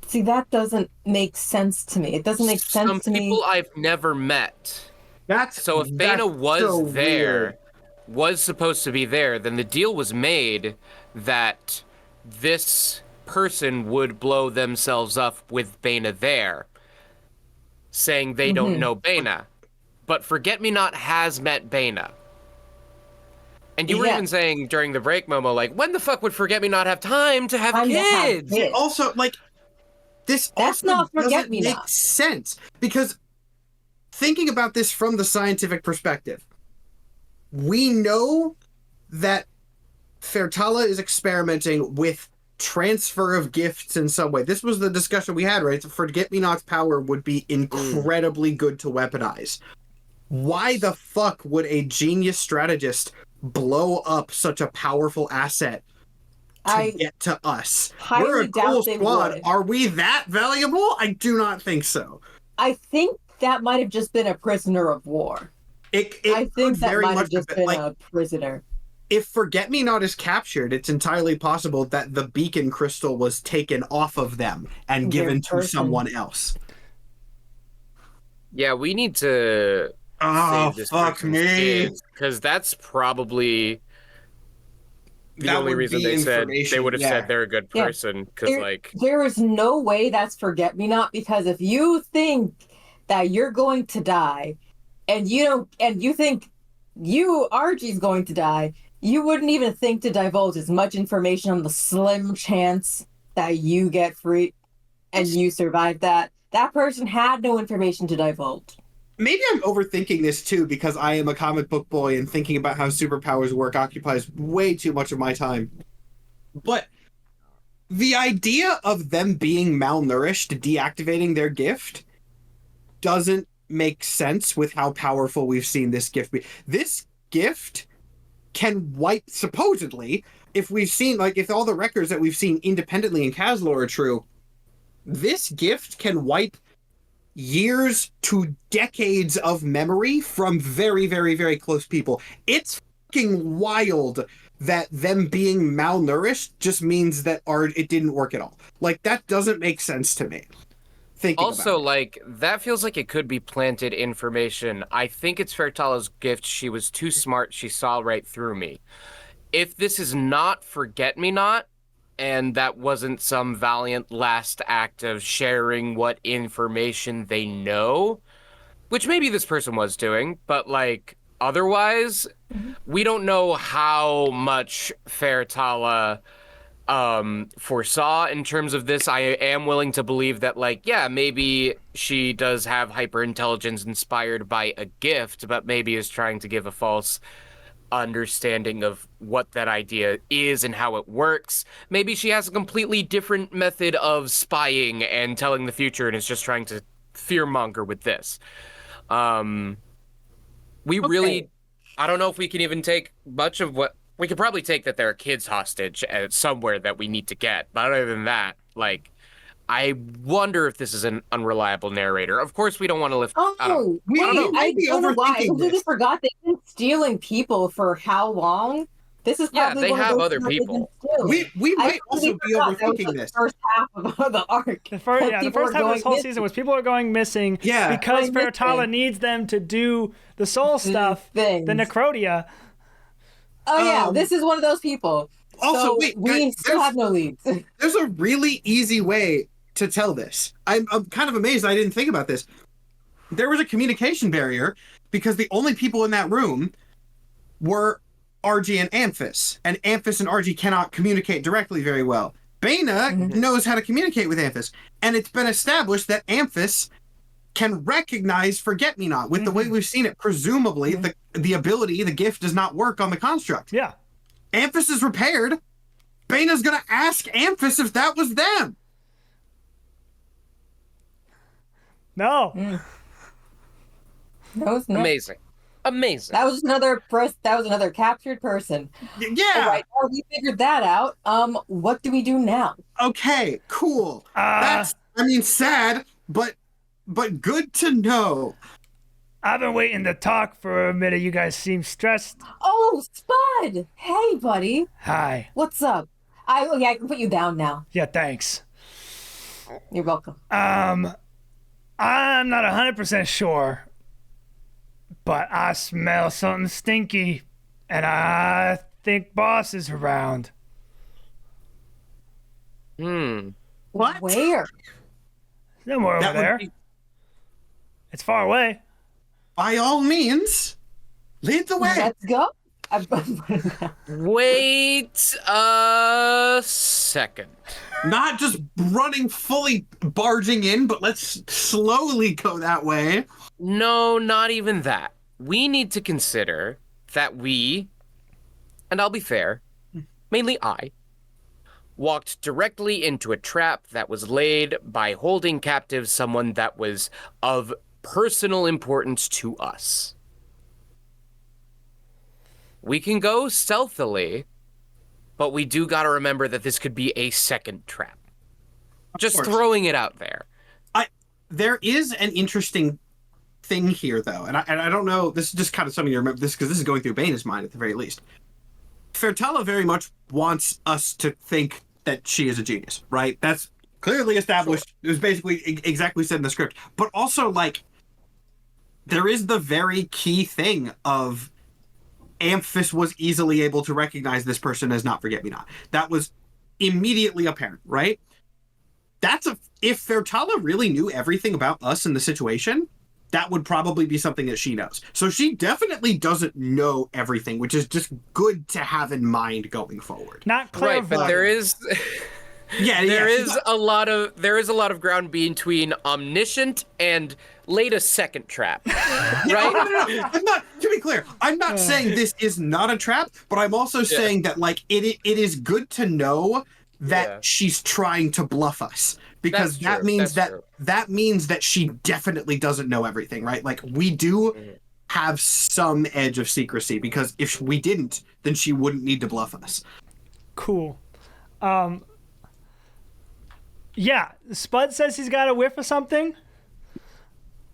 See, that doesn't make sense to me. It doesn't make sense Some to me. people I've never met. That's So if that's Baina was so there, weird. was supposed to be there, then the deal was made that this person would blow themselves up with Baina there, saying they don't know Baina. But Forget-Me-Not has met Baina. And you were Yeah. even saying during the break, Momo, like, when the fuck would Forget-Me-Not have time to have Time to have kids? kids. Also, like, this That's also not doesn't Forget-Me-Not. make sense, because thinking about this from the scientific perspective, we know that Fertala is experimenting with transfer of gifts in some way. This was the discussion we had, right? Forget-Me-Not's power would be incredibly good to weaponize. Why the fuck would a genius strategist blow up such a powerful asset to I get to us? highly We're a doubt cool they squad. would. Are we that valuable? I do not think so. I think that might have just been a prisoner of war. It I could think that very might have much just have been like, a prisoner. if Forget-Me-Not is captured, it's entirely possible that the beacon crystal was taken off of them and Their given to person. someone else. Yeah, we need to Oh, save this fuck me. because that's probably the That only would reason be they said information, they would have yeah. said they're a good Yeah. person because There is no way that's Forget-Me-Not, because if you think that you're going to die and you think RG's going to die, you wouldn't even think to divulge as much information on the slim chance that you get free and you survive that. That person had no information to divulge. Maybe I'm overthinking this too, because I am a comic book boy and thinking about how superpowers work occupies way too much of my time. But the idea of them being malnourished, deactivating their gift, doesn't make sense with how powerful we've seen this gift be. This gift can wipe, supposedly, if we've seen, like, if all the records that we've seen independently in Cazilor are true, this gift can wipe years to decades of memory from very, very, very close people. It's fucking wild that them being malnourished just means that it didn't work at all. Like, that doesn't make sense to me. also like that feels like it could be planted information. I think it's Fertala's gift. She was too smart. She saw right through me. If this is not Forget-Me-Not, and that wasn't some valiant last act of sharing what information they know, which maybe this person was doing, but like otherwise, we don't know how much Fertala foresaw in terms of this. I am willing to believe that, like, yeah, maybe she does have hyper intelligence inspired by a gift, but maybe is trying to give a false understanding of what that idea is and how it works. Maybe she has a completely different method of spying and telling the future and is just trying to fearmonger with this. Really, I don't know if we can even take much of what we could probably take that there are kids hostage at somewhere that we need to get. But other than that, like, I wonder if this is an unreliable narrator. Of course, we don't want to lift. I don't know. I Maybe don't know why. I overthinking completely this. forgot they've been stealing people for how long? This is Yeah, probably they one of have those other that they've been people. stealing. We I might also totally be forgot that was overthinking the this. first half of the arc. The first half People of this going whole missing. season was people are going missing Yeah. because Going Faratala missing. needs them to do the soul stuff, the things. Necrodia. Oh yeah, Um, this is one of those people. Also, So wait, we guys, still have no leads. there's a really easy way to tell this. I'm kind of amazed I didn't think about this. There was a communication barrier because the only people in that room were RG and Amphis, and Amphis and RG cannot communicate directly very well. Bana knows how to communicate with Amphis, and it's been established that Amphis can recognize Forget-Me-Not. With the way we've seen it, presumably the ability, the gift, does not work on the construct. Yeah. Amphis is repaired. Bana's gonna ask Amphis if that was them. No. No, it's not. Amazing. That was another captured person. Yeah. All right, well, we figured that out. What do we do now? Okay. Cool. That's. I mean, sad, but good to know. I've been waiting to talk for a minute. You guys seem stressed. Oh, Spud! Hey, buddy. Hi. What's up? I can put you down now. Yeah, thanks. You're welcome. I'm not 100% sure, but I smell something stinky, and I think Boss is around. What? Where? Somewhere That over would there. be- It's far away. By all means, lead the way. Let's go. Wait a second. Not just running fully barging in, but let's slowly go that way. No, not even that. We need to consider that we, and I'll be fair, mainly I, walked directly into a trap that was laid by holding captive someone that was of personal importance to us. We can go stealthily, but we do gotta remember that this could be a second trap. Just course. throwing it out there. There is an interesting thing here, though, and I don't know. This is just kind of something to remember this because this is going through Bana's mind at the very least. Faratala very much wants us to think that she is a genius, right? That's clearly established. It was basically exactly said in the script. But also, like, there is the very key thing of Amphis was easily able to recognize this person as not Forget-Me-Not. That was immediately apparent, right? If Faratala really knew everything about us in the situation, that would probably be something that she knows. So she definitely doesn't know everything, which is just good to have in mind going forward. Not Right, but clairvoyant. there is there she's is a lot of ground between omniscient and laid a second trap. Right? No. I'm not. To be clear, I'm not saying this is not a trap, but I'm also saying that like it is good to know that she's trying to bluff us because That's that true. means That's true. that means that she definitely doesn't know everything, right? Like we do have some edge of secrecy because if we didn't, then she wouldn't need to bluff us. Cool. Yeah, Spud says he's got a whiff of something.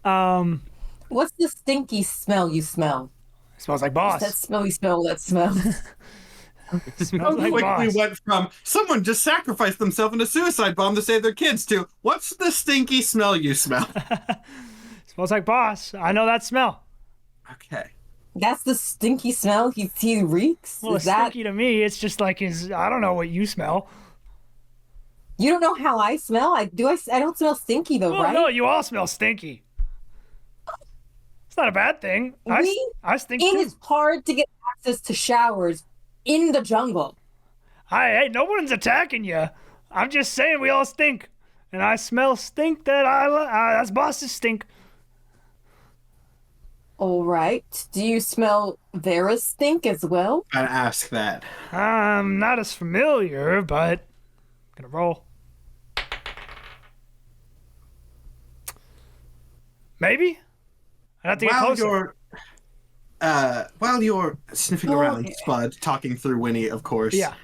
What's the stinky smell you smell? Smells like Boss. That smelly smell that smells. Smells like Quickly Boss. went from someone just sacrificed themselves in a suicide bomb to save their kids to what's the stinky smell you smell? Smells like Boss. I know that smell. Okay. That's the stinky smell he reeks? Well, Is it's that... stinky to me. It's just like I don't know what you smell. You don't know how I smell? I don't smell stinky though, Well, right? no, you all smell stinky. It's not a bad thing. I stink It too. is hard to get access to showers in the jungle. Hey, no one's attacking you. I'm just saying we all stink. And I smell stink that's Boss's stink. All right. Do you smell Vera's stink as well? Gotta ask that. I'm not as familiar, but gonna roll. Maybe? I'd have to get closer. While you're sniffing around, Okay. Spud, talking through Winnie, of course. Yeah.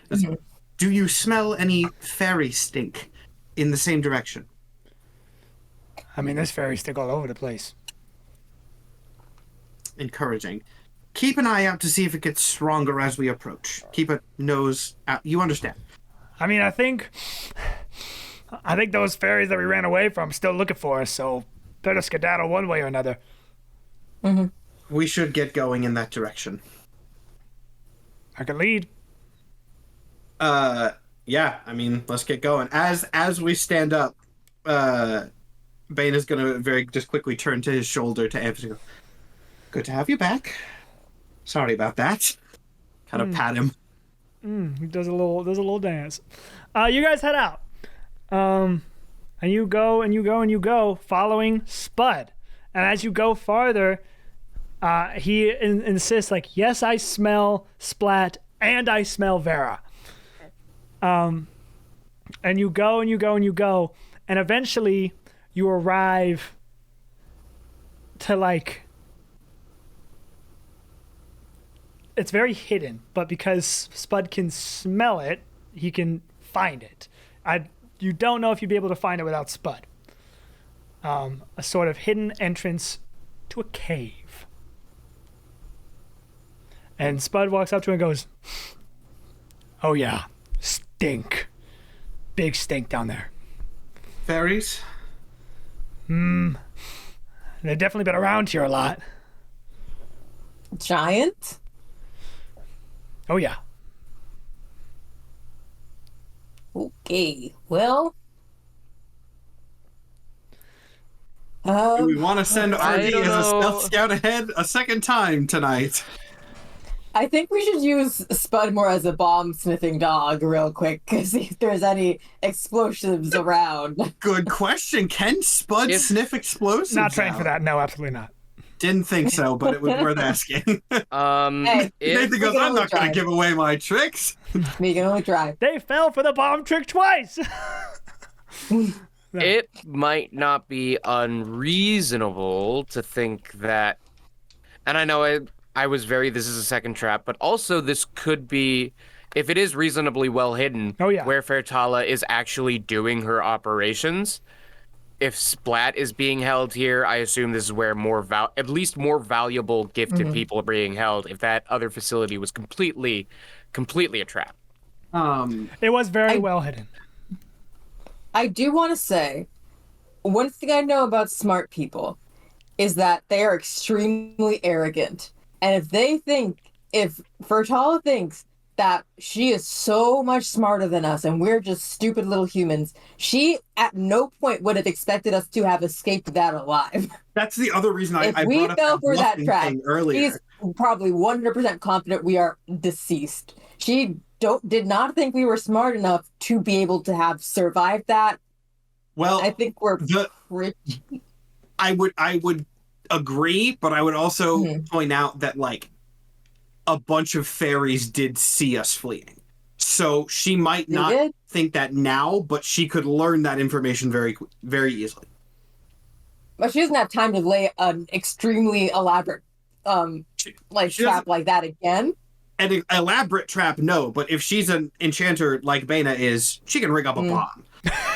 Do you smell any fairy stink in the same direction? I mean, there's fairies stink all over the place. Encouraging. keep an eye out to see if it gets stronger as we approach. Keep a nose out. You understand? I mean, I think those fairies that we ran away from still looking for us, so better skedaddle one way or another. We should get going in that direction. I can lead. Yeah, I mean, let's get going. As we stand up, Bane is gonna just quickly turn to his shoulder to Anthony. Good to have you back. Sorry about that. Kind of pat him. He does a little dance. You guys head out. And you go, following Spud. And as you go farther, he insists, like, yes, I smell Splat and I smell Vera. And you go, and eventually you arrive to, like, it's very hidden, but because Spud can smell it, he can find it. You don't know if you'd be able to find it without Spud. A sort of hidden entrance to a cave. And Spud walks up to him and goes, "Oh yeah, stink. Big stink down there." Fairies? They've definitely been around here a lot. Giant? Oh yeah. Okay, well. Do we want to send RD don't as a know. stealth scout ahead a second time tonight? I think we should use Spud more as a bomb sniffing dog real quick, because see if there's any explosives around. Good question. Can Spud If- sniff explosives? Not trained out? for that. No, absolutely not. Didn't think so, but it was worth asking. Hey, If Nathan goes, can I'm only not going try. to give away my tricks. We can only try. They fell for the bomb trick twice. it might not be unreasonable to think that, and I know I was this is a second trap, but also this could be, if it is reasonably well hidden, Oh, yeah. where Fairtala is actually doing her operations. If Splat is being held here, I assume this is where at least more valuable gifted people are being held. If that other facility was completely a trap. It was very well hidden. I do want to say, one thing I know about smart people is that they are extremely arrogant. And if Fertala thinks that she is so much smarter than us and we're just stupid little humans, she at no point would have expected us to have escaped that alive. That's the other reason If I we brought up fell for that bluffing trap, thing earlier. she's probably 100% confident we are deceased. She did not think we were smart enough to be able to have survived that. Well, I think we're the- pretty... I would agree, but I would also point out that, like, a bunch of fairies did see us fleeing. So she might They not did? think that now, but she could learn that information very easily. But she doesn't have time to lay an extremely elaborate She trap like that again. An elaborate trap, no, but if she's an enchanter like Bena is, she can rig up a bomb.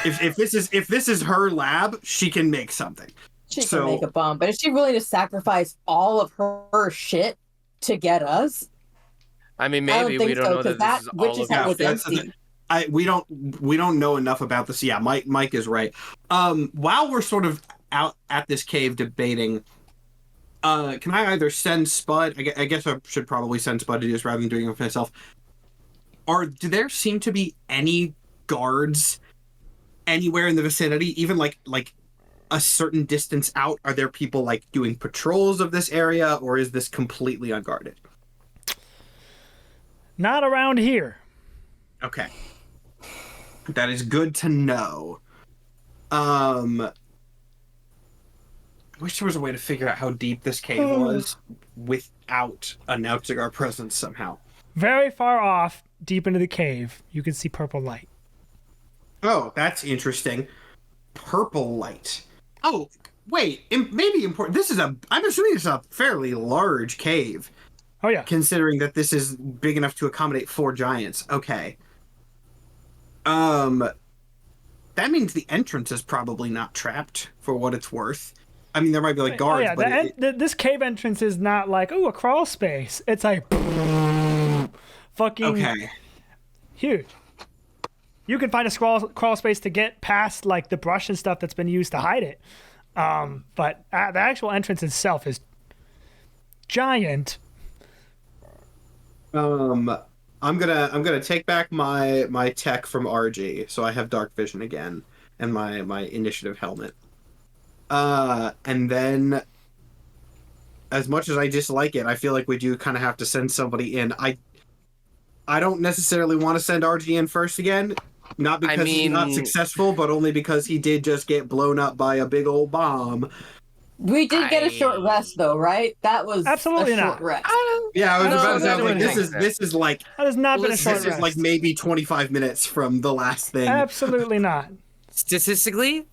if this is her lab, she can make something. She So- can make a bomb, but is she willing to sacrifice all of her shit to get us? I mean, I maybe don't we think don't so, know that because this is that all witch's of hat was that's the empty. thing. We don't know enough about this. Yeah, Mike is right. While we're sort of out at this cave debating, can I either send Spud? I guess I should probably send Spud to do this rather than doing it myself. Do there seem to be any guards anywhere in the vicinity, even like a certain distance out? Are there people like doing patrols of this area, or is this completely unguarded? Not around here. Okay. That is good to know. I wish there was a way to figure out how deep this cave was without announcing our presence somehow. Very far off, deep into the cave, you can see purple light. Oh, that's interesting. Purple light. Oh, wait. Maybe important. I'm assuming it's a fairly large cave, Oh yeah. considering that this is big enough to accommodate 4 giants. Okay. That means the entrance is probably not trapped, for what it's worth. I mean, there might be like guards, but this cave entrance is not like, a crawl space. It's like fucking huge. You can find a crawl space to get past like the brush and stuff that's been used to hide it. But the actual entrance itself is giant. I'm gonna take back my tech from RG, so I have dark vision again, and my initiative helmet. And then, as much as I dislike it, I feel like we do kind of have to send somebody in. I don't necessarily want to send RG in first again, not because he's not successful, but only because he did just get blown up by a big old bomb. We did get a short rest, though, right? That was absolutely a not. short rest. Yeah, I was about to say, absolutely this is like that has not been a short this rest. is like maybe 25 minutes from the last thing. Absolutely not. Statistically,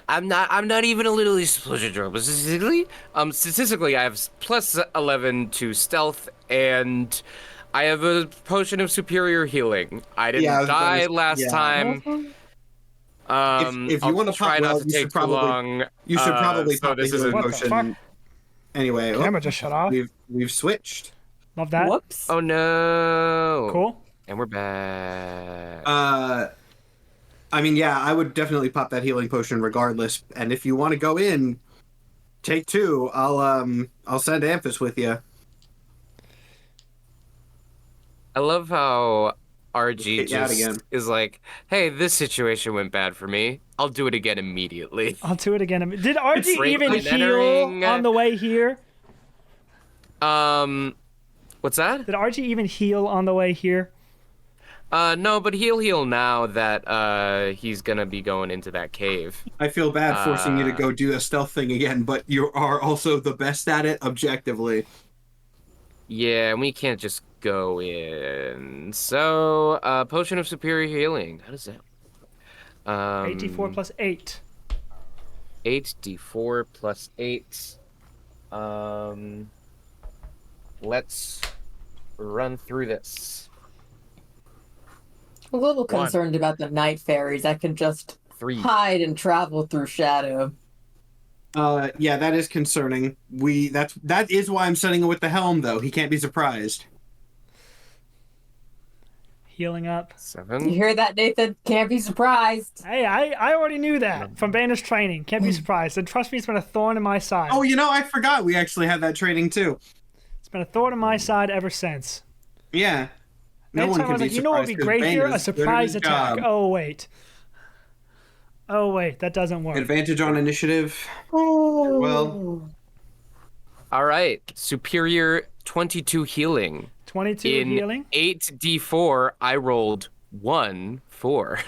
I'm not even a little explosion drone, but statistically, I have plus 11 to stealth, and I have a potion of superior healing. I didn't die last time. If you want to pop, well, you should probably pop the healing potion. Anyway, Camera just shut off. We've switched. Love that. Whoops. Oh no. Cool. And we're back. I mean, yeah, I would definitely pop that healing potion regardless. And if you want to go in, take 2. I'll send Amphis with you. I love how RG just is like, hey, this situation went bad for me. I'll do it again immediately. I'll do it again. Did RG even heal entering on the way here? What's that? Did RG even heal on the way here? No, but he'll heal now that he's gonna be going into that cave. I feel bad forcing you to go do a stealth thing again, but you are also the best at it objectively. Yeah, and we can't just go in. So, potion of superior healing. How does that? 8d4 plus 8. 8d4 plus 8. Let's run through this. A little concerned about the night fairies that can just 3. hide and travel through shadow. Yeah, that is concerning. That is why I'm sending it with the helm, though. He can't be surprised. Healing up. 7. You hear that, Nathan? Can't be surprised. Hey, I already knew that from Banner's training. Can't be surprised. And trust me, it's been a thorn in my side. Oh, I forgot we actually had that training, too. It's been a thorn in my side ever since. Yeah. No Anytime one I can was be like, you know what would be great here? A surprise attack. Oh, wait. That doesn't work. Advantage on initiative. Oh. Well. All right. Superior 22 healing. 22 in healing? 8d4, I rolled 1 4.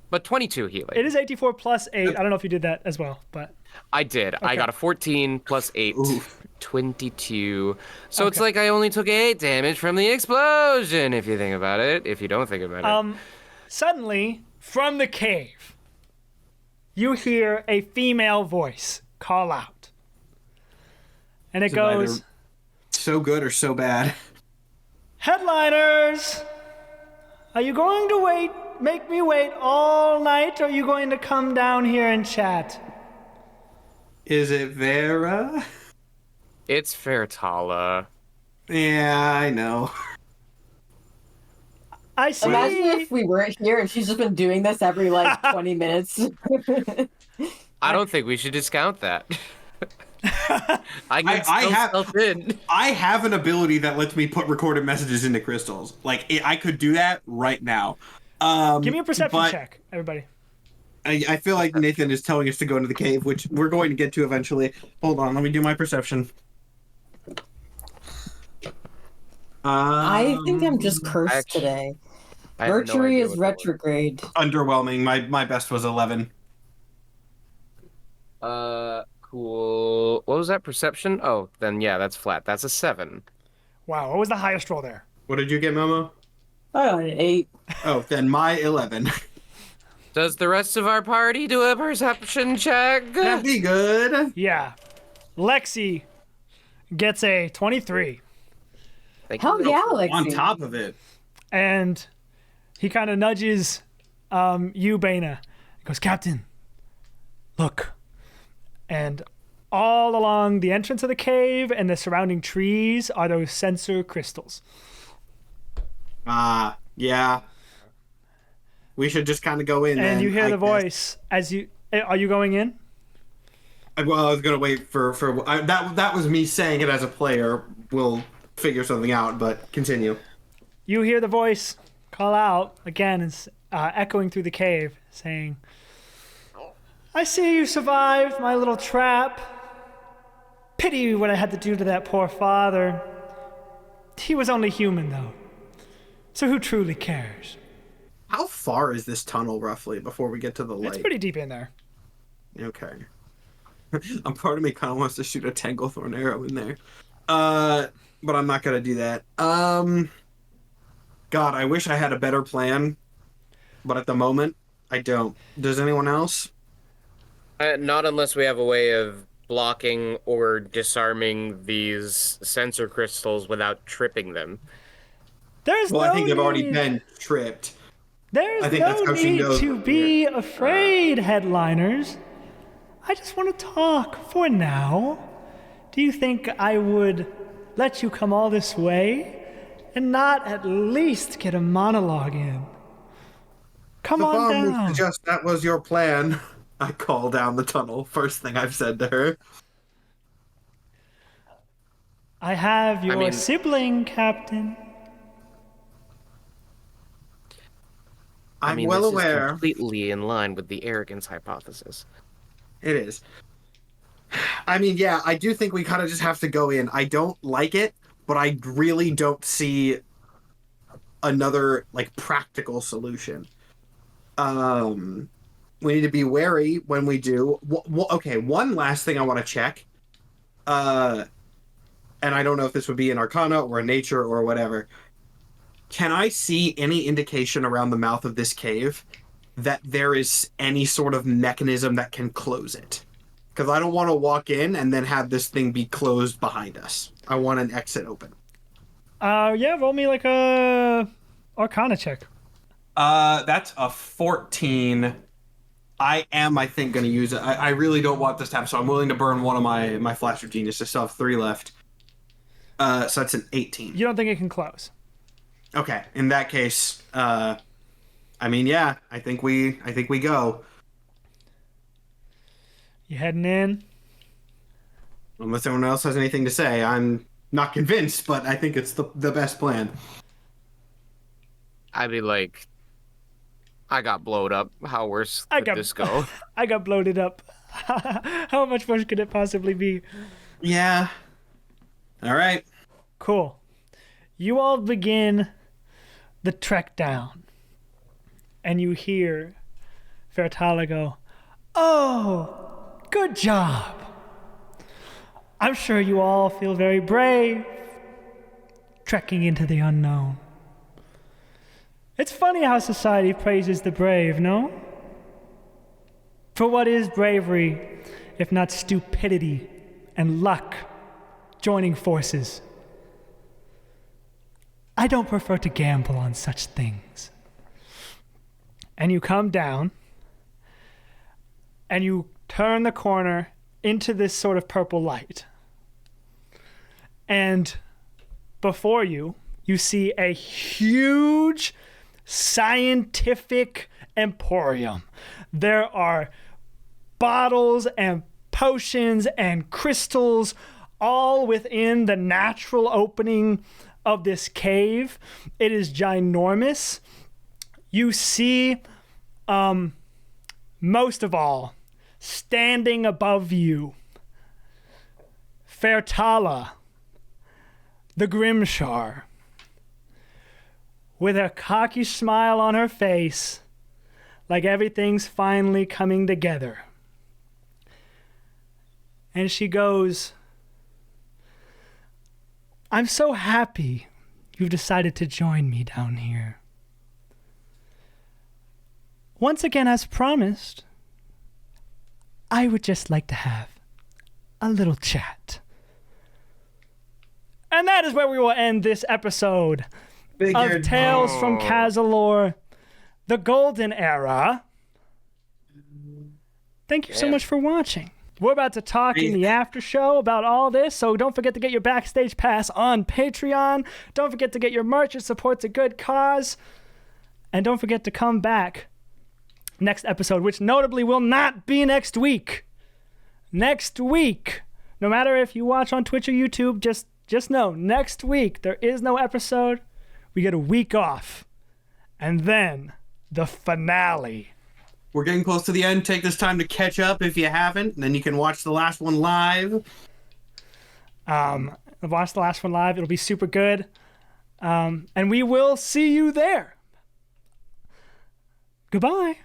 But 22 healing. It is 84 plus 8. I don't know if you did that as well, but... I did. Okay. I got a 14 plus 8. Oof. 22. So it's like I only took 8 damage from the explosion, if you think about it. If you don't think about it. Suddenly, from the cave, you hear a female voice call out. And it goes... So good or so bad. Headliners! Are you going to make me wait all night, or are you going to come down here and chat? Is it Vera? It's Fairtala. Yeah, I know. I see. Imagine if we weren't here and she's just been doing this every 20 minutes. I don't think we should discount that. I have an ability that lets me put recorded messages into crystals. I could do that right now. Give me a perception check, everybody. I feel like Nathan is telling us to go into the cave, which we're going to get to eventually. Hold on, let me do my perception. I think I'm just cursed today. Virtue is retrograde. Underwhelming. My best was 11. Cool. What was that, perception? Oh, then yeah, that's flat. That's a 7. Wow, what was the highest roll there? What did you get, Momo? I got an 8. Oh, then my 11. Does the rest of our party do a perception check? That'd be good. Yeah. Lexi gets a 23. Hell yeah, Lexi. On top of it. And he kind of nudges you, Baina. He goes, Captain, Look. And all along the entrance of the cave and the surrounding trees are those sensor crystals. Yeah. We should just kind of go in. And then, you hear I the guess. voice as you... Are you going in? Well, I was gonna wait for that was me saying it as a player. We'll figure something out, but continue. You hear the voice call out again, it's echoing through the cave, saying, I see you survived my little trap. Pity what I had to do to that poor father. He was only human, though. So who truly cares? How far is this tunnel roughly before we get to the light? It's pretty deep in there. Okay. Part of me kind of wants to shoot a Tanglethorn arrow in there. But I'm not gonna do that. God, I wish I had a better plan, but at the moment, I don't. Does anyone else? Not unless we have a way of blocking or disarming these sensor crystals without tripping them. There's Well, no I think they've already need- been tripped. There's I think no that's how she need knows to we're be afraid, headliners. I just want to talk for now. Do you think I would let you come all this way and not at least get a monologue in? Come The on bomb would down. suggest that was your plan. I call down the tunnel. First thing I've said to her. I have your mean- sibling, Captain. I'm this well is aware. completely in line with the arrogance hypothesis. It is. I mean, yeah, I do think we kind of just have to go in. I don't like it, but I really don't see another like practical solution. We need to be wary when we do. Okay, one last thing I want to check. And I don't know if this would be an Arcana or a Nature or whatever. Can I see any indication around the mouth of this cave that there is any sort of mechanism that can close it? Because I don't want to walk in and then have this thing be closed behind us. I want an exit open. Yeah, roll me like a Arcana check. That's a 14. I think, going to use it. I really don't want this to happen, so I'm willing to burn one of my Flash of Genius. I still have 3 left. So that's an 18. You don't think it can close? Okay, in that case, I mean, yeah, I think we go. You heading in? Unless anyone else has anything to say, I'm not convinced, but I think it's the best plan. I'd be like, I got blowed up. How worse could this go? I got bloated up. How much worse could it possibly be? Yeah. All right. Cool. You all begin the trek down. And you hear Fertala go, "Oh, good job. I'm sure you all feel very brave trekking into the unknown. It's funny how society praises the brave, no? For what is bravery if not stupidity and luck joining forces? I don't prefer to gamble on such things." And you come down, and you turn the corner into this sort of purple light. And before you, you see a huge scientific emporium. There are bottles and potions and crystals all within the natural opening of this cave. It is ginormous. You see, most of all, standing above you, Fertala, the Grimshar, with a cocky smile on her face, like everything's finally coming together. And she goes, "I'm so happy you've decided to join me down here. Once again, as promised, I would just like to have a little chat." And that is where we will end this episode of Tales from Cazilor, the Golden Era. Thank you so Yeah. much for watching. We're about to talk in the after show about all this, so don't forget to get your backstage pass on Patreon. Don't forget to get your merch. It supports a good cause. And don't forget to come back next episode, which notably will not be next week. Next week, no matter if you watch on Twitch or YouTube, just know, next week there is no episode. We get a week off. And then the finale. We're getting close to the end. Take this time to catch up if you haven't, and then you can watch the last one live. Watch the last one live. It'll be super good. And we will see you there. Goodbye.